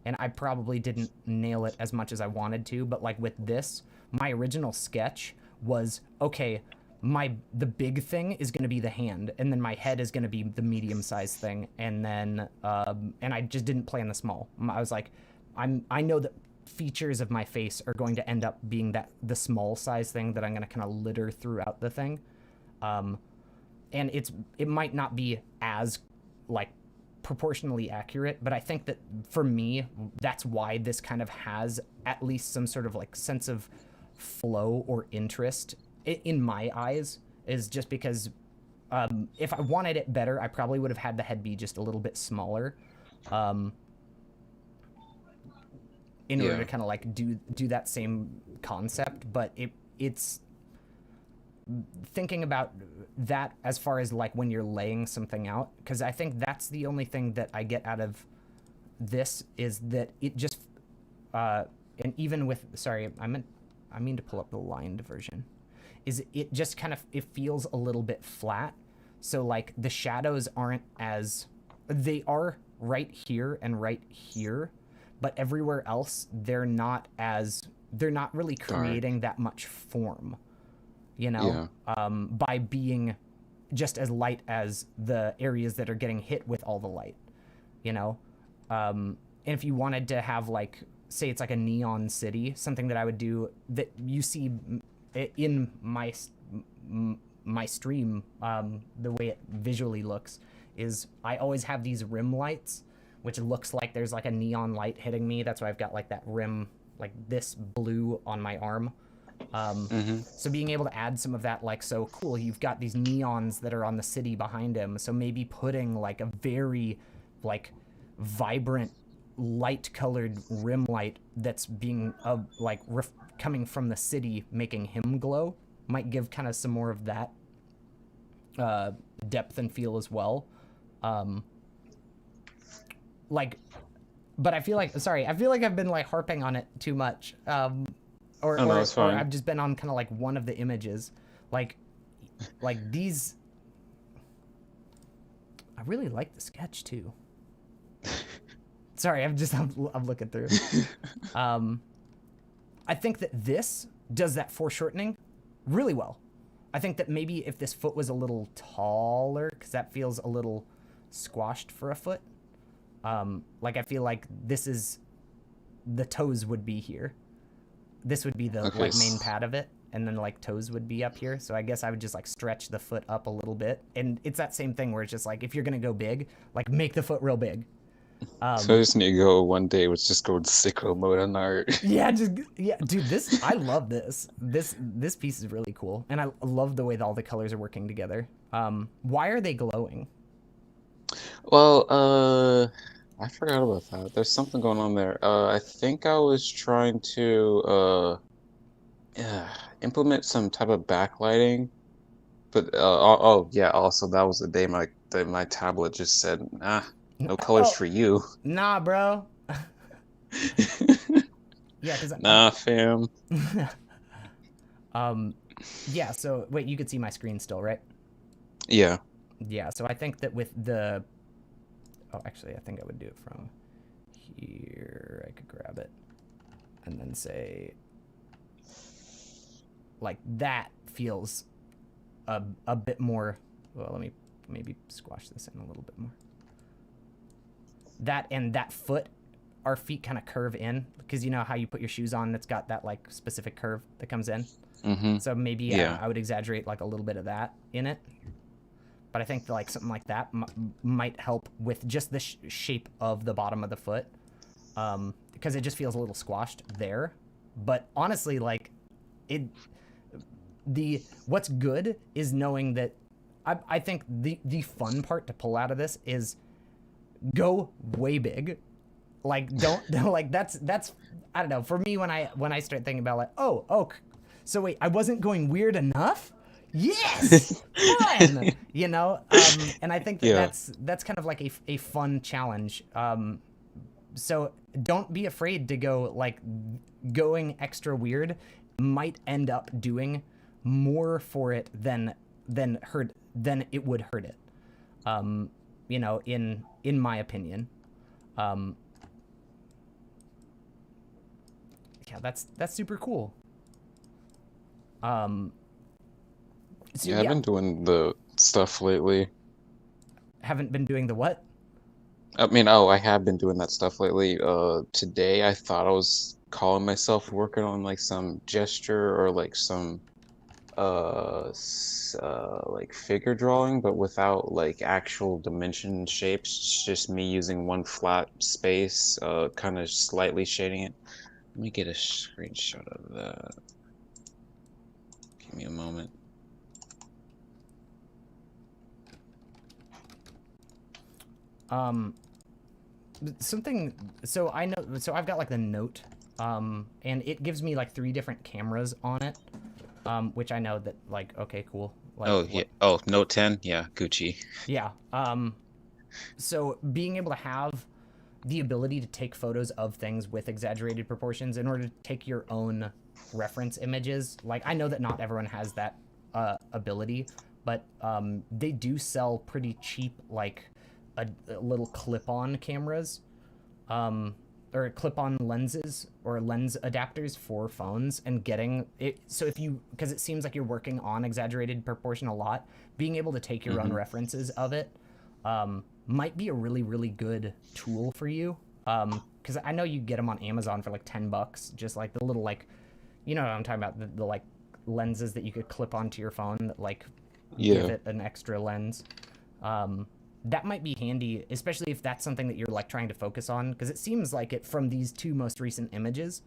and I probably didn't nail it as much as I wanted to, but like with this, my original sketch was, okay, the big thing is going to be the hand, and then my head is going to be the medium sized thing, and then and I just didn't plan the small. I was like, I know that features of my face are going to end up being the small size thing that I'm going to kind of litter throughout the thing, and it might not be as like proportionally accurate, but I think that for me, that's why this kind of has at least some sort of like sense of flow or interest in my eyes, is just because if I wanted it better, I probably would have had the head be just a little bit smaller, in order to kind of like do that same concept. But it's thinking about that as far as like when you're laying something out, because I think that's the only thing that I get out of this, is that it just and even with, sorry, I mean to pull up the lined version, is it just kind of, it feels a little bit flat. So like the shadows aren't as, they are right here and right here, but everywhere else they're not really creating that much form, you know, by being just as light as the areas that are getting hit with all the light, you know. And if you wanted to have like say it's like a neon city, something that I would do that you see in my stream, the way it visually looks is I always have these rim lights, which looks like there's like a neon light hitting me. That's why I've got like that rim, like this blue on my arm. So being able to add some of that, like, so cool, you've got these neons that are on the city behind him. So maybe putting like a very like vibrant light colored rim light that's being coming from the city, making him glow, might give kind of some more of that depth and feel as well. But I feel like I've been like harping on it too much. Or I've just been on kind of like one of the images, like these. I really like the sketch too. Sorry, I'm looking through. I think that this does that foreshortening really well. I think that maybe if this foot was a little taller, because that feels a little squashed for a foot. Like I feel like the toes would be here. This would be the like main pad of it, and then like toes would be up here. So I guess I would just like stretch the foot up a little bit, and it's that same thing where it's just like if you're gonna go big, like make the foot real big. So I just need to go one day with just go sicko mode on art. Yeah, dude, I love this. This piece is really cool, and I love the way that all the colors are working together. Why are they glowing? Well, I forgot about that. There's something going on there. I think I was trying to implement some type of backlighting, but yeah. Also, that was the day my tablet just said, no colors for you. Nah, bro. Yeah, cause nah, fam. Yeah. So wait, you could see my screen still, right? Yeah. Yeah. So I think that with the. Oh, actually, I think I would do it from here. I could grab it and then say, like, that feels a bit more. Well, let me maybe squash this in a little bit more. That and that foot, our feet kind of curve in, because you know how you put your shoes on that's got that like specific curve that comes in. Mm-hmm. So maybe I would exaggerate like a little bit of that in it. But I think like something like that might help with just the shape of the bottom of the foot, because it just feels a little squashed there. But honestly, like what's good is knowing that I think the fun part to pull out of this is go way big. Like don't like that's I don't know. For me, when I start thinking about like so wait, I wasn't going weird enough. Yes, fun. You know, and I think that's kind of like a fun challenge. So don't be afraid to go like going extra weird might end up doing more for it than it would hurt it. You know, in my opinion. Yeah, that's super cool. So, yeah, I've been doing the stuff lately. Haven't been doing the what? I mean, I have been doing that stuff lately. Today I thought I was calling myself working on like some gesture or like some like figure drawing, but without like actual dimension shapes. It's just me using one flat space, kind of slightly shading it. Let me get a screenshot of that. Give me a moment. So I've got like the Note, and it gives me like 3 different cameras on it, which I know that like, okay, cool. Like, Note 10, yeah, Gucci. Yeah. So being able to have the ability to take photos of things with exaggerated proportions in order to take your own reference images, like I know that not everyone has that ability, but they do sell pretty cheap like a little clip-on cameras, or clip-on lenses or lens adapters for phones, and getting it. So because it seems like you're working on exaggerated proportion a lot, being able to take your own references of it might be a really, really good tool for you. because I know you get them on Amazon for like $10, just like the little like, you know what I'm talking about, the like lenses that you could clip onto your phone that like give it an extra lens. That might be handy, especially if that's something that you're like trying to focus on, because it seems like it from these two most recent images.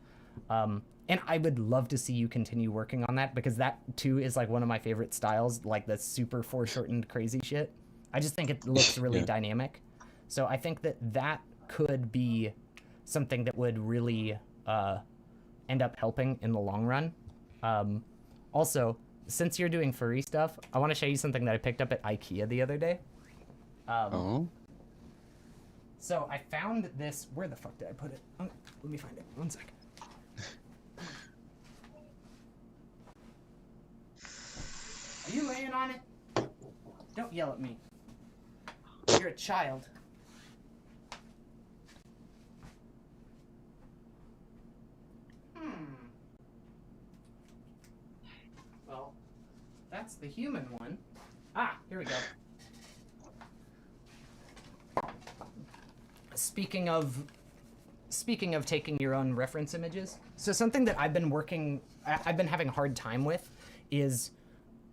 And I would love to see you continue working on that, because that too is like one of my favorite styles, like the super foreshortened crazy shit. I just think it looks really dynamic. So I think that that could be something that would really end up helping in the long run. Also, since you're doing furry stuff, I want to show you something that I picked up at IKEA the other day. So I found this. Where the fuck did I put it? Oh, let me find it. 1 second. Are you laying on it? Don't yell at me. You're a child. Well, that's the human one. Ah, here we go. Speaking of taking your own reference images, so something that I've been having a hard time with is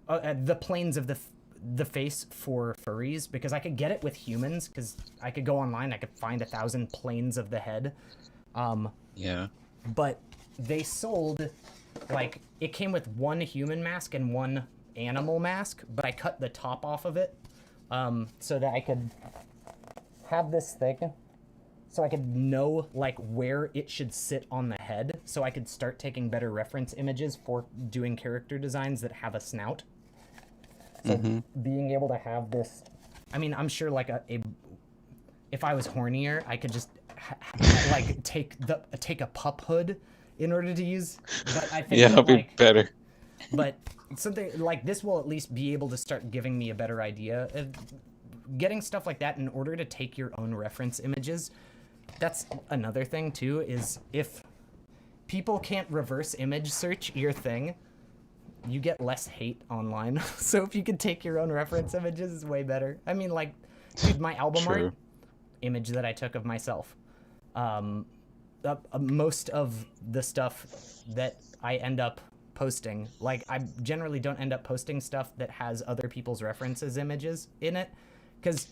the planes of the face for furries, because I could get it with humans, because I could go online, I could find 1,000 planes of the head. But they sold, like, it came with one human mask and one animal mask, but I cut the top off of it so that I could have this thing, so I could know like where it should sit on the head, so I could start taking better reference images for doing character designs that have a snout. So being able to have this, I mean, I'm sure like if I was hornier, I could just like take a pup hood in order to use. But I think it'll be better. But something like this will at least be able to start giving me a better idea of getting stuff like that in order to take your own reference images. That's another thing too, is if people can't reverse image search your thing, you get less hate online. So if you could take your own reference images, is way better. I mean, like, dude, my album art image that I took of myself, most of the stuff that I end up posting, like, I generally don't end up posting stuff that has other people's references images in it, because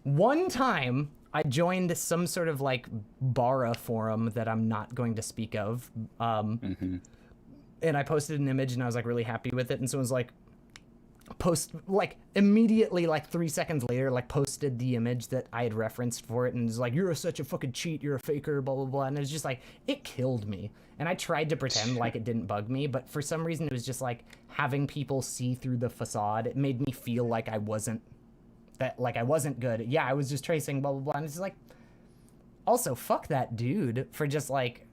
one time I joined some sort of like Bara forum that I'm not going to speak of, and I posted an image and I was like really happy with it, and someone was like, immediately, like 3 seconds later, like posted the image that I had referenced for it, and was like, you're such a fucking cheat, you're a faker, blah blah blah. And it was just like, it killed me. And I tried to pretend like it didn't bug me, but for some reason it was just like having people see through the facade. It made me feel like I wasn't good. Yeah, I was just tracing blah blah blah. And it's like, also fuck that dude for just like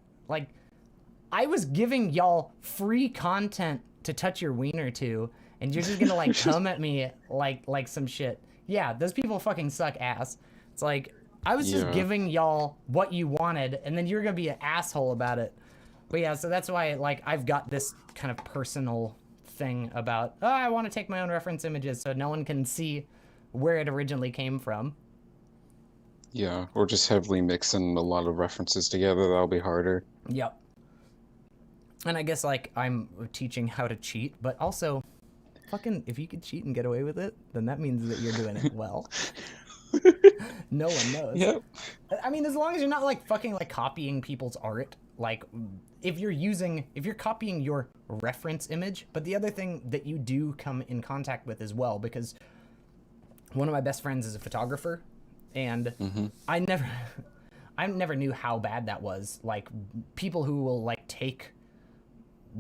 I was giving y'all free content to touch your wiener to, and you're just gonna like come at me like some shit. Yeah, those people fucking suck ass. It's like, I was just giving y'all what you wanted, and then you're gonna be an asshole about it. But yeah, so that's why like I've got this kind of personal thing about, oh, I want to take my own reference images so no one can see where it originally came from. Yeah, or just heavily mixing a lot of references together. That'll be harder. Yep. And I guess like I'm teaching how to cheat, but also fucking, if you could cheat and get away with it, then that means that you're doing it well. No one knows. Yep. I mean, as long as you're not like fucking like copying people's art, like if you're copying your reference image. But the other thing that you do come in contact with as well, because one of my best friends is a photographer, and I never knew how bad that was. Like, people who will like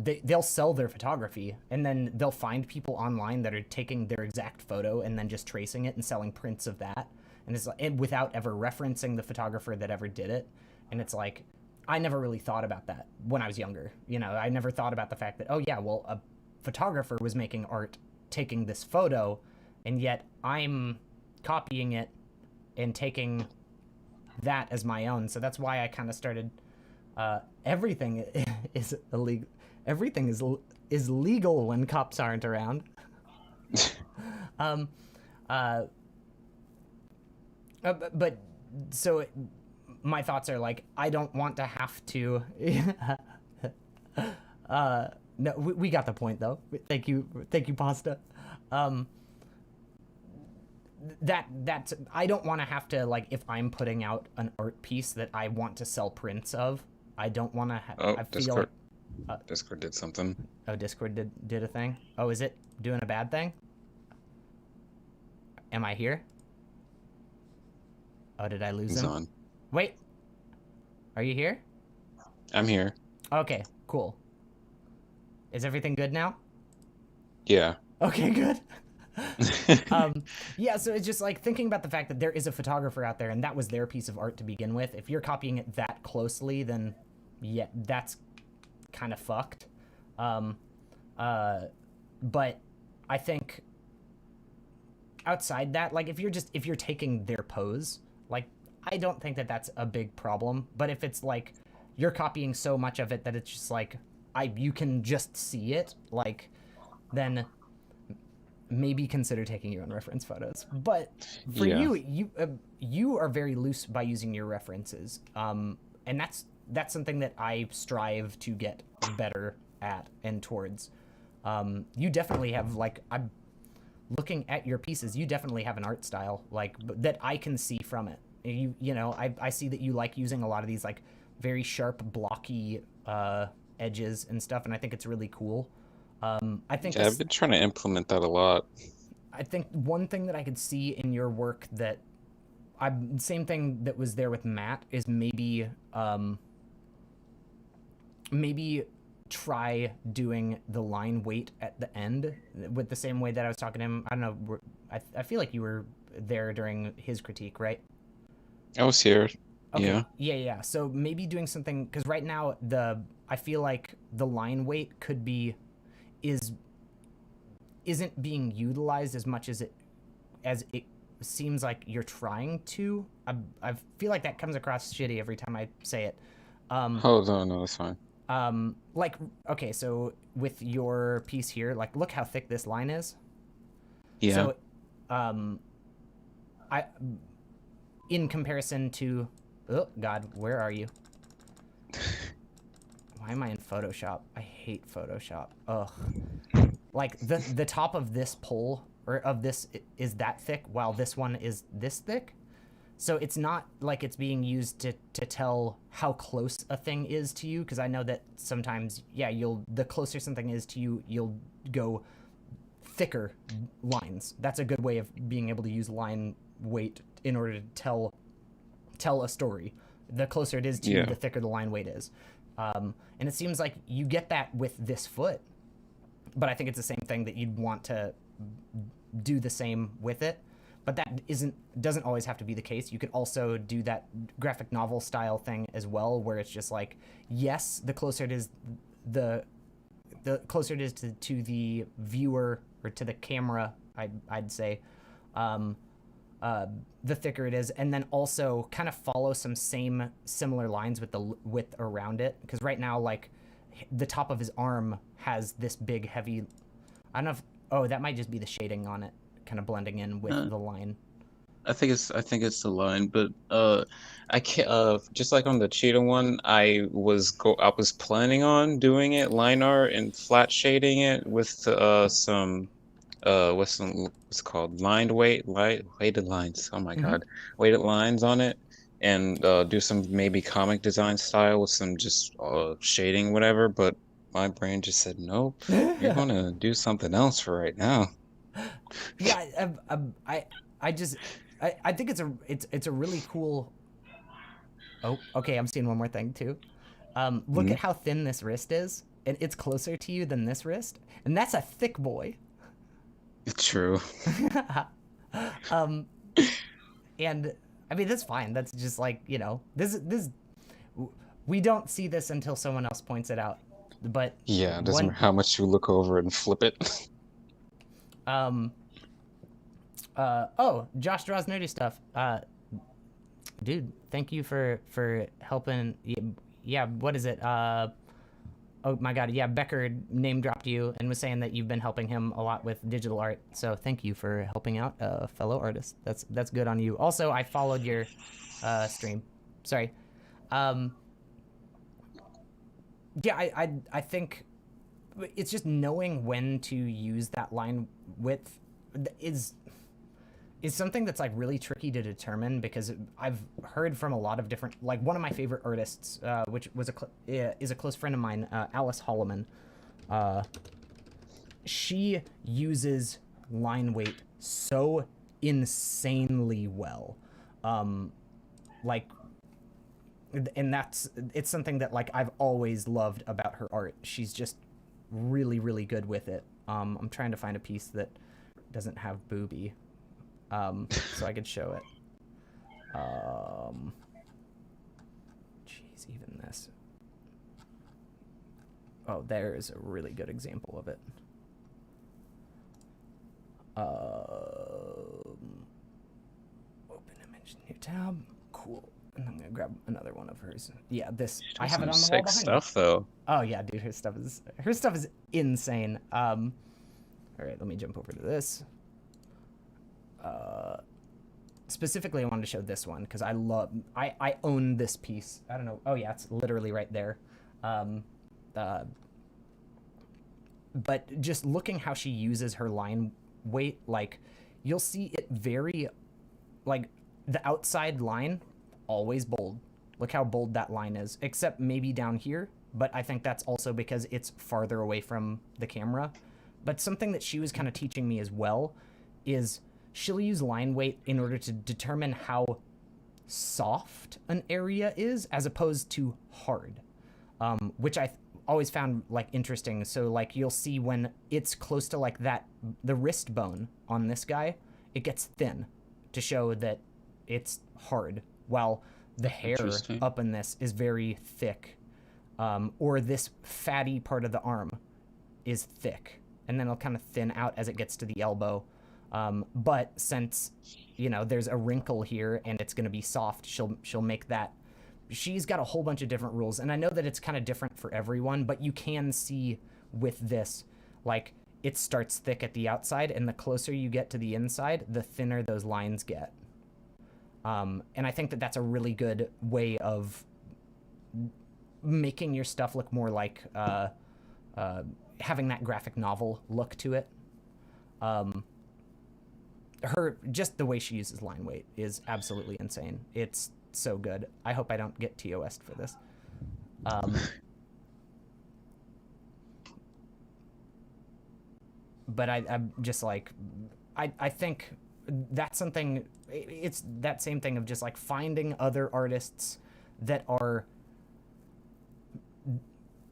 they'll sell their photography, and then they'll find people online that are taking their exact photo and then just tracing it and selling prints of that, and it's like, without ever referencing the photographer that ever did it. And it's like, I never really thought about that when I was younger. You know, I never thought about the fact that, oh yeah, well, a photographer was making art taking this photo, and yet I'm copying it and taking that as my own. So that's why I kind of started, everything is illegal. Everything is legal when cops aren't around. But so my thoughts are like, I don't want to have to. No, we got the point though. Thank you, Pasta. That I don't want to have to, like, if I'm putting out an art piece that I want to sell prints of, I don't want to. I feel Discord. like Discord did something. oh, Discord did a thing. Oh, is it doing a bad thing? Am I here? Oh, did I lose He's him? on. Wait, are you here? I'm here. Okay, cool. Is everything good now? Yeah. Okay, good. Yeah, so it's just like thinking about the fact that there is a photographer out there and that was their piece of art to begin with. If you're copying it that closely, then yeah, that's kind of fucked. But I think outside that, like if you're taking their pose, like I don't think that that's a big problem. But if it's like you're copying so much of it that it's just like you can just see it, like then maybe consider taking your own reference photos. But for you are very loose by using your references, and that's something that I strive to get better at and towards. You definitely have, like, I'm looking at your pieces, you definitely have an art style, like, that I can see from it. You know, I see that you like using a lot of these, like, very sharp, blocky edges and stuff, and I think it's really cool. I think I've been trying to implement that a lot. I think one thing that I could see in your work that same thing that was there with Matt is maybe try doing the line weight at the end with the same way that I was talking to him. I don't know. I feel like you were there during his critique, right? I was here. Okay. Yeah. Yeah. So maybe doing something, because right now I feel like the line weight isn't being utilized as much as it seems like you're trying to. I feel like that comes across shitty every time I say it. Hold on, no, that's fine. Like, okay, so with your piece here, like, look how thick this line is. Yeah. So, in comparison to, oh God, where are you? Why am I in Photoshop? I hate Photoshop. Ugh. Like the top of this pole or of this is that thick, while this one is this thick. So it's not like it's being used to tell how close a thing is to you, because I know that sometimes, yeah, the closer something is to you, you'll go thicker lines. That's a good way of being able to use line weight in order to tell a story. The closer it is to you, the thicker the line weight is. And it seems like you get that with this foot, but I think it's the same thing that you'd want to do the same with it. But that doesn't always have to be the case. You could also do that graphic novel style thing as well, where it's just like, yes, the closer it is the closer it is to the viewer or to the camera, I'd say, the thicker it is, and then also kind of follow some similar lines with the width around it, because right now, like, the top of his arm has this big heavy, I don't know if, oh, that might just be the shading on it kind of blending in with the line. I think it's the line, but I can't just like on the cheetah one, I was planning on doing it line art and flat shading it with some what's it called, weighted lines. Oh my God, weighted lines on it, and do some maybe comic design style with some just shading, whatever. But my brain just said nope. You're gonna do something else for right now. Yeah, I think it's a really cool. Oh, okay. I'm seeing one more thing too. Look at how thin this wrist is, and it's closer to you than this wrist, and that's a thick boy. It's true. And I mean, that's fine. That's just like, you know, this we don't see this until someone else points it out. But yeah, it doesn't matter how much you look over and flip it. Oh, Josh Draws Nerdy Stuff. Dude, thank you for helping. Yeah, what is it? Oh my God, yeah, Becker name dropped you and was saying that you've been helping him a lot with digital art. So thank you for helping out a fellow artist. That's good on you. Also, I followed your stream, sorry. Yeah, I think it's just knowing when to use that line width is something that's like really tricky to determine, because I've heard from a lot of different, like one of my favorite artists, which was is a close friend of mine, Alice Holloman. She uses line weight so insanely well, like, and it's something that like I've always loved about her art. She's just really, really good with it. I'm trying to find a piece that doesn't have booby, so I could show it. Jeez, even this. Oh, there is a really good example of it. Open image, new tab. Cool. And I'm gonna grab another one of hers. Yeah, this. I have it on the wall sick behind stuff me. though. Oh yeah, dude, her stuff is insane. All right, let me jump over to this. Specifically, I wanted to show this one because I own this piece. I don't know. Oh yeah, it's literally right there. But just looking how she uses her line weight, like you'll see it very, like the outside line, always bold. Look how bold that line is, except maybe down here. But I think that's also because it's farther away from the camera. But something that she was kind of teaching me as well is she'll use line weight in order to determine how soft an area is as opposed to hard, which I always found like interesting. So like you'll see when it's close to like that, the wrist bone on this guy, it gets thin to show that it's hard, while the hair up in this is very thick, or this fatty part of the arm is thick, and then it'll kind of thin out as it gets to the elbow. But since, you know, there's a wrinkle here and it's going to be soft, she'll make that. She's got a whole bunch of different rules, and I know that it's kind of different for everyone, but you can see with this, like, it starts thick at the outside, and the closer you get to the inside, the thinner those lines get. And I think that that's a really good way of making your stuff look more like having that graphic novel look to it. Just the way she uses line weight is absolutely insane. It's so good. I hope I don't get TOS'd for this. But I'm just like, I think that's something, it's that same thing of just like finding other artists that are,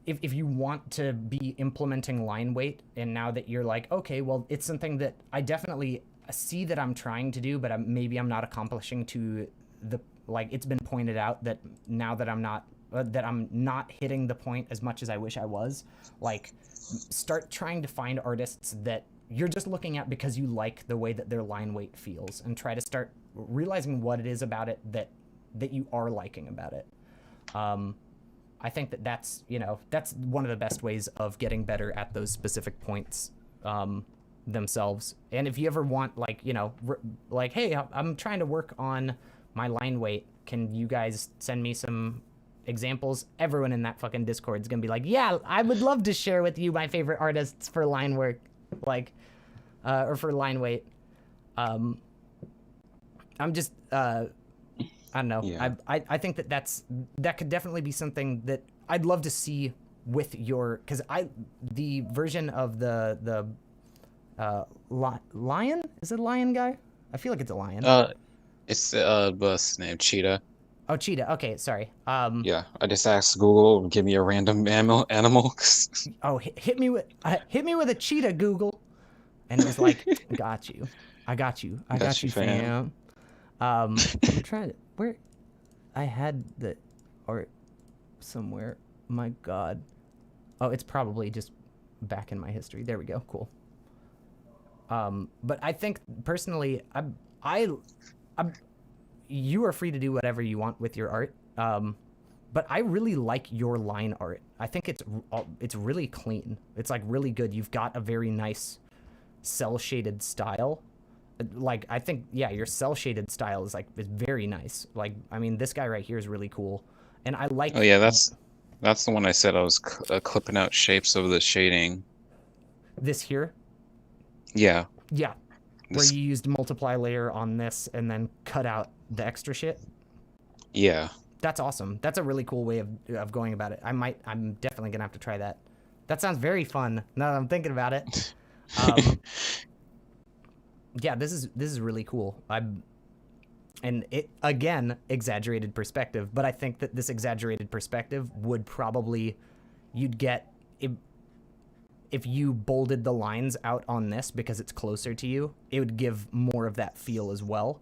if you want to be implementing line weight, and now that you're like, okay, well, it's something that I definitely see that I'm trying to do, but maybe I'm not accomplishing to the, like, it's been pointed out that now that I'm not hitting the point as much as I wish I was, like, start trying to find artists that you're just looking at because you like the way that their line weight feels, and try to start realizing what it is about it that you are liking about it. I think that that's one of the best ways of getting better at those specific points themselves. And if you ever want, like, like, hey, I'm trying to work on my line weight, can you guys send me some examples? Everyone in that fucking Discord is gonna be like, yeah, I would love to share with you my favorite artists for line work, like, or for line weight. I'm just I don't know. Yeah. I think that could definitely be something that I'd love to see with your, because the version of the lion, is it a lion guy? I feel like it's a lion. It's what's name, Cheetah. Oh, Cheetah. Okay, sorry. Yeah, I just asked Google, give me a random animal. Oh, hit me with a cheetah, Google, and it was like, got you. I got you, fam. I'm trying to, where I had the art somewhere. My God. Oh, it's probably just back in my history. There we go. Cool. But I think personally, you are free to do whatever you want with your art. But I really like your line art. I think it's really clean. It's like really good. You've got a very nice cell shaded style. like, I think, yeah, your cell shaded style is very nice. Like, I mean, this guy right here is really cool. And I like... Oh yeah, that's the one I said I was clipping out shapes of the shading. This here? Yeah. Yeah. Where This, you used multiply layer on this and then cut out the extra shit? yeah. That's awesome. That's a really cool way of going about it. I'm definitely gonna have to try that. That sounds very fun now that I'm thinking about it. Yeah, this is really cool. And it, again, exaggerated perspective, but I think that this exaggerated perspective would probably, you'd get, if you bolded the lines out on this because it's closer to you, it would give more of that feel as well.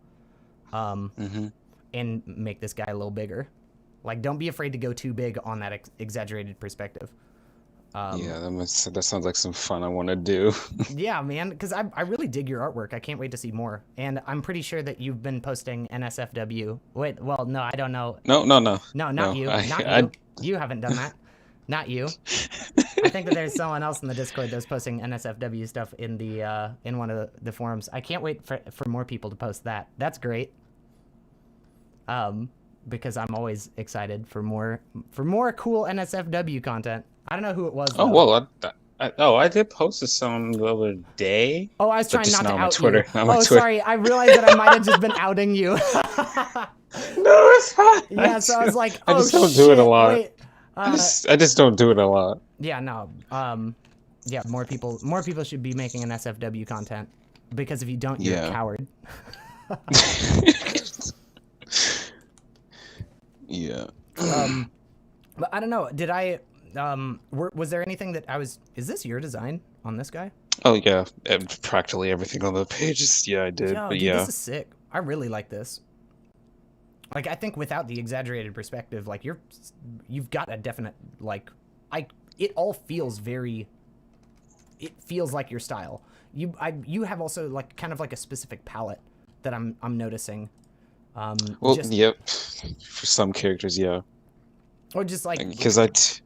And make this guy a little bigger. Like, don't be afraid to go too big on that exaggerated perspective. Yeah, that sounds like some fun I want to do. Yeah, man, because I really dig your artwork. I can't wait to see more. And I'm pretty sure that you've been posting NSFW. Wait, well, no, I don't know. No. No, not No, you. Not you. You haven't done that. Not you. I think that there's someone else in the Discord that's posting NSFW stuff in the in one of the forums. I can't wait for more people to post that. That's great. Because I'm always excited for more cool NSFW content. I don't know who it was, though. Oh well, I did post some the other day. Oh, I was trying not to out Twitter. you. Oh, sorry. I realized that I might have just been outing you. No, it's fine. Yeah, so I was like, I oh, just don't do it a lot. Wait. I just don't do it a lot. Yeah, no. Yeah, more people should be making an SFW content, because if you don't, you're a coward. Yeah. But I don't know. Did I? Was there anything that I was? Is this your design on this guy? Oh yeah, practically everything on the pages. Yeah, I did. Yo, but dude, yeah, this is sick. I really like this. Like, I think without the exaggerated perspective, like you've got a definite it all feels very. It feels like your style. You have also like kind of like a specific palette that I'm noticing. well, yep. For some characters, yeah. Or just like because it's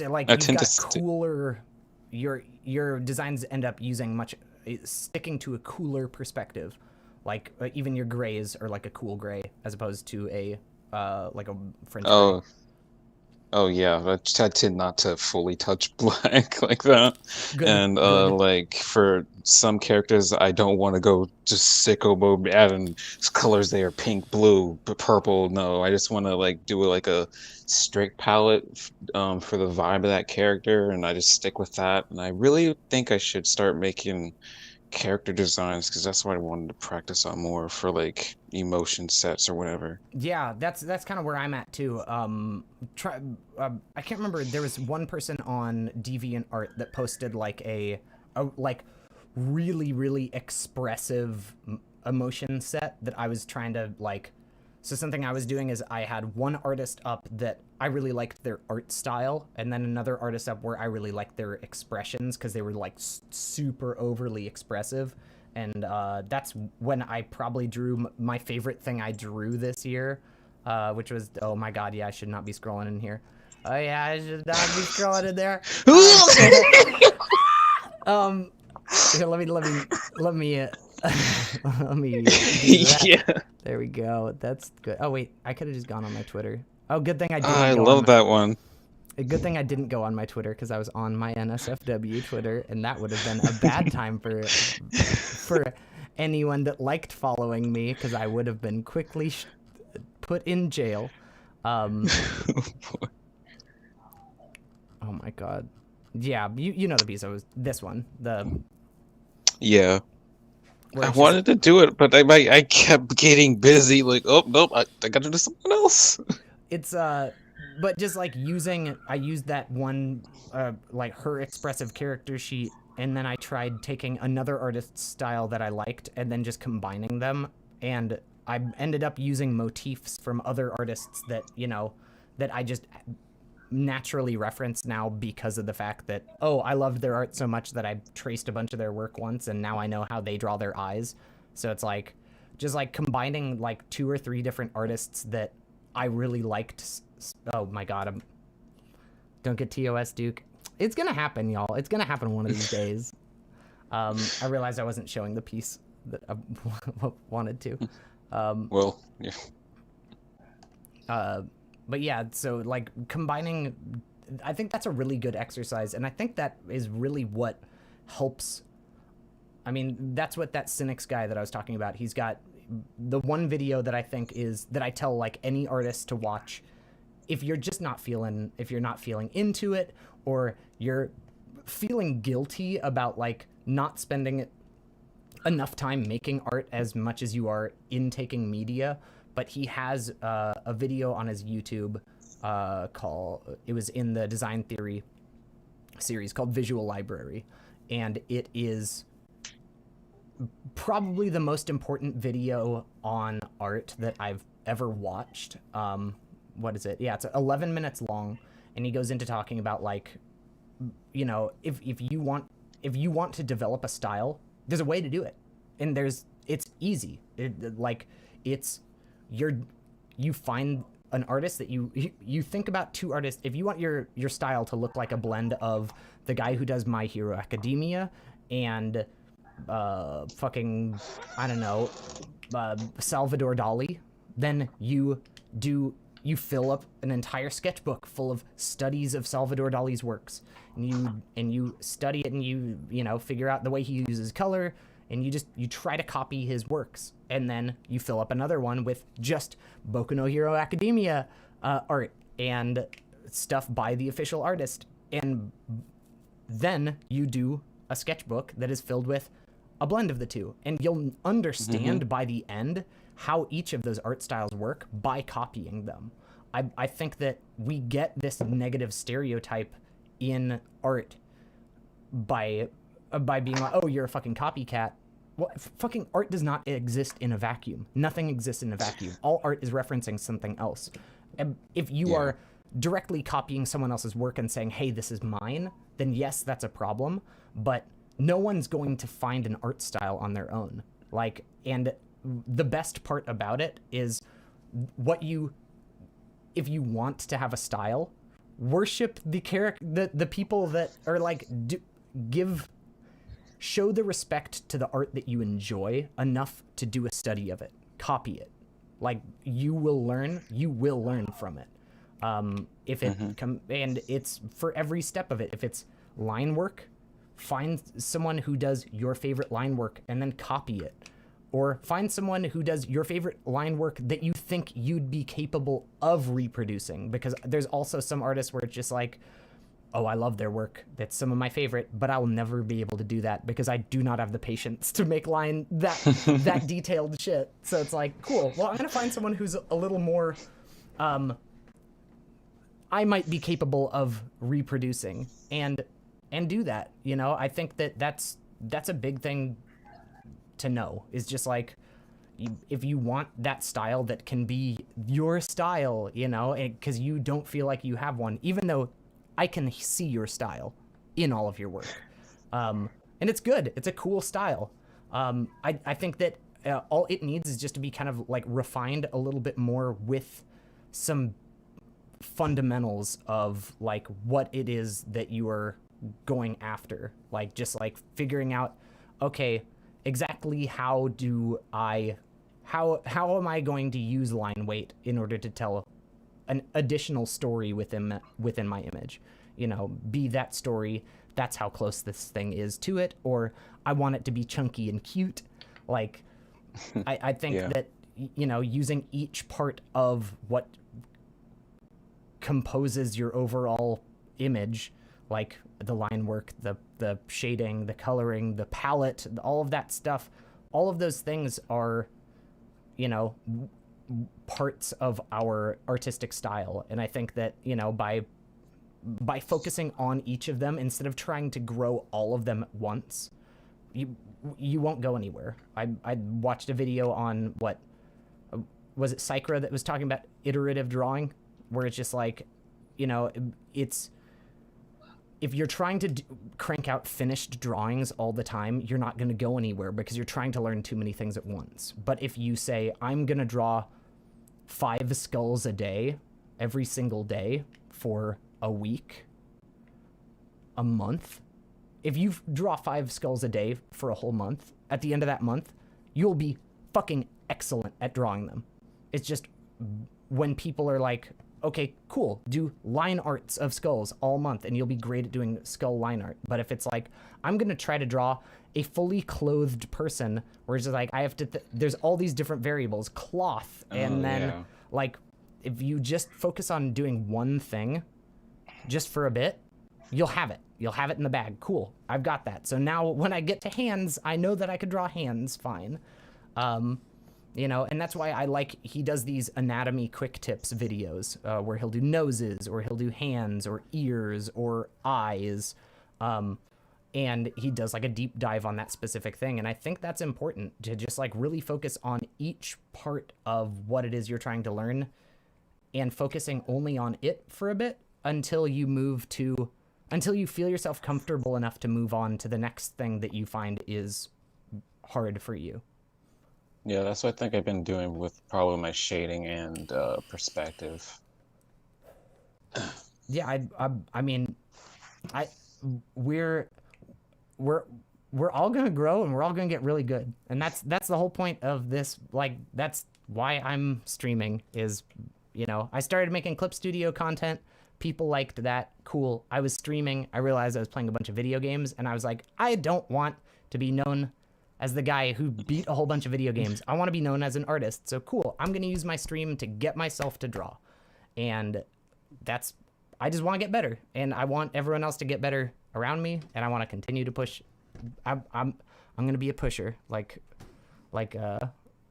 like I you've tend got to cooler. Your designs end up using sticking to a cooler perspective, like even your grays are like a cool gray as opposed to a like a French gray. Oh yeah, I tend not to fully touch black like that. Good, and good. like for some characters, I don't want to go just sicko mode adding colors they are pink, blue, purple. No, I just want to like do like a strict palette for the vibe of that character, and I just stick with that. And I really think I should start making character designs because that's what I wanted to practice on more for like emotion sets or whatever. Yeah, that's kind of where I'm at too. I can't remember. There was one person on DeviantArt that posted like a like really expressive emotion set that I was trying to like. So something I was doing is I had one artist up that I really liked their art style, and then another artist up where I really liked their expressions because they were like super overly expressive. And that's when I probably drew my favorite thing I drew this year, which was, oh my god, yeah, I should not be scrolling in here. Oh yeah, I should not be scrolling in there. Here, let me let me do that. Yeah. There we go. That's good. Oh wait, I could have just gone on my Twitter. Oh, good thing I didn't. I love that one. A good thing I didn't go on my Twitter because I was on my NSFW Twitter, and that would have been a bad time for anyone that liked following me because I would have been quickly put in jail. Oh my god. Yeah, you know the piece. I was this one. Yeah. I wanted to do it, but I kept getting busy. Like, oh nope, I gotta do something else. It's but just like I used that one like her expressive character sheet, and then I tried taking another artist's style that I liked and then just combining them, and I ended up using motifs from other artists that that I just naturally reference now because of the fact that, oh, I loved their art so much that I traced a bunch of their work once, and now I know how they draw their eyes. So it's like just like combining like 2 or 3 different artists that I really liked. Oh my god, don't get TOS, Duke. It's gonna happen, y'all. It's gonna happen one of these days. I realized I wasn't showing the piece that I wanted to. Well, yeah. But yeah, so like combining, I think that's a really good exercise, and I think that is really what helps. I mean, that's what that Cynics guy that I was talking about, he's got the one video that I think is, that I tell like any artist to watch if you're just not feeling, if you're not feeling into it, or you're feeling guilty about like not spending enough time making art as much as you are intaking media. But he has a video on his YouTube it was in the Design Theory series called Visual Library. And it is probably the most important video on art that I've ever watched. What is it? Yeah, it's 11 minutes long. And he goes into talking about like, you know, if you want to develop a style, there's a way to do it. And it's easy. You find an artist that you think about two artists. If you want your style to look like a blend of the guy who does My Hero Academia and fucking, I don't know, Salvador Dali, then you fill up an entire sketchbook full of studies of Salvador Dali's works, and you study it, and you know, figure out the way he uses color, and you try to copy his works. And then you fill up another one with just Boku no Hero Academia art and stuff by the official artist. And then you do a sketchbook that is filled with a blend of the two. And you'll understand by the end how each of those art styles work by copying them. I think that we get this negative stereotype in art by being like, oh, you're a fucking copycat. Well, fucking art does not exist in a vacuum. Nothing exists in a vacuum. All art is referencing something else. If you are directly copying someone else's work and saying, hey, this is mine, then yes, that's a problem. But no one's going to find an art style on their own. Like, and the best part about it is if you want to have a style, worship the people that are like, show the respect to the art that you enjoy enough to do a study of it. Copy it. Like, you will learn from it. If it and it's for every step of it. If it's line work, find someone who does your favorite line work and then copy it. Or find someone who does your favorite line work that you think you'd be capable of reproducing. Because there's also some artists where it's just like, oh, I love their work. That's some of my favorite, but I will never be able to do that because I do not have the patience to make that detailed shit. So it's like, cool. Well, I'm gonna find someone who's a little more, I might be capable of reproducing and do that. You know, I think that's a big thing to know, is just like, if you want that style that can be your style, you know, because you don't feel like you have one, even though I can see your style in all of your work. And it's good. It's a cool style. I think that all it needs is just to be kind of like refined a little bit more with some fundamentals of like what it is that you are going after. Like, just like figuring out, okay, exactly how am I going to use line weight in order to tell an additional story within my image. You know, be that story, that's how close this thing is to it, or I want it to be chunky and cute. Like, I think that, you know, using each part of what composes your overall image, like the line work, the shading, the coloring, the palette, all of that stuff, all of those things are, you know, parts of our artistic style. And I think that, you know, by focusing on each of them instead of trying to grow all of them at once, you won't go anywhere. I watched a video on, what was it, Psychra, that was talking about iterative drawing, where it's just like, you know, it's, if you're trying to crank out finished drawings all the time, you're not going to go anywhere because you're trying to learn too many things at once. But if you say, I'm going to draw 5 skulls a day, every single day for a week, a month, if you draw 5 skulls a day for a whole month, at the end of that month, you'll be fucking excellent at drawing them. It's just when people are like, okay, cool, do line arts of skulls all month and you'll be great at doing skull line art. But if it's like, I'm going to try to draw a fully clothed person, where it's just like, I have to, there's all these different variables, cloth, and then like, if you just focus on doing one thing just for a bit, you'll have it. You'll have it in the bag. Cool, I've got that. So now when I get to hands, I know that I could draw hands fine. You know, and that's why I like, he does these anatomy quick tips videos where he'll do noses, or he'll do hands, or ears, or eyes. And he does like a deep dive on that specific thing. And I think that's important, to just like really focus on each part of what it is you're trying to learn, and focusing only on it for a bit until you feel yourself comfortable enough to move on to the next thing that you find is hard for you. Yeah, that's what I think I've been doing with probably my shading and perspective. Yeah, I mean, we're all gonna grow, and we're all gonna get really good, and that's the whole point of this. Like, that's why I'm streaming, is, you know, I started making Clip Studio content. People liked that. Cool. I was streaming. I realized I was playing a bunch of video games, and I was like, I don't want to be known as the guy who beat a whole bunch of video games. I want to be known as an artist. So cool, I'm going to use my stream to get myself to draw. And I just want to get better. And I want everyone else to get better around me. And I want to continue to push. I'm going to be a pusher. Like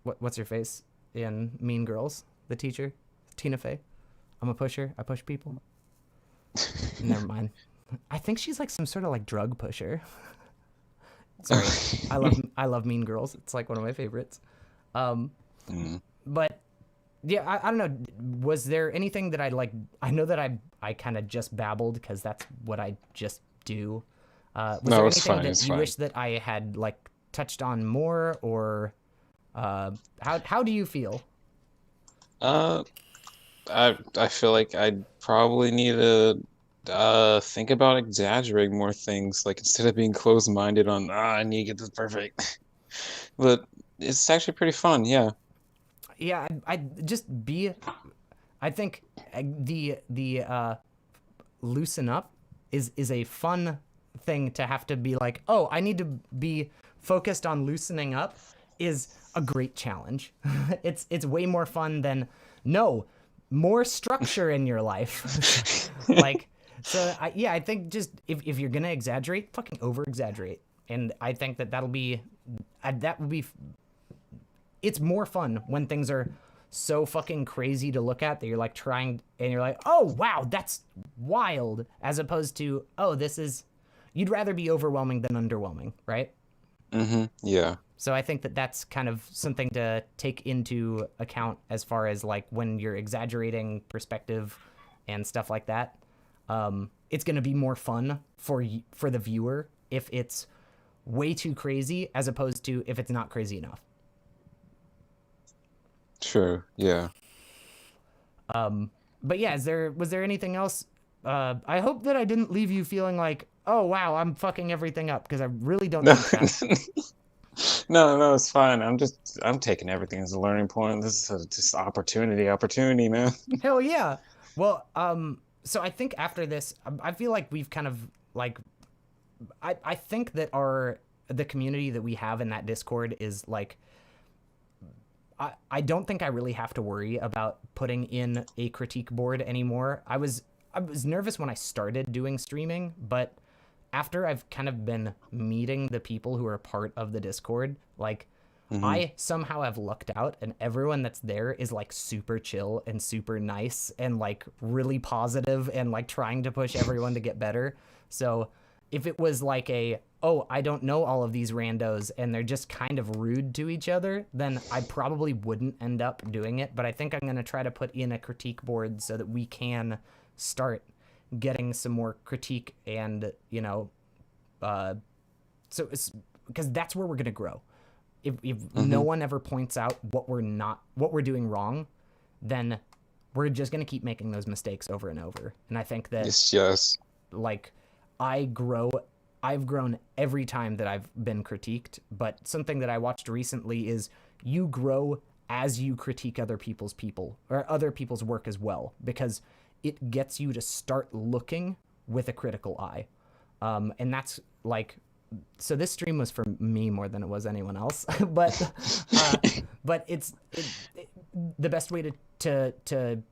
what's her face in Mean Girls? The teacher, Tina Fey. I'm a pusher. I push people. Never mind. I think she's like some sort of like drug pusher. Sorry, I love Mean Girls. It's like one of my favorites. But yeah, I don't know. Was there anything that I know that I kind of just babbled, because that's what I just do. Was there anything that you wish that I had like touched on more, or how do you feel? I feel like I'd probably need to think about exaggerating more things, like instead of being closed-minded on I need to get this perfect. But it's actually pretty fun. Yeah I think the loosen up is a fun thing to have to be like, oh, I need to be focused on loosening up, is a great challenge. It's way more fun than more structure in your life. Like, so I think just if you're gonna exaggerate, fucking over exaggerate. And I think that would be it's more fun when things are so fucking crazy to look at that you're like trying, and you're like, oh wow, that's wild, as opposed to, oh, you'd rather be overwhelming than underwhelming, right? Yeah. So I think that that's kind of something to take into account as far as like when you're exaggerating perspective and stuff like that. It's going to be more fun for the viewer if it's way too crazy, as opposed to if it's not crazy enough. Sure. Yeah. But yeah, was there anything else? I hope that I didn't leave you feeling like, oh wow, I'm fucking everything up, because I really don't think that. No, it's fine. I'm taking everything as a learning point. This is just opportunity, man. Hell yeah. Well, so I think after this, I feel like we've kind of like, I think that the community that we have in that Discord is like, I don't think I really have to worry about putting in a critique board anymore. I was nervous when I started doing streaming, but after I've kind of been meeting the people who are part of the Discord, like, I somehow have lucked out, and everyone that's there is like super chill and super nice and like really positive and like trying to push everyone to get better. So if it was like I don't know all of these randos and they're just kind of rude to each other, then I probably wouldn't end up doing it. But I think I'm going to try to put in a critique board so that we can start getting some more critique, and, you know, so it's because that's where we're going to grow. If no one ever points out what we're doing wrong, then we're just going to keep making those mistakes over and over. And I think that yes. like I I've grown every time that I've been critiqued, but something that I watched recently is you grow as you critique other people's work as well, because it gets you to start looking with a critical eye. And that's like, so this stream was for me more than it was anyone else, but the best way to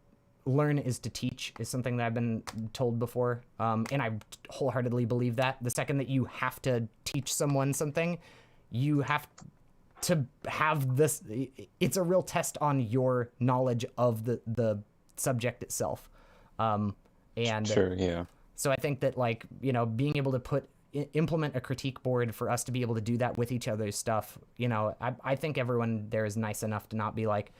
learn is to teach, is something that I've been told before. And I wholeheartedly believe that the second that you have to teach someone something, you have to have this, it's a real test on your knowledge of the subject itself. And Sure, yeah. so I think that, like, you know, being able to implement a critique board for us to be able to do that with each other's stuff, you know, I think everyone there is nice enough to not be like,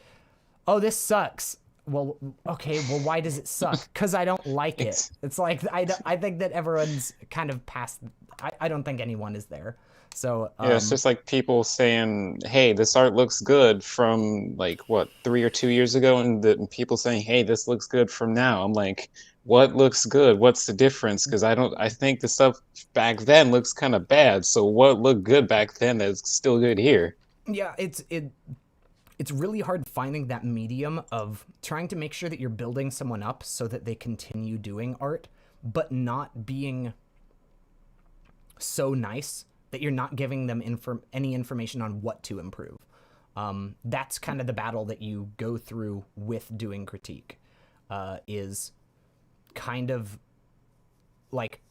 oh, this sucks. Well, okay, well, why does it suck? Because I don't like it. It's like, I think that everyone's kind of past, I don't think anyone is there. So Yeah, it's just like people saying, hey, this art looks good from like what, 3 or 2 years ago, and people saying, hey, this looks good from now. I'm like, what looks good? What's the difference? Because I think the stuff back then looks kind of bad. So what looked good back then that's still good here? yeah, it's really hard finding that medium of trying to make sure that you're building someone up so that they continue doing art, but not being so nice that you're not giving them any information on what to improve. That's kind of the battle that you go through with doing critique, is kind of like,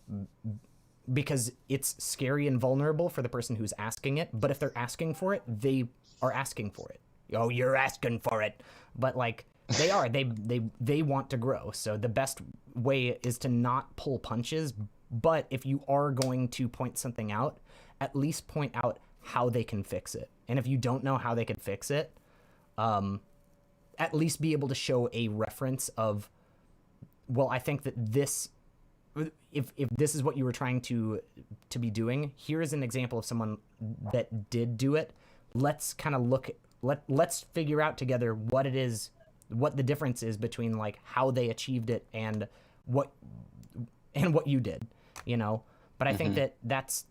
because it's scary and vulnerable for the person who's asking it, but if they're asking for it, they are asking for it. Oh, you're asking for it. But like, they want to grow. So the best way is to not pull punches, but if you are going to point something out, at least point out how they can fix it. And if you don't know how they can fix it, at least be able to show a reference of, well, I think that this, if this is what you were trying to be doing, here is an example of someone that did do it. Let's kind of let's figure out together what it is, what the difference is between like how they achieved it and what you did, you know. But I think that's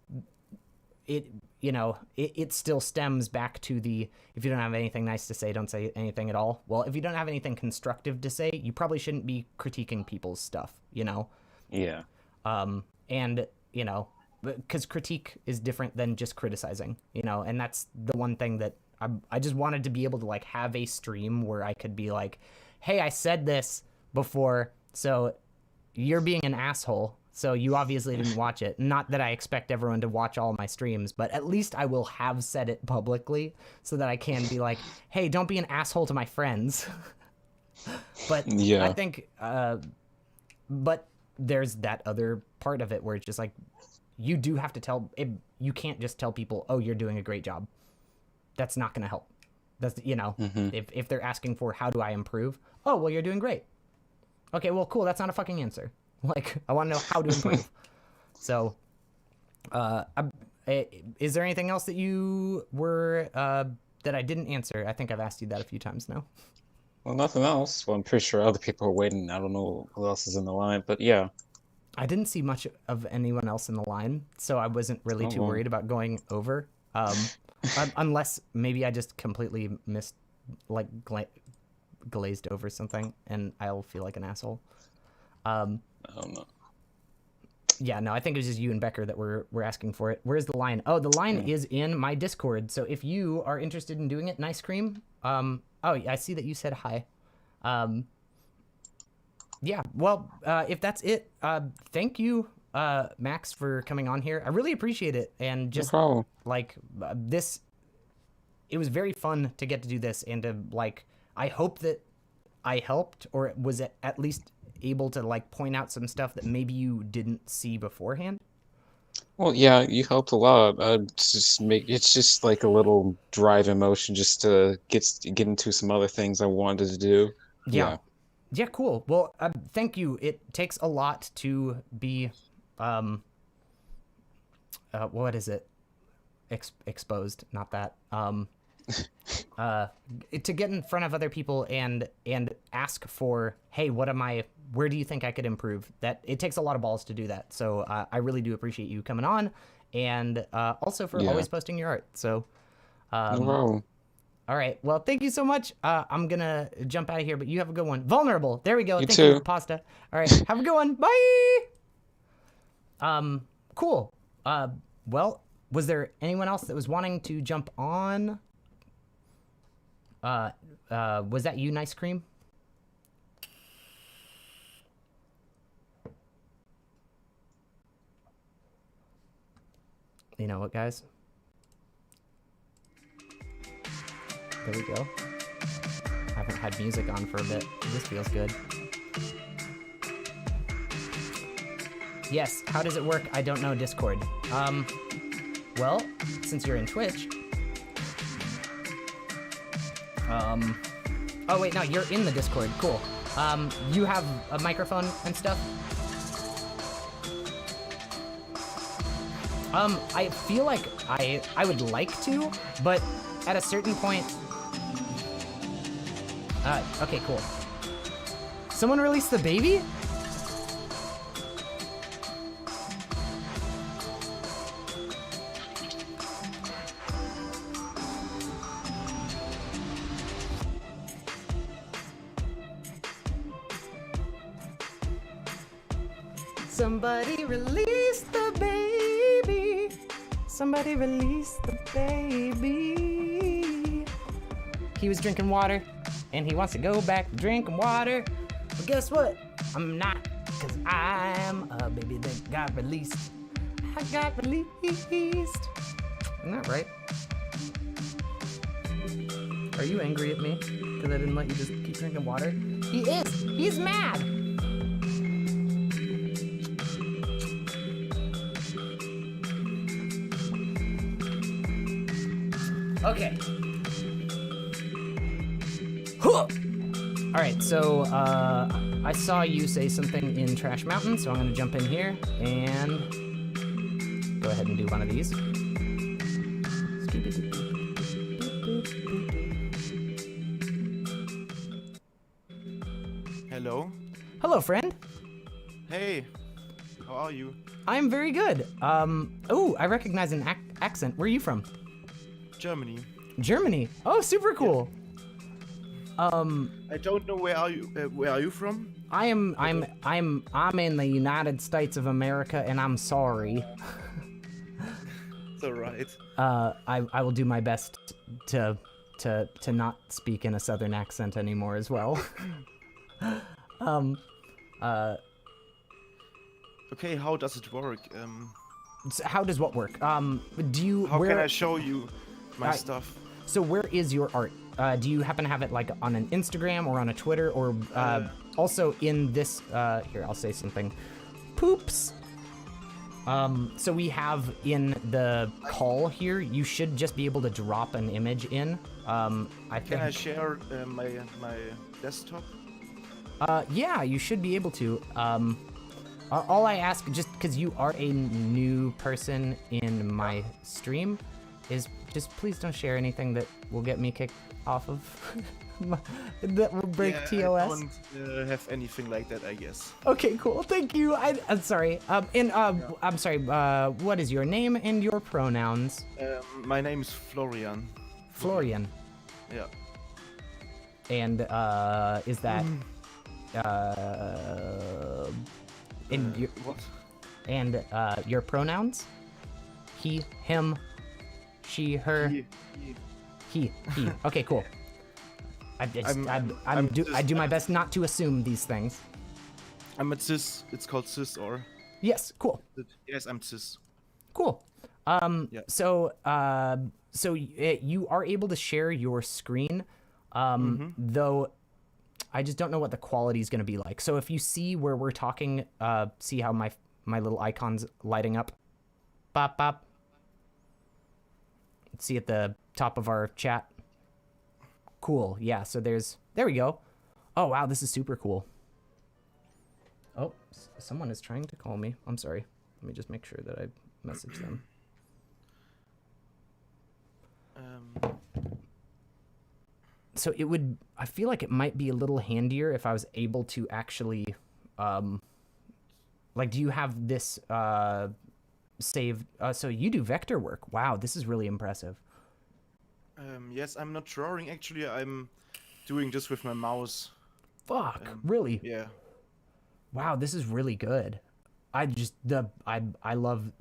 it, you know, it still stems back to the, if you don't have anything nice to say, don't say anything at all. Well, if you don't have anything constructive to say, you probably shouldn't be critiquing people's stuff, you know? Yeah. And, you know, because critique is different than just criticizing, you know? And that's the one thing that I just wanted to be able to like have a stream where I could be like, hey, I said this before, so you're being an asshole. So you obviously didn't watch it. Not that I expect everyone to watch all my streams, but at least I will have said it publicly so that I can be like, hey, don't be an asshole to my friends. But yeah. I think, but there's that other part of it where it's just like, you do have to you can't just tell people, oh, you're doing a great job. That's not going to help. That's, you know, if they're asking for, how do I improve? Oh, well, you're doing great. Okay, well, cool. That's not a fucking answer. Like, I want to know how to improve. So, is there anything else that you were, that I didn't answer? I think I've asked you that a few times now. Well, nothing else. Well, I'm pretty sure other people are waiting. I don't know who else is in the line, but yeah. I didn't see much of anyone else in the line, so I wasn't really too worried about going over. Unless maybe I just completely missed, like, glazed over something, and I'll feel like an asshole. I don't know. Yeah, no, I think it was just you and Becker that were asking for it. Where's the line? Oh, the line is in my Discord. So if you are interested in doing it, Nice Cream. Oh, I see that you said hi. Yeah, well, if that's it, thank you, Max, for coming on here. I really appreciate it. And just like this, it was very fun to get to do this, and to like, I hope that I helped, or was at least able to like point out some stuff that maybe you didn't see beforehand. Well, yeah, you helped a lot. It's just like a little drive emotion just to get into some other things I wanted to do. Yeah, cool. Well, thank you. It takes a lot to be, what is it? Exposed, not that. to get in front of other people and ask for, hey, where do you think I could improve? That it takes a lot of balls to do that. So I really do appreciate you coming on, and also for always posting your art. So, No problem. all right. Well, thank you so much. I'm gonna jump out of here, but you have a good one. Vulnerable. There we go. You Thank too. you, Pasta. All right. Have a good one. Bye. Cool. Well, was there anyone else that was wanting to jump on? Was that you, Nice Cream? You know what, guys? There we go. I haven't had music on for a bit. This feels good. Yes, how does it work? I don't know Discord. Well, since you're in Twitch... Oh wait, no, you're in the Discord. Cool. You have a microphone and stuff? I feel like I would like to, but at a certain point... okay, cool. Someone released the baby? Somebody release the baby. Somebody release the baby. He was drinking water, and he wants to go back to drinking water. But guess what? I'm not, because I'm a baby that got released. I got released. Isn't that right? Are you angry at me because I didn't let you just keep drinking water? He is. He's mad. Okay. Huh. All right, so I saw you say something in Trash Mountain, so I'm gonna jump in here and go ahead and do one of these. Hello. Hello, friend. Hey. How are you? I'm very good. Oh, I recognize an accent. Where are you from? Germany. Germany. Oh, super cool. I don't know where are you from? I'm in the United States of America, and I'm sorry. It's alright. I will do my best to not speak in a southern accent anymore as well. Okay, how does it work? So how does what work? Do you? How where, can I show you my stuff? So where is your art? Do you happen to have it like on an Instagram or on a Twitter or also in this? Here, I'll say something. Poops. So we have in the call here, you should just be able to drop an image in. I think. Can I share my desktop? Yeah, you should be able to. All I ask, just because you are a new person in my stream, is just please don't share anything that will get me kicked off of, that will break TOS. I don't have anything like that, I guess. Okay, cool. Thank you. I'm sorry. I'm sorry. What is your name and your pronouns? My name is Florian. Florian. Yeah. And is that in your What? and your pronouns? He, him, she, her. He. Okay, cool. I do my best not to assume these things. I'm a cis. It's called cis or. Yes, cool. Yes, I'm cis. Cool. Yeah. So you are able to share your screen, though I just don't know what the quality is going to be like. So if you see where we're talking, see how my little icon's lighting up? Bop, bop. See at the top of our chat? Cool, yeah, so there we go. Oh, wow, this is super cool. Oh, someone is trying to call me. I'm sorry. Let me just make sure that I message them. So it would, I feel like it might be a little handier if I was able to actually, like, do you have this saved? So you do vector work. Wow, this is really impressive. Yes, I'm not drawing actually. I'm doing this with my mouse. Fuck, really? Yeah. Wow, this is really good. I love,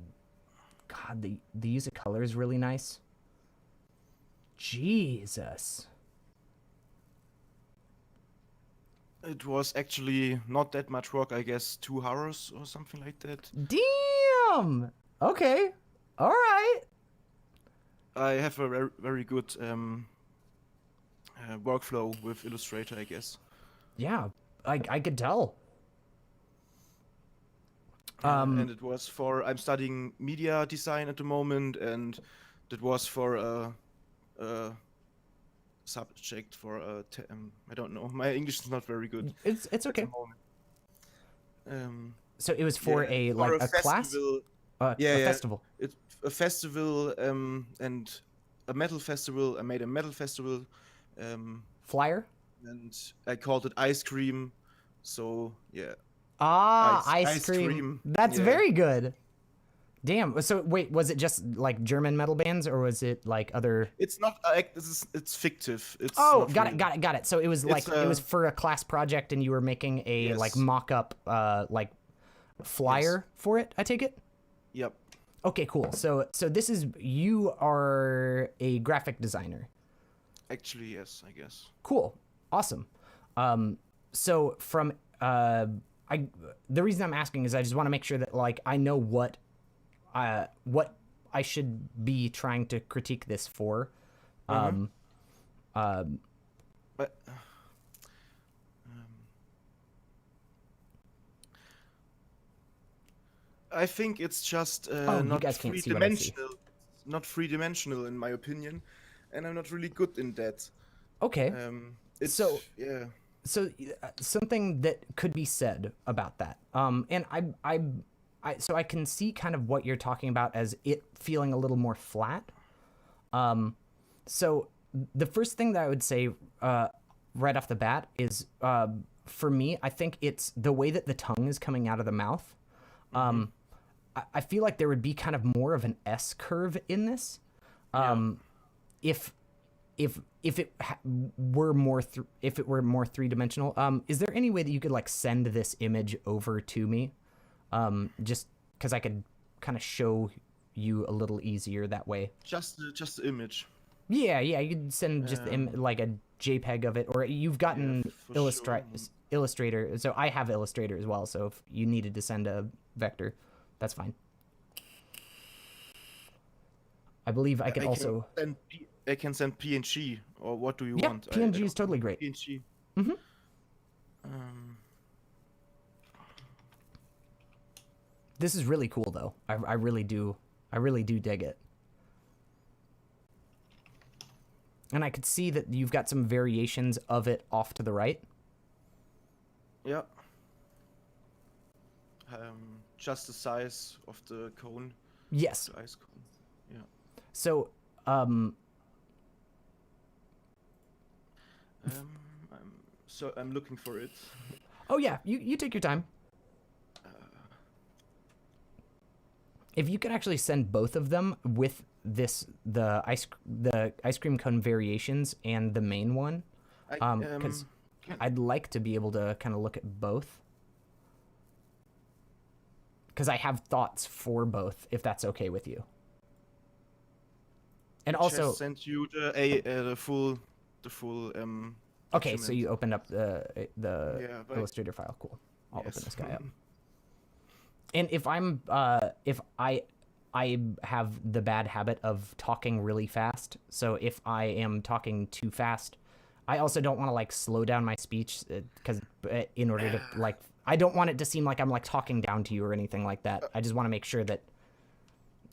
God, the use of color is really nice. Jesus. It was actually not that much work, I guess 2 hours or something like that. Damn. Okay. All right. I have a very, very good workflow with Illustrator, I guess. Yeah, I could tell. And it was for, I'm studying media design at the moment, and that was for a subject for I don't know. My English is not very good. It's at okay. the moment. So it was for Yeah, a for like a class, festival. a festival. It's a festival and a metal festival. I made a metal festival, Flyer. and I called it Ice Cream. So yeah. Ah, Ice ice cream. cream. That's Yeah. very good. Damn. So wait, was it just like German metal bands, or was it like other? It's not. It's fictive. It's Oh, not got real. it, got it, got it. So it was like it was for a class project, and you were making a like Yes. mock-up like flyer for it. I take it. Yep. Okay, cool. So this is, you are a graphic designer. Actually, yes. I guess. Cool. Awesome. So from the reason I'm asking is I just want to make sure that like I know what I should be trying to critique this for. But I think it's just you not guys can't see what I see. three-dimensional. Not three-dimensional in my opinion, and I'm not really good in that. Okay. It's, So- yeah. So something that could be said about that. And so I can see kind of what you're talking about as it feeling a little more flat. So the first thing that I would say right off the bat is for me, I think it's the way that the tongue is coming out of the mouth. I feel like there would be kind of more of an S curve in this. If it were more three-dimensional. Is there any way that you could like send this image over to me? Just because I could kind of show you a little easier that way. Just the image. Yeah, you could send just like a JPEG of it, or you've gotten for sure. Illustrator. So I have Illustrator as well. So if you needed to send a vector, that's fine. I believe I could also. I can send PNG, or what do you Yeah, want? PNG is totally great. PNG. This is really cool though. I really do dig it. And I could see that you've got some variations of it off to the right. Yeah. Just the size of the cone, Yes. the ice cone. Yeah. So, I'm looking for it. oh yeah, you take your time. If you could actually send both of them with the ice cream cone variations and the main one, because I'd like to be able to kind of look at both. Because I have thoughts for both, if that's okay with you. And also, just sent you the full okay, so document. you opened up the Yeah, but Illustrator file. Cool. I'll Yes. open this guy up. And if I have the bad habit of talking really fast, so if I am talking too fast, I also don't want to like slow down my speech because in order to like, I don't want it to seem like I'm like talking down to you or anything like that. I just want to make sure that.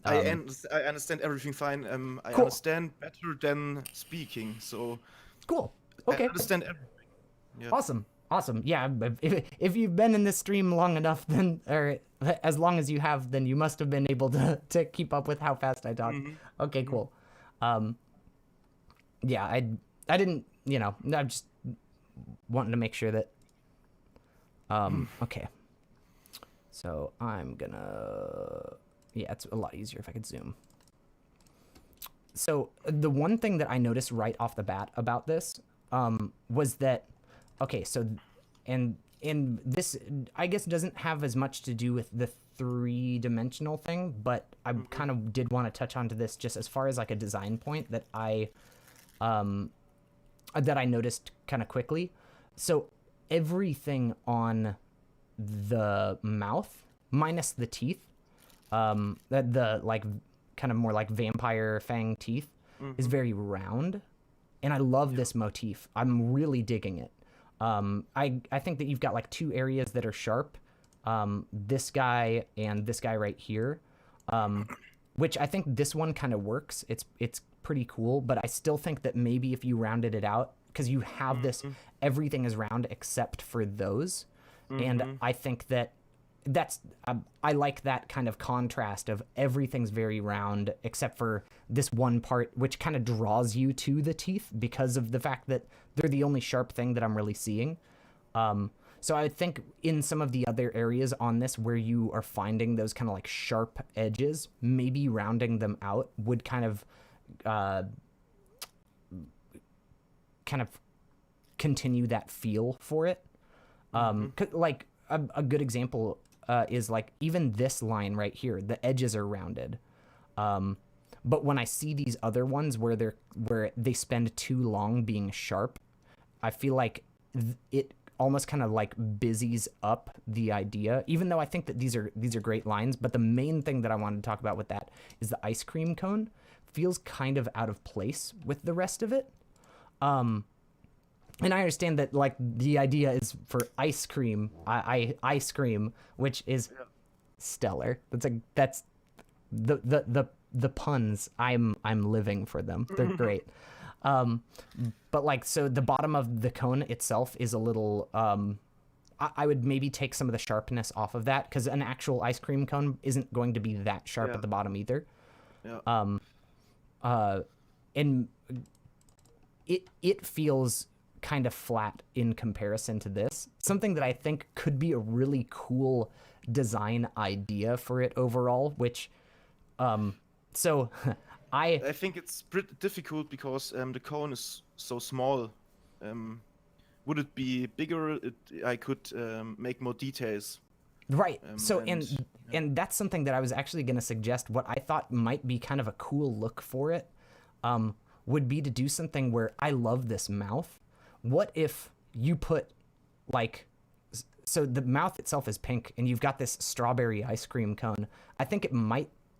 I understand everything fine. I Cool. understand better than speaking, so Cool. I Okay. understand everything. Yeah. Awesome. Yeah. If you've been in this stream long enough, then or as long as you have, then you must have been able to keep up with how fast I talk. Okay. Cool. Yeah. I didn't, I'm just wanting to make sure that, okay. So I'm gonna, yeah, it's a lot easier if I could zoom. So the one thing that I noticed right off the bat about this was that, okay, so, and this, I guess, doesn't have as much to do with the three-dimensional thing, but I kind of did want to touch onto this just as far as like a design point that I noticed kind of quickly. So everything on the mouth, minus the teeth, the like kind of more like vampire fang teeth, is very round, and I love this motif. I'm really digging it. I think that you've got like two areas that are sharp, this guy and this guy right here, which I think this one kind of works. It's pretty cool, but I still think that maybe if you rounded it out, because you have this, everything is round except for those, and I think that that's I like that kind of contrast of everything's very round except for this one part, which kind of draws you to the teeth because of the fact that they're the only sharp thing that I'm really seeing. So I think in some of the other areas on this where you are finding those kind of like sharp edges, maybe rounding them out would kind of continue that feel for it. Like a good example is like even this line right here, the edges are rounded. But when I see these other ones where they spend too long being sharp, I feel like it almost kind of like busies up the idea, even though I think that these are great lines. But the main thing that I wanted to talk about with that is the ice cream cone feels kind of out of place with the rest of it. And I understand that like the idea is for ice cream, ice cream, which is stellar. That's the puns. I'm living for them. They're great. But like, so the bottom of the cone itself is a little, I would maybe take some of the sharpness off of that, because an actual ice cream cone isn't going to be that sharp at the bottom either. And it feels kind of flat in comparison to this. Something that I think could be a really cool design idea for it overall, which, so I think it's pretty difficult because the cone is so small. Would it be bigger? I could make more details. Right. So and that's something that I was actually going to suggest. What I thought might be kind of a cool look for it would be to do something where I love this mouth. What if you put like, so the mouth itself is pink and you've got this strawberry ice cream cone. I think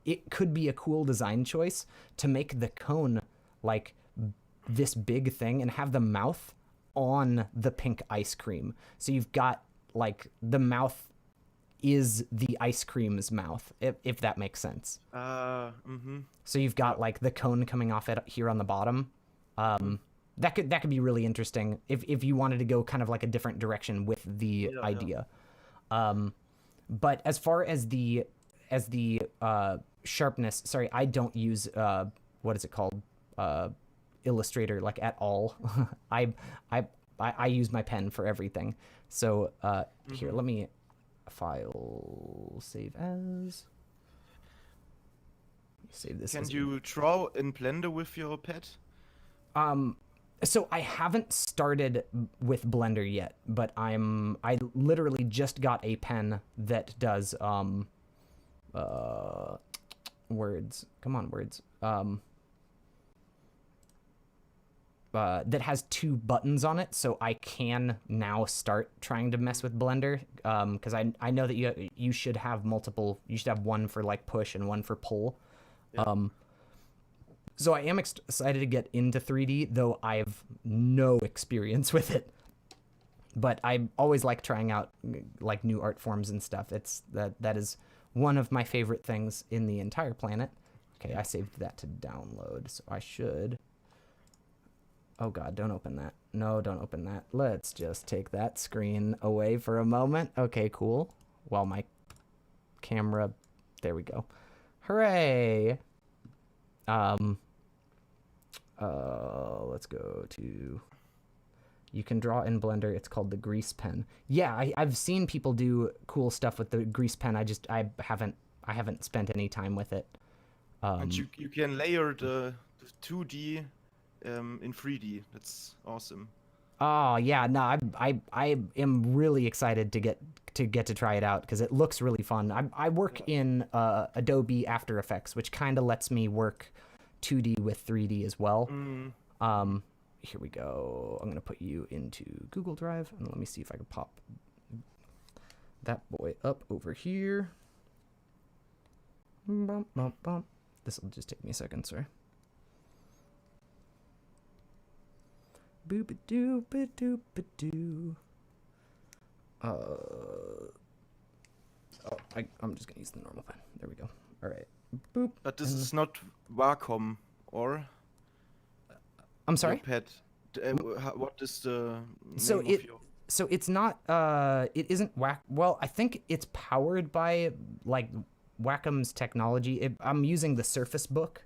it could be a cool design choice to make the cone like this big thing and have the mouth on the pink ice cream. So you've got like the mouth is the ice cream's mouth, if that makes sense. So you've got like the cone coming off it here on the bottom. That could be really interesting if you wanted to go kind of like a different direction with the idea. But as far as the sharpness, sorry, I don't use what is it called, Illustrator like at all. I use my pen for everything. So here, let me file save as. Save this. Can you draw in Blender with your pet? So I haven't started with Blender yet, but I literally just got a pen that does words. Come on, words. That has two buttons on it, so I can now start trying to mess with Blender. Because I know that you should have multiple. You should have one for like push and one for pull. So I am excited to get into 3D, though I have no experience with it. But I always like trying out like new art forms and stuff. That is one of my favorite things in the entire planet. Okay, I saved that to download, so I should. Oh God, don't open that. No, don't open that. Let's just take that screen away for a moment. Okay, cool. While my camera, there we go. Hooray! Let's go to. You can draw in Blender. It's called the grease pen. Yeah, I've seen people do cool stuff with the grease pen. I haven't spent any time with it. And you can layer the 2D in 3D. That's awesome. Oh yeah, no, I am really excited to get to try it out because it looks really fun. I work in Adobe After Effects, which kind of lets me work 2D with 3D as well. Here we go. I'm gonna put you into Google Drive and let me see if I can pop that boy up over here. Bump, bump, bump. This will just take me a second, sorry. Boop-a-doo-ba-doo-ba-doo. I'm just gonna use the normal pen. There we go. All right. Boop. But this is not Wacom, or? I'm sorry? Pad. What is the So name of your... So it's not. It isn't Well, I think it's powered by like Wacom's technology. I'm using the Surface Book.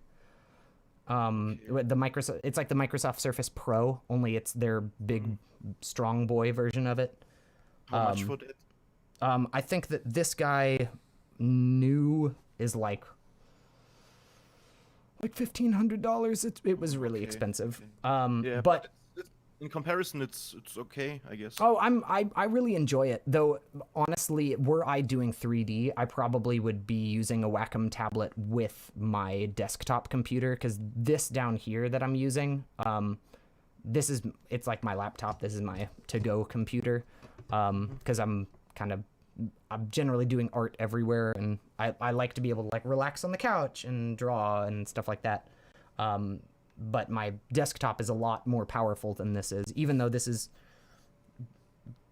The Microsoft. It's like the Microsoft Surface Pro, only it's their big, strong boy version of it. How much for that? I think that this guy new is like $1,500. It was really expensive. Yeah, but in comparison, it's okay, I guess. oh, I really enjoy it. Though honestly, were I doing 3D, I probably would be using a Wacom tablet with my desktop computer because this down here that I'm using, it's like my laptop. This is my to-go computer because I'm generally doing art everywhere, and I like to be able to like relax on the couch and draw and stuff like that. But my desktop is a lot more powerful than this is, even though this is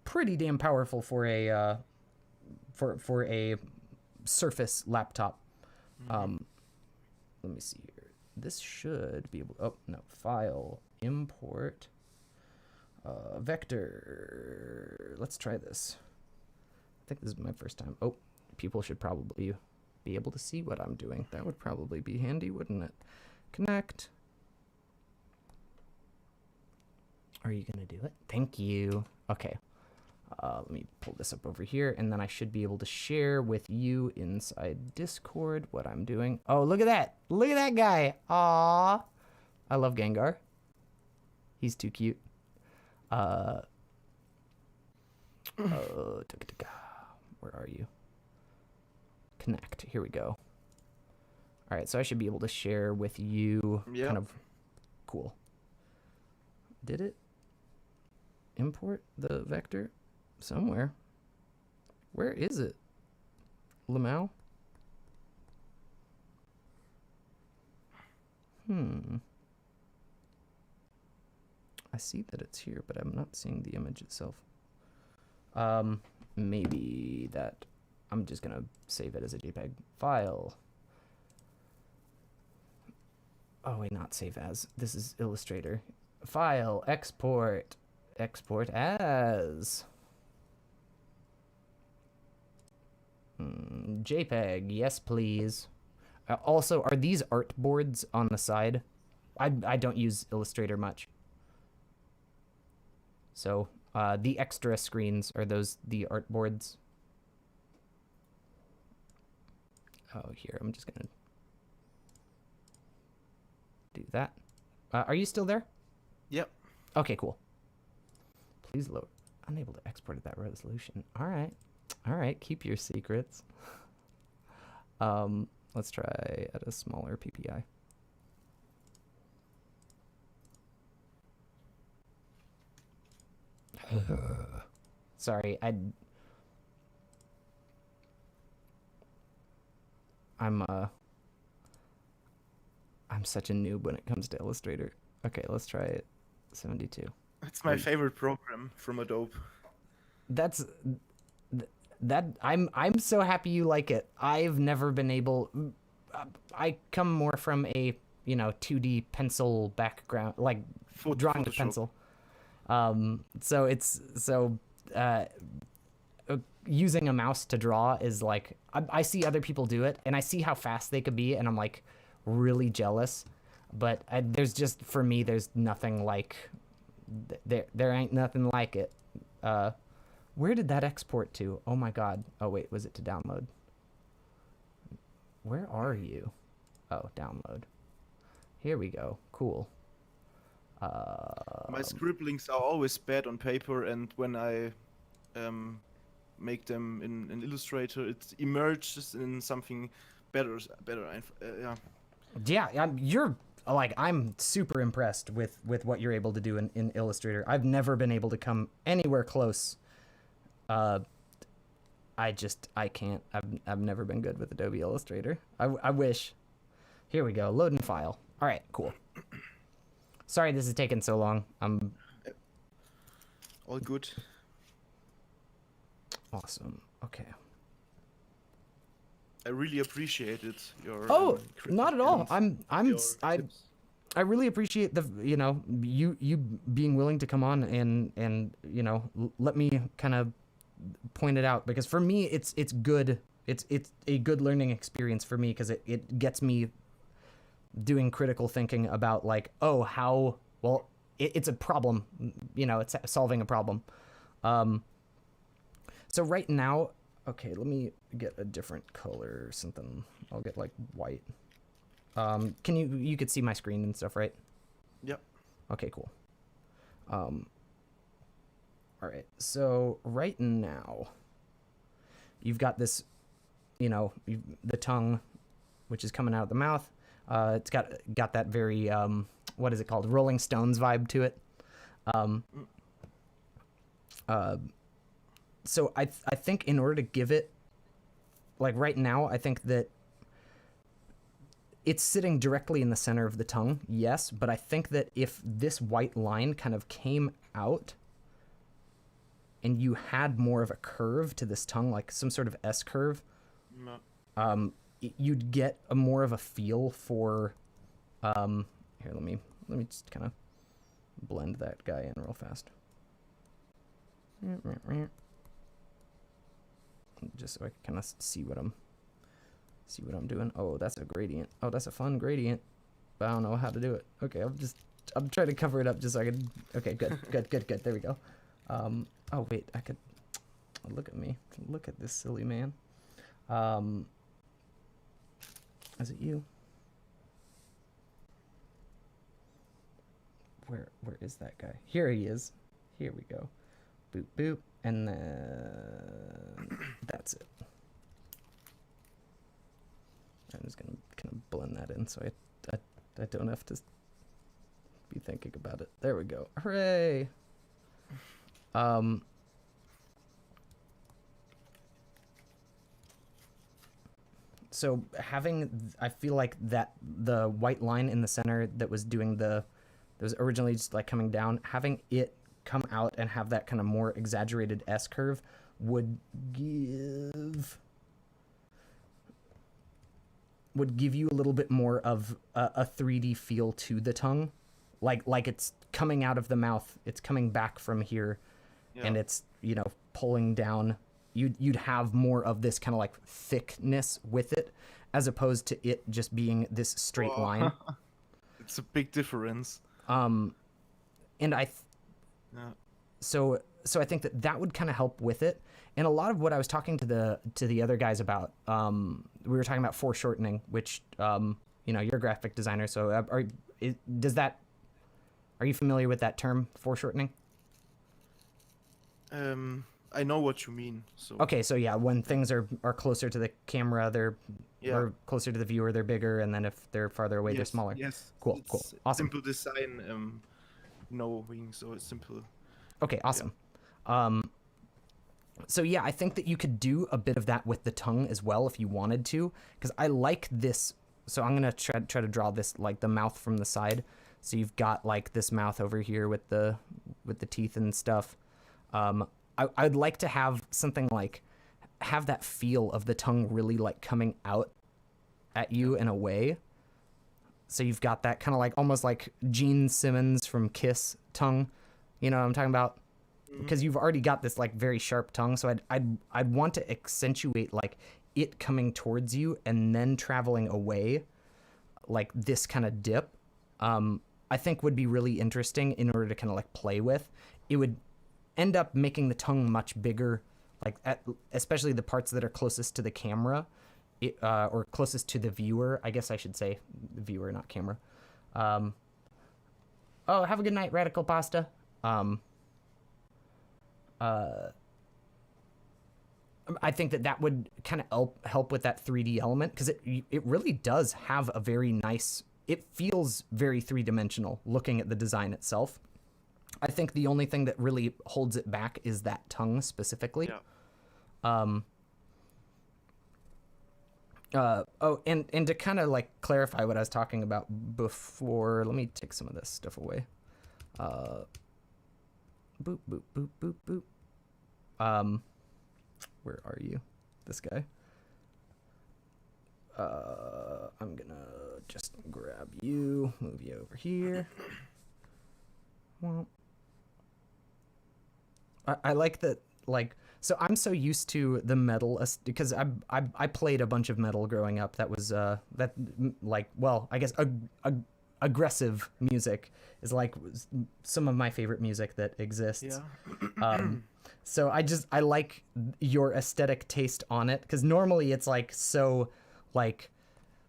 pretty damn powerful for a for a Surface laptop. Let me see here. This should be able. Oh no, file, import, vector. Let's try this. I think this is my first time. Oh, people should probably be able to see what I'm doing. That would probably be handy, wouldn't it? Connect. Are you gonna do it? Thank you. Okay. Let me pull this up over here, and then I should be able to share with you inside Discord what I'm doing. Oh, look at that! Look at that guy! Aww! I love Gengar. He's too cute. Where are you? Connect. Here we go. All right, so I should be able to share with you. Yeah. Kind of cool. Did it import the vector somewhere? Where is it? Lamau? I see that it's here, but I'm not seeing the image itself. Maybe that I'm just gonna save it as a JPEG file. Oh wait, not save as. This is Illustrator. File, export, export as. JPEG, yes please. Also, are these artboards on the side? I don't use Illustrator much. So, the extra screens, are those the artboards? Oh, here, I'm just gonna do that. Are you still there? Yep. Okay, cool. Please load. Unable to export at that resolution. All right. All right, keep your secrets. Let's try at a smaller PPI. Sorry, I'm such a noob when it comes to Illustrator. Okay, let's try it. 72. It's my favorite program from Adobe. I'm so happy you like it. I've never been able. I come more from a 2D pencil background, like drawing with pencil. Using a mouse to draw is like I see other people do it and I see how fast they could be and I'm like really jealous. but there's just, for me, there's nothing like, there ain't nothing like it. Where did that export to? Oh my god. Oh wait, was it to download? Where are you? Oh, download. Here we go. Cool. My scribblings are always bad on paper, and when I make them in Illustrator, it emerges in something better. Yeah, I'm super impressed with what you're able to do in Illustrator. I've never been able to come anywhere close. I can't. I've never been good with Adobe Illustrator. I wish. Here we go. Loading file. All right, cool. Sorry this is taking so long. All good. Awesome. Okay. I really appreciated your. Oh, not at all. your tips. I really appreciate the, you know, you being willing to come on and you know, let me kind of point it out, because for me it's good. It's a good learning experience for me, because it gets me doing critical thinking about, like, oh, how well it's a problem, you know, it's solving a problem. So right now, okay, let me get a different color or something. I'll get like white. Can you could see my screen and stuff, right? Yep. Okay, cool. All right, so right now you've got this, you know, the tongue, which is coming out of the mouth. It's got that very what is it called, Rolling Stones vibe to it. So I think in order to give it, like right now, I think that it's sitting directly in the center of the tongue, yes, but I think that if this white line kind of came out and you had more of a curve to this tongue, like some sort of S curve, No. You'd get a more of a feel for, here, let me just kind of blend that guy in real fast. Just so I can kind of see what I'm doing. Oh, that's a gradient. Oh, that's a fun gradient, but I don't know how to do it. Okay, I'm trying to cover it up just so I can. Okay, good. There we go. Oh wait, I could. Look at me. Look at this silly man. Is it you? Where is that guy? Here he is. Here we go. Boop boop, and then that's it. I'm just gonna kind of blend that in so I don't have to be thinking about it. There we go. Hooray! So I feel like that the white line in the center that was originally just like coming down, having it come out and have that kind of more exaggerated S curve would give you a little bit more of a 3D feel to the tongue, like it's coming out of the mouth, it's coming back from here, and it's, you know, pulling down. You'd have more of this kind of like thickness with it, as opposed to it just being this straight line. It's a big difference. And so I think that would kind of help with it. And a lot of what I was talking to the other guys about, we were talking about foreshortening, which, you know, you're a graphic designer, so are you familiar with that term, foreshortening? I know what you mean. So Okay, so yeah, when things are closer to the camera, or closer to the viewer, they're bigger, and then if they're farther away, they're smaller. Yes. Cool. Awesome. Simple design, knowing, so it's simple. Okay, awesome. So yeah, I think that you could do a bit of that with the tongue as well if you wanted to, because I like this. So I'm gonna try to draw this like the mouth from the side. So you've got like this mouth over here with the teeth and stuff. I'd like to have something like have that feel of the tongue really like coming out at you in a way. So you've got that kind of like almost like Gene Simmons from Kiss tongue. You know what I'm talking about? Because you've already got this like very sharp tongue, so I'd want to accentuate like it coming towards you and then traveling away, like this kind of dip. I think would be really interesting in order to kind of like play with. It would end up making the tongue much bigger, like especially the parts that are closest to the camera, or closest to the viewer. I guess I should say the viewer, not camera. Oh, have a good night, Radical Pasta. I think that would kind of help with that 3D element, because it really does have a very nice. It feels very three-dimensional looking at the design itself. I think the only thing that really holds it back is that tongue specifically. Yeah. Oh, and to kind of like clarify what I was talking about before, let me take some of this stuff away. Boop, boop, boop, boop, boop. Where are you? This guy. I'm gonna just grab you, move you over here. Well, I like that, like, so I'm so used to the metal, because I played a bunch of metal growing up. That was I guess aggressive music is like some of my favorite music that exists. Yeah. So I like your aesthetic taste on it, because normally it's like so like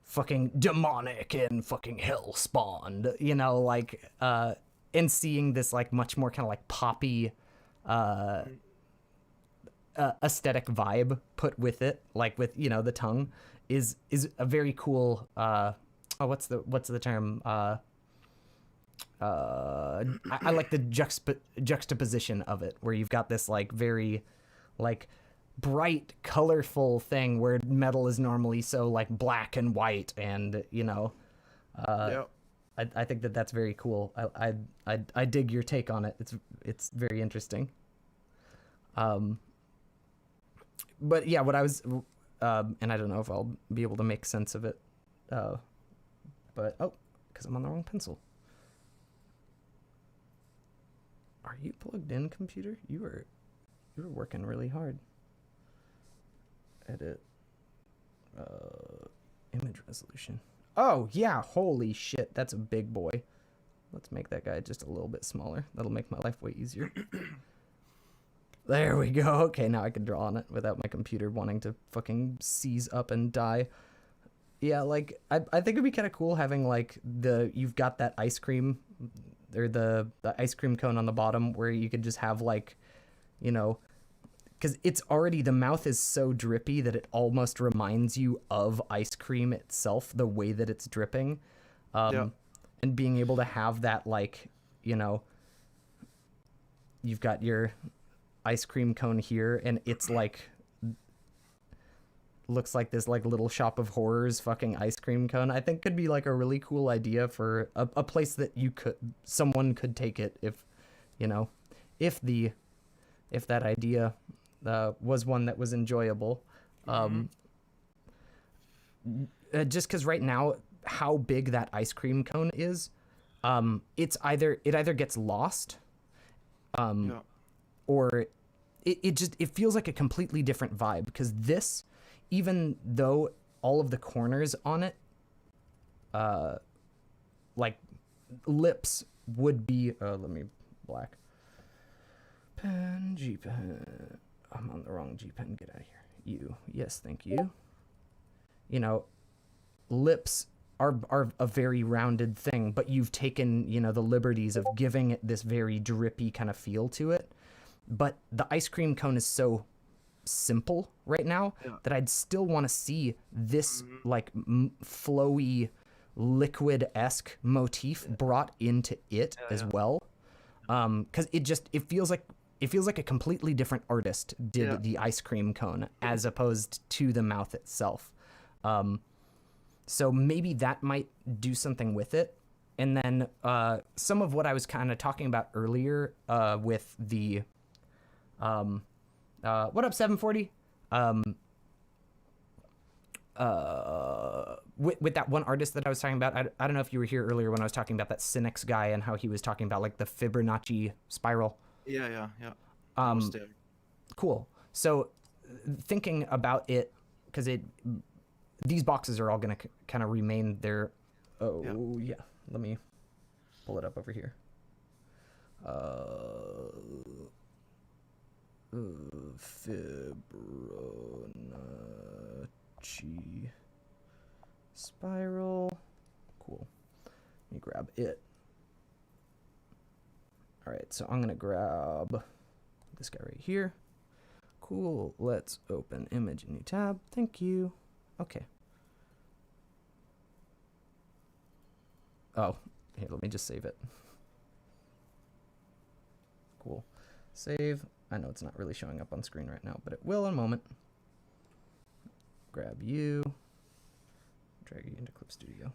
fucking demonic and fucking hell spawned, you know, like and seeing this like much more kind of like poppy aesthetic vibe put with it, like with, you know, the tongue is a very cool what's the term, I like the juxtaposition of it, where you've got this like very like bright, colorful thing where metal is normally so like black and white, and you know, Yeah. I think that's very cool. I dig your take on it. It's very interesting. But yeah, what I was, and I don't know if I'll be able to make sense of it, but because I'm on the wrong pencil. Are you plugged in, computer? You were working really hard. Edit. Image resolution. Oh yeah, holy shit, that's a big boy. Let's make that guy just a little bit smaller. That'll make my life way easier. There we go. Okay, now I can draw on it without my computer wanting to fucking seize up and die. Yeah, like I think it'd be kind of cool having like you've got that ice cream, or the ice cream cone on the bottom, where you could just have like, you know, because it's already, the mouth is so drippy that it almost reminds you of ice cream itself, the way that it's dripping. Yeah. And being able to have that, like, you know, you've got your ice cream cone here, and it's like, looks like this like Little Shop of Horrors fucking ice cream cone. I think could be like a really cool idea for a place that someone could take it, if, you know, if that idea was one that was enjoyable. Just because right now how big that ice cream cone is, it either gets lost, Yeah. or it feels like a completely different vibe, because this, even though all of the corners on it, like lips would be, let me black pen, G pen. I'm on the wrong G pen. Get out of here. Yes, thank you. You know, lips are a very rounded thing, but you've taken, you know, the liberties of giving it this very drippy kind of feel to it. But the ice cream cone is so simple right now that I'd still want to see this like flowy, liquid-esque motif brought into it as well. Because it feels like a completely different artist did the ice cream cone as opposed to the mouth itself. So maybe that might do something with it. And then some of what I was kind of talking about earlier with the what up, 740? With that one artist that I was talking about, I don't know if you were here earlier when I was talking about that Cynics guy and how he was talking about like the Fibonacci Spiral. Yeah. I was there. Cool. So thinking about it, because these boxes are all going to kind of remain there. Oh, yeah. Let me pull it up over here. Fibonacci Spiral. Cool. Let me grab it. All right, so I'm gonna grab this guy right here. Cool. Let's open image, new tab. Thank you. Okay. Oh, here, let me just save it. Cool. Save. I know it's not really showing up on screen right now, but it will in a moment. Grab you. Drag you into Clip Studio.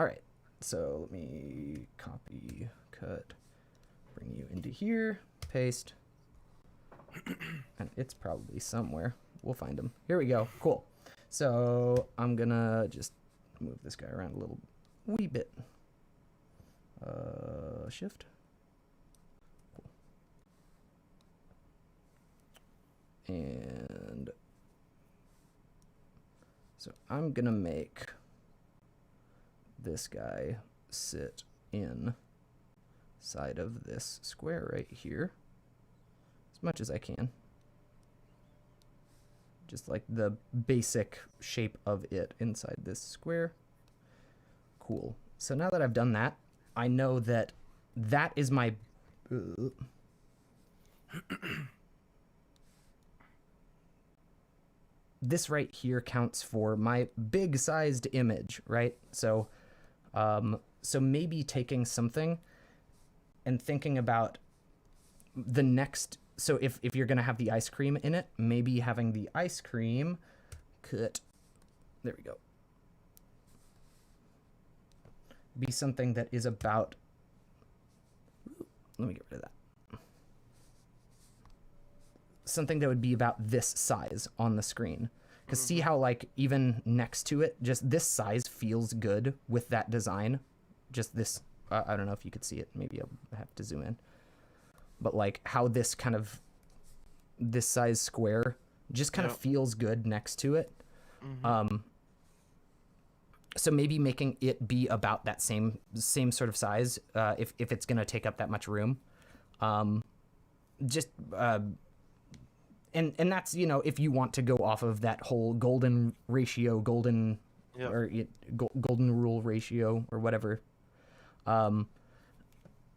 All right. So let me copy, cut, bring you into here, paste. And it's probably somewhere. We'll find him. Here we go. Cool. So I'm gonna just move this guy around a little wee bit. Shift. Cool. And so I'm gonna make this guy sit in side of this square right here as much as I can. Just like the basic shape of it inside this square. Cool. So now that I've done that, I know that that is my... This right here counts for my big-sized image, right? So, so maybe taking something and thinking about the next... So if you're going to have the ice cream in it, maybe having the ice cream cut, there we go, be something that is about, let me get rid of that, something that would be about this size on the screen. Because see how, like, even next to it, just this size feels good with that design. Just this, I don't know if you could see it. Maybe I'll have to zoom in. But like how this kind of, this size square just kind of feels good next to it. So maybe making it be about that same sort of size, if it's going to take up that much room. Just, and that's, you know, if you want to go off of that whole golden ratio, golden rule ratio or whatever.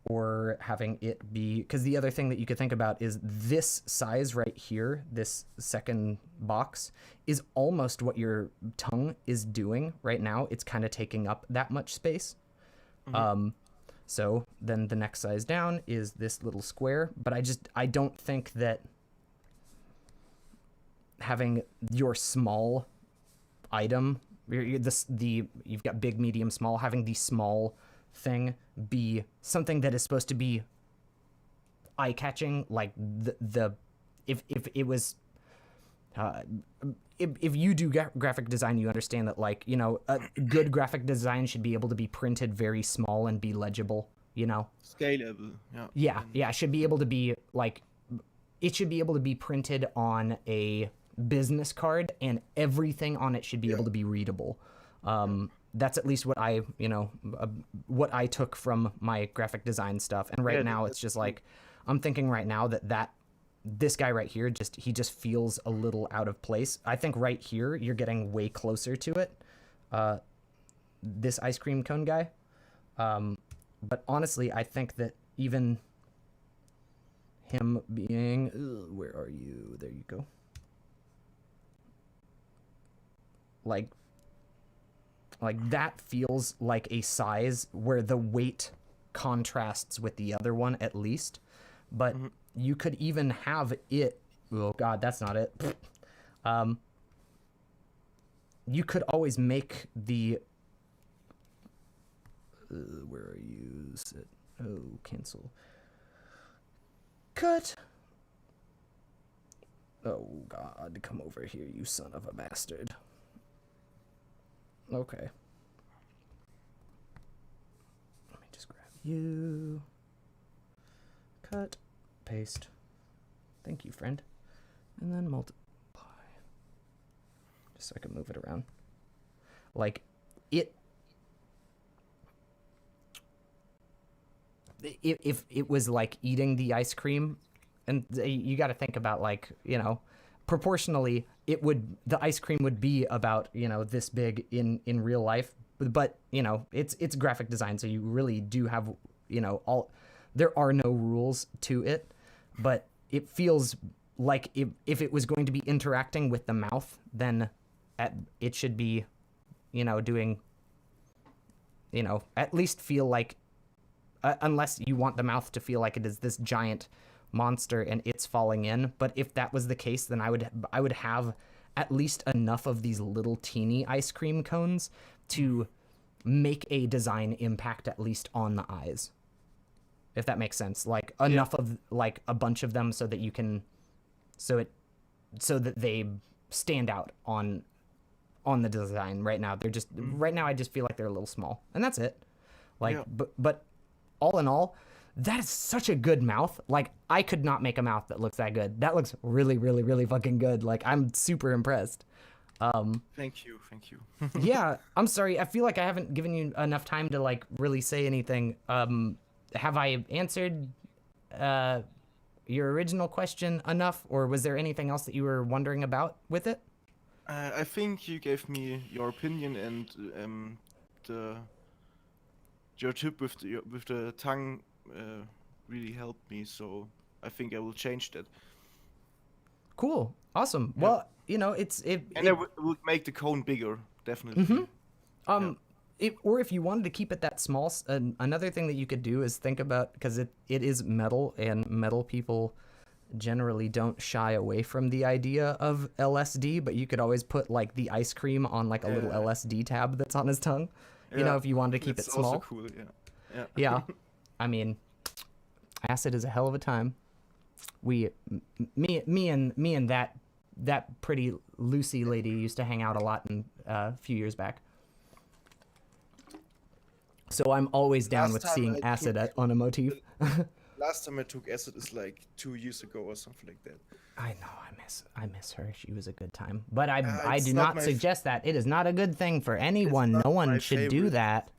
Or having it be, because the other thing that you could think about is this size right here, this second box, is almost what your tongue is doing right now. It's kind of taking up that much space. So then the next size down is this little square, but I don't think that having your small item, you've got big, medium, small, having the small thing be something that is supposed to be eye-catching, like if it was if you do graphic design, you understand that, like, you know, a good graphic design should be able to be printed very small and be legible, you know, Scalable. yeah, it should be able to be like, it should be able to be printed on a business card and everything on it should be able to be readable. That's at least what what I took from my graphic design stuff. And right now it's just like, I'm thinking right now that this guy right here, he just feels a little out of place. I think right here, you're getting way closer to it. This ice cream cone guy. But honestly, I think that even him being, where are you? There you go. Like that feels like a size where the weight contrasts with the other one at least, but you could even have it, oh god, that's not it. You could always make the, where are you? Oh, cancel. Cut. Oh god, come over here, you son of a bastard. Okay. Let me just grab you. Cut. Paste. Thank you, friend. And then multiply. Just so I can move it around. Like, it... if it was like eating the ice cream, and you got to think about like, you know, proportionally, the ice cream would be about, you know, this big in real life, but you know, it's graphic design, so you really do have, you know, there are no rules to it, but it feels like if it was going to be interacting with the mouth, then it should be, you know, doing, you know, at least feel like, unless you want the mouth to feel like it is this giant monster and it's falling in. But if that was the case, then I would have at least enough of these little teeny ice cream cones to make a design impact at least on the eyes, if that makes sense. Like enough of like a bunch of them so that you can, so that they stand out on the design. Right now they're just right now I just feel like they're a little small, and that's it. Like but all in all, that is such a good mouth. Like, I could not make a mouth that looks that good. That looks really, really, really fucking good. Like, I'm super impressed. Thank you. Yeah, I'm sorry. I feel like I haven't given you enough time to, like, really say anything. Have I answered your original question enough, or was there anything else that you were wondering about with it? I think you gave me your opinion, and your tip with the tongue really helped me. So I think I will change that. Cool, awesome. Yeah. Well, you know, I would make the cone bigger, definitely. Or if you wanted to keep it that small, another thing that you could do is think about, because it is metal, and metal people generally don't shy away from the idea of LSD, but you could always put like the ice cream on like a little LSD tab that's on his tongue. You know, if you wanted to keep it small. Also cool, yeah. Yeah. I mean, acid is a hell of a time. Me and that pretty Lucy lady used to hang out a lot a few years back. So I'm always down with seeing acid on a motif. Last time I took acid is like 2 years ago or something like that. I know, I miss her. She was a good time. But I it's do not not suggest that. It is not a good thing for anyone. not No one my should do favorite. that.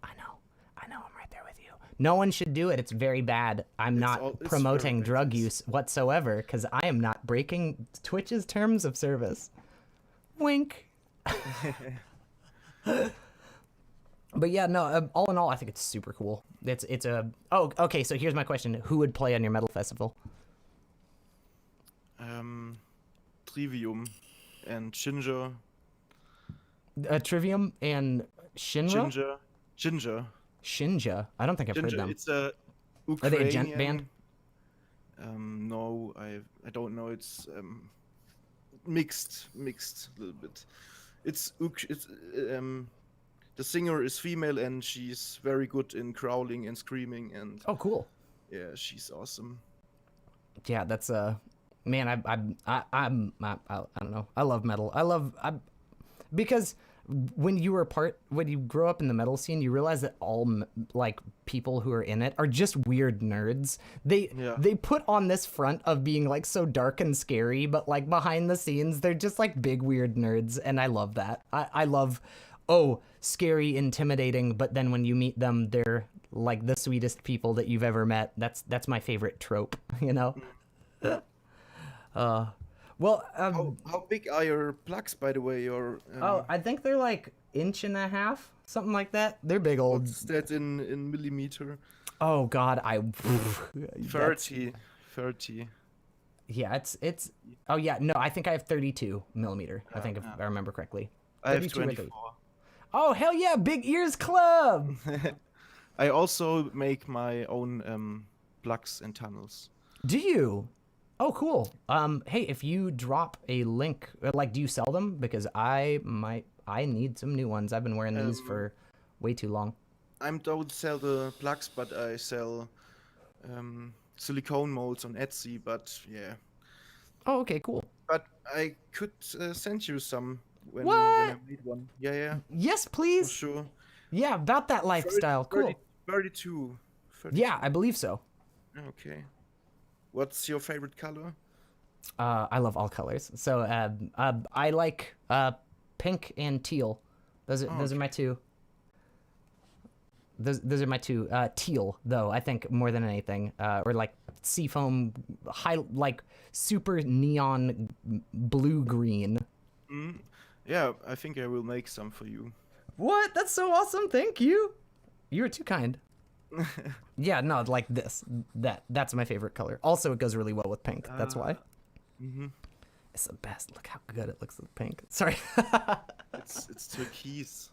I know, I'm right there with you. No one should do it. It's very bad. I'm not it's promoting very bad, drug yes. use whatsoever, because I am not breaking Twitch's terms of service. Wink. But yeah, no, all in all, I think it's super cool. Oh, okay, so here's my question. Who would play on your metal festival? Trivium and Ginger. Trivium and Shinra? Ginger. Shinja? I don't think I've heard Ginger. them. It's a Are they a Ukrainian gent band? No, I don't know. It's mixed a little bit. It's the singer is female, and she's very good in growling and screaming, and Oh, cool. yeah, she's awesome. Yeah, that's man, I don't know. I love metal. Because when you grow up in the metal scene, you realize that all like people who are in it are just weird nerds. They put on this front of being like so dark and scary, but like behind the scenes, they're just like big weird nerds, and I love that. I love, scary, intimidating, but then when you meet them, they're like the sweetest people that you've ever met. That's my favorite trope, you know. Well, How big are your plugs, by the way? Your I think they're like 1.5 inches, something like that. They're big old. what's that in millimeter? Oh God, 30. Yeah, it's. Oh yeah, no, I think I have 32 millimeter. I think if I remember correctly. I have 32 or 30. 24. Oh hell yeah, Big Ears Club. I also make my own plugs and tunnels. Do you? Oh cool. Hey, if you drop a link, like, do you sell them? Because I need some new ones. I've been wearing these for way too long. I don't sell the plugs, but I sell silicone molds on Etsy. But yeah, Oh, okay, cool. but I could send you some when What? I made one. Yeah, Yes, for please. sure. Yeah, about that lifestyle. Cool. 32. Yeah, I believe so. Okay. What's your favorite color? I love all colors. So I like pink and teal. Those are my two. Those are my two. Teal, though, I think more than anything, or like seafoam, like super neon blue green. Yeah, I think I will make some for you. What? That's so awesome! Thank you. You were too kind. Yeah, no, like this. That's my favorite color. Also, it goes really well with pink. That's why. It's the best. Look how good it looks with pink. Sorry. It's turquoise.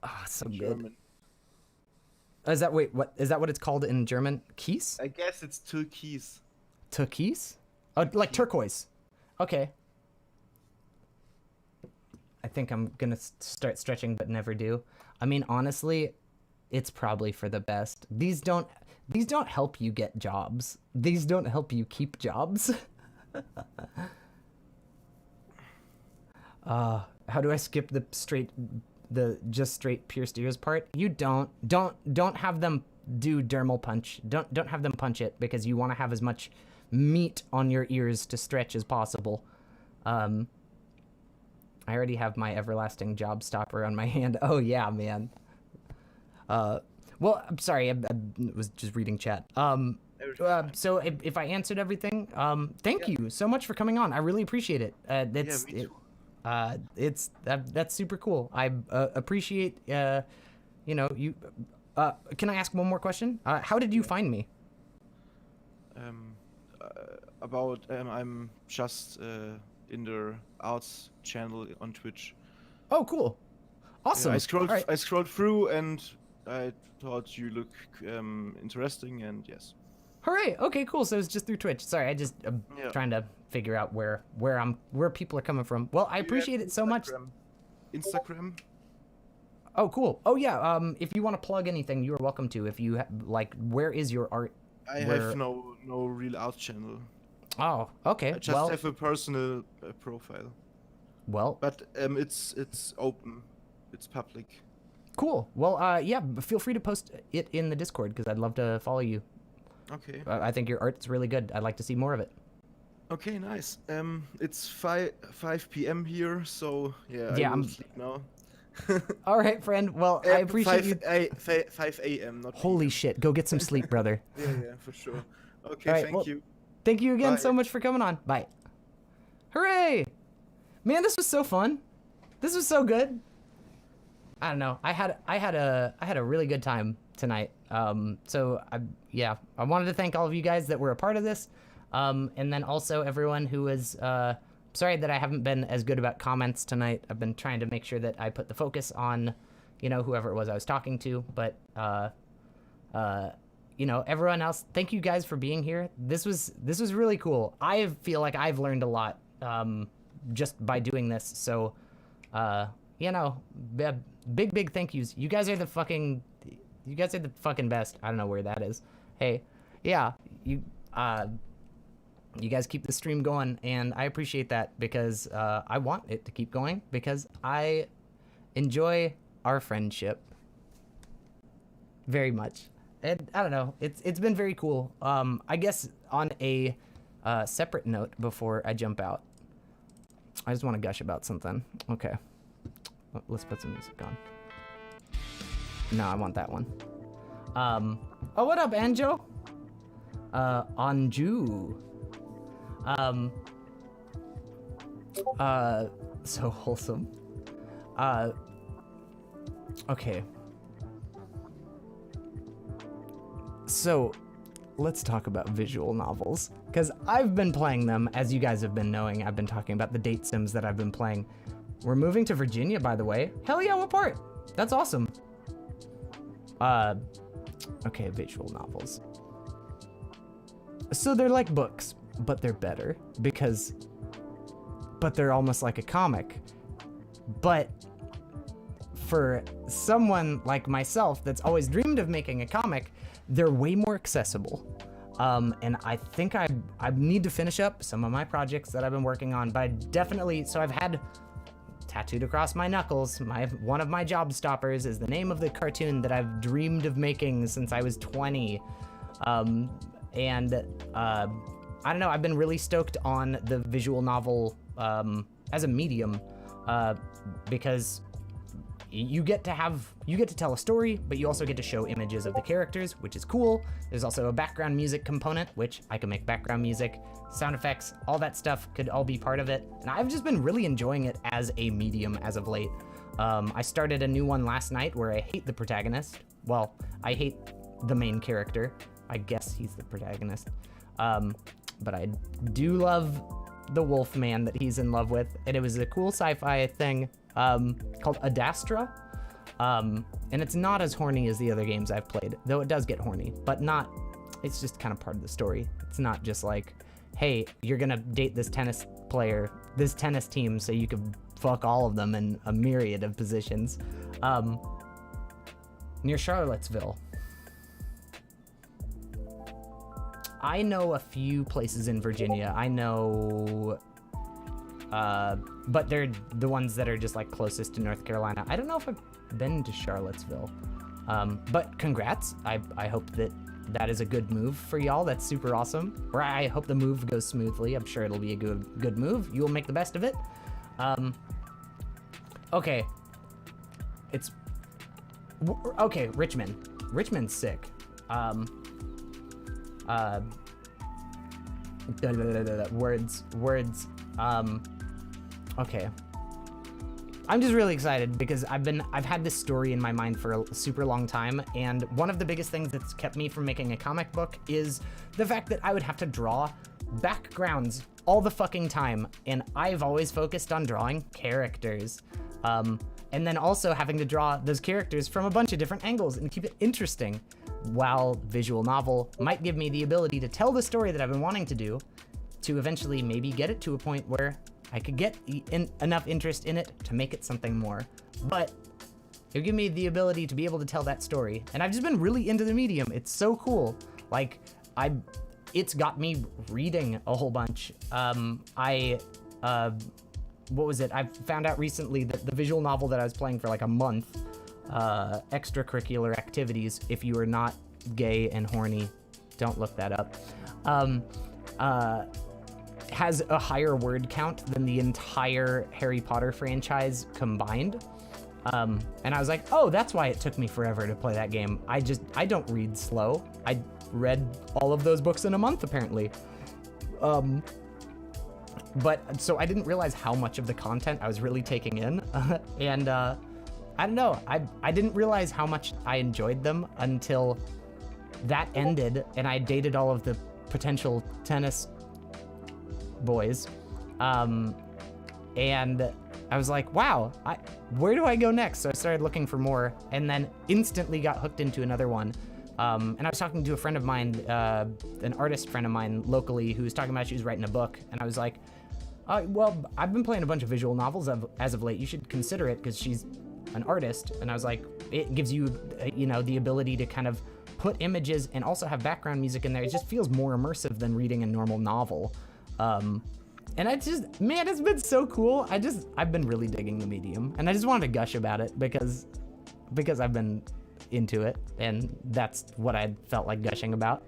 Oh, so German. good. Is that what it's called in German? Kies? I guess it's turquoise. Turquoise? Oh, like turquoise. Okay. I think I'm gonna start stretching, but never do. I mean, honestly, it's probably for the best. These don't help you get jobs. These don't help you keep jobs. How do I skip the just straight pierced ears part? You don't have them do dermal punch. Don't have them punch it, because you want to have as much meat on your ears to stretch as possible. I already have my everlasting job stopper on my hand. Oh yeah, man. Well, I'm sorry, I was just reading chat. So if I answered everything, thank you so much for coming on. I really appreciate it. That's super cool. I appreciate you. Can I ask one more question? How did you find me? I'm just in the arts channel on Twitch. Oh, cool. Awesome. Yeah, I scrolled through and I thought you look interesting, and yes. Hooray! Okay, cool. So it's just through Twitch. Sorry, I'm trying to figure out where people are coming from. Well, I appreciate it so much. Instagram. Oh, cool. Oh yeah. If you want to plug anything, you are welcome to. If you where is your art? I have no real art channel. Oh, okay. I just have a personal profile. Well, but it's open. It's public. Cool. Well, yeah. Feel free to post it in the Discord, because I'd love to follow you. Okay. I think your art's really good. I'd like to see more of it. Okay, nice. It's 5 p.m. here, so yeah. Yeah, I will sleep now. All right, friend. Well, I appreciate you. 5 a.m. Not Holy PM. shit! Go get some sleep, brother. Yeah, for sure. Okay, All right, thank you. Thank you again Bye. so much for coming on. Bye. Hooray! Man, this was so fun. This was so good. I don't know. I had a really good time tonight. So I wanted to thank all of you guys that were a part of this, and then also everyone who was. Sorry that I haven't been as good about comments tonight. I've been trying to make sure that I put the focus on, whoever it was I was talking to. But everyone else, thank you guys for being here. This was really cool. I feel like I've learned a lot just by doing this. So, big thank yous. You guys are the fucking best. I don't know where that is. Hey, yeah, you guys keep the stream going, and I appreciate that, because I want it to keep going, because I enjoy our friendship very much. And I don't know, it's been very cool. I guess on a separate note, before I jump out, I just want to gush about something. Okay, let's put some music on. No, I want that one. Oh, what up, Anjo? Anju. So wholesome. Okay. So, let's talk about visual novels, because I've been playing them, as you guys have been knowing. I've been talking about the date sims that I've been playing. We're moving to Virginia, by the way. Hell yeah, what part? That's awesome. Okay, visual novels. So they're like books, but they're better, but they're almost like a comic. But for someone like myself that's always dreamed of making a comic, they're way more accessible. And I think I need to finish up some of my projects that I've been working on, but I definitely, so I've had tattooed across my knuckles, one of my job stoppers is the name of the cartoon that I've dreamed of making since I was 20. I don't know, I've been really stoked on the visual novel as a medium, because you get to tell a story, but you also get to show images of the characters, which is cool. There's also a background music component, which I can make background music, sound effects, all that stuff could all be part of it. And I've just been really enjoying it as a medium as of late. I started a new one last night where I hate the protagonist. Well, I hate the main character. I guess he's the protagonist. But I do love the wolf man that he's in love with. And it was a cool sci-fi thing called Adastra. And it's not as horny as the other games I've played, though it does get horny, but not, it's just kind of part of the story. It's not just like, hey, you're gonna date this tennis player, this tennis team, so you can fuck all of them in a myriad of positions. Near Charlottesville. I know a few places in Virginia. I know, but they're the ones that are just like closest to North Carolina. I don't know if I've been to Charlottesville, but congrats. I hope that is a good move for y'all. That's super awesome. Or I hope the move goes smoothly. I'm sure it'll be a good move. You will make the best of it. Okay. Okay, Richmond. Richmond's sick. Words. Okay. I'm just really excited because I've had this story in my mind for a super long time, and one of the biggest things that's kept me from making a comic book is the fact that I would have to draw backgrounds all the fucking time, and I've always focused on drawing characters. And then also having to draw those characters from a bunch of different angles and keep it interesting. While visual novel might give me the ability to tell the story that I've been wanting to do, to eventually maybe get it to a point where I could get enough interest in it to make it something more. But it'll give me the ability to be able to tell that story. And I've just been really into the medium. It's so cool. Like, it's got me reading a whole bunch. What was it? I found out recently that the visual novel that I was playing for like a month, extracurricular activities, if you are not gay and horny, don't look that up, has a higher word count than the entire Harry Potter franchise combined. And I was like, oh, that's why it took me forever to play that game. I don't read slow. I read all of those books in a month, apparently. But so I didn't realize how much of the content I was really taking in. And I don't know, I didn't realize how much I enjoyed them until that ended and I dated all of the potential tennis boys. And I was like, wow, where do I go next? So I started looking for more and then instantly got hooked into another one. And I was talking to a friend of mine, an artist friend of mine locally, who was talking about she was writing a book. And I was like, well, I've been playing a bunch of visual novels as of late. You should consider it because she's an artist. And I was like, it gives you, the ability to kind of put images and also have background music in there. It just feels more immersive than reading a normal novel. And man, it's been so cool. I've been really digging the medium and I just wanted to gush about it because I've been into it and that's what I felt like gushing about.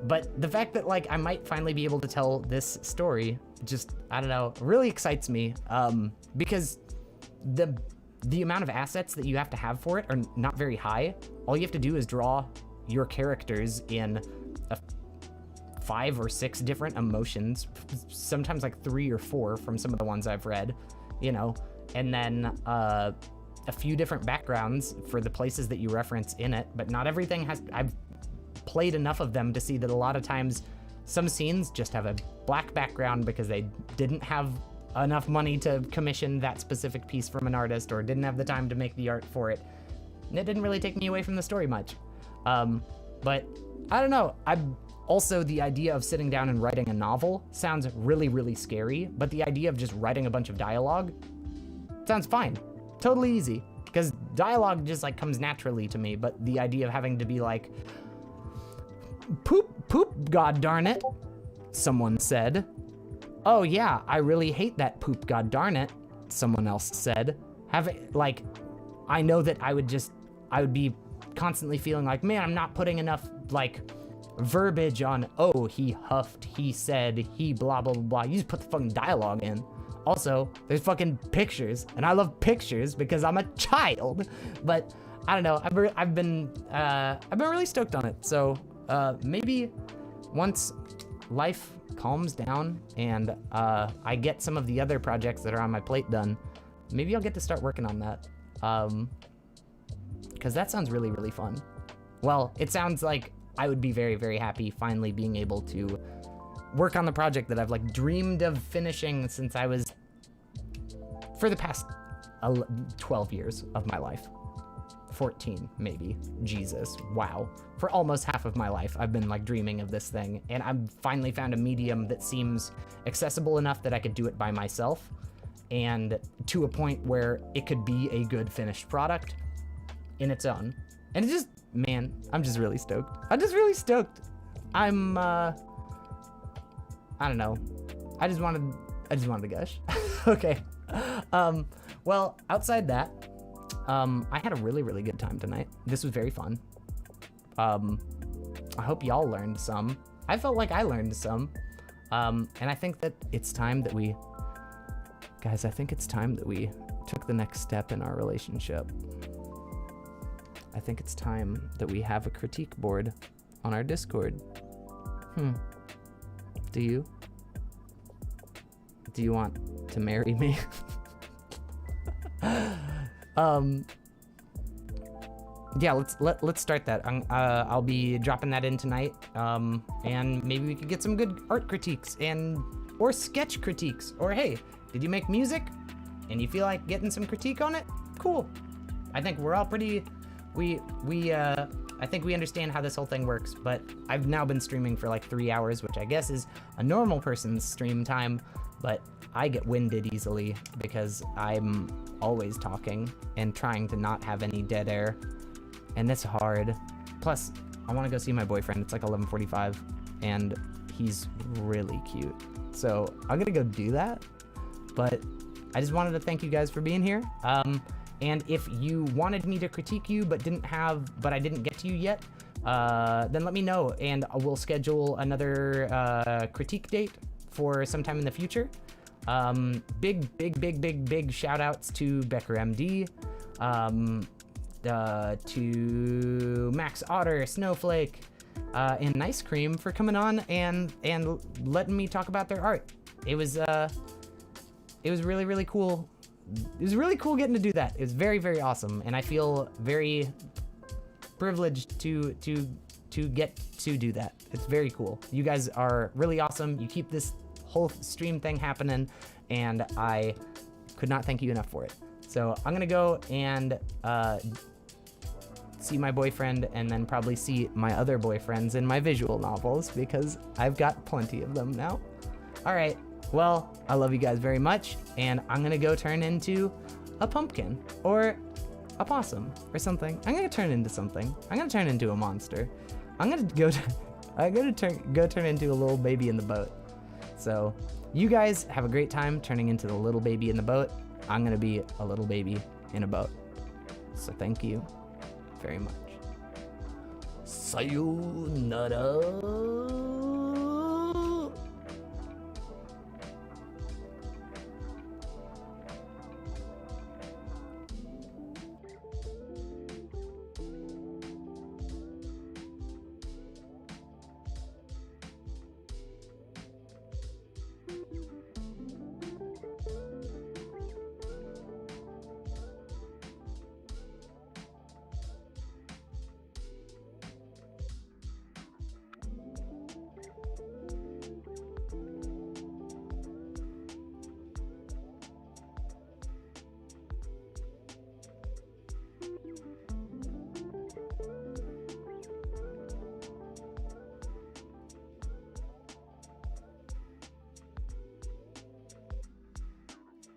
But the fact that like I might finally be able to tell this story just, I don't know, really excites me, because the amount of assets that you have to have for it are not very high. All you have to do is draw your characters in 5 or 6 different emotions, sometimes like 3 or 4 from some of the ones I've read, and then a few different backgrounds for the places that you reference in it, but not everything I've played enough of them to see that a lot of times some scenes just have a black background because they didn't have enough money to commission that specific piece from an artist or didn't have the time to make the art for it. And it didn't really take me away from the story much. But I don't know. Also, the idea of sitting down and writing a novel sounds really, really scary, but the idea of just writing a bunch of dialogue sounds fine. Totally easy. Because dialogue just like comes naturally to me, but the idea of having to be like, poop, god darn it, someone said. Oh yeah, I really hate that poop, god darn it, someone else said. I know that I would be constantly feeling like, man, I'm not putting enough like verbiage on, oh, he huffed, he said, he blah, blah, blah, blah. You just put the fucking dialogue in. Also, there's fucking pictures, and I love pictures because I'm a child. But I don't know. I've been really stoked on it. So maybe once life calms down and I get some of the other projects that are on my plate done, maybe I'll get to start working on that. Because that sounds really, really fun. Well, it sounds like I would be very, very happy finally being able to work on the project that I've like dreamed of finishing since I was, for the past 12 years of my life. 14 maybe. Jesus, wow. For almost half of my life I've been like dreaming of this thing, and I've finally found a medium that seems accessible enough that I could do it by myself, and to a point where it could be a good finished product in its own. And it just, man, I'm just really stoked. I'm just really stoked. I'm I don't know. I just wanted to gush. Okay. Well, outside that, I had a really, really good time tonight. This was very fun. I hope y'all learned some. I felt like I learned some. And I think that it's time that we, guys, I think it's time that we took the next step in our relationship. I think it's time that we have a critique board on our Discord. Do you? Do you want to marry me? Yeah, let's start that. I'll be dropping that in tonight, and maybe we could get some good art critiques or sketch critiques. Or hey, did you make music and you feel like getting some critique on it? Cool. I think we're all pretty. I think we understand how this whole thing works. But I've now been streaming for like 3 hours, which I guess is a normal person's stream time. But I get winded easily because I'm always talking and trying to not have any dead air. And it's hard. Plus, I want to go see my boyfriend. It's like 11:45 and he's really cute. So I'm gonna go do that. But I just wanted to thank you guys for being here. And if you wanted me to critique you but I didn't get to you yet, then let me know and we'll schedule another critique date for sometime in the future. Big shout outs to Becker MD, to Max Otter, Snowflake, and Nice Cream for coming on and letting me talk about their art. It was really, really cool. It was really cool getting to do that. It was very, very awesome, and I feel very privileged to get to do that. It's very cool. You guys are really awesome. You keep this whole stream thing happening, and I could not thank you enough for it. So I'm gonna go and see my boyfriend, and then probably see my other boyfriends in my visual novels because I've got plenty of them now. All right. Well, I love you guys very much, and I'm gonna go turn into a pumpkin or a possum or something. I'm gonna turn into something. I'm gonna turn into a monster. I'm gonna go turn into a little baby in the boat. So you guys have a great time turning into the little baby in the boat. I'm gonna be a little baby in a boat. So thank you very much. Sayonara.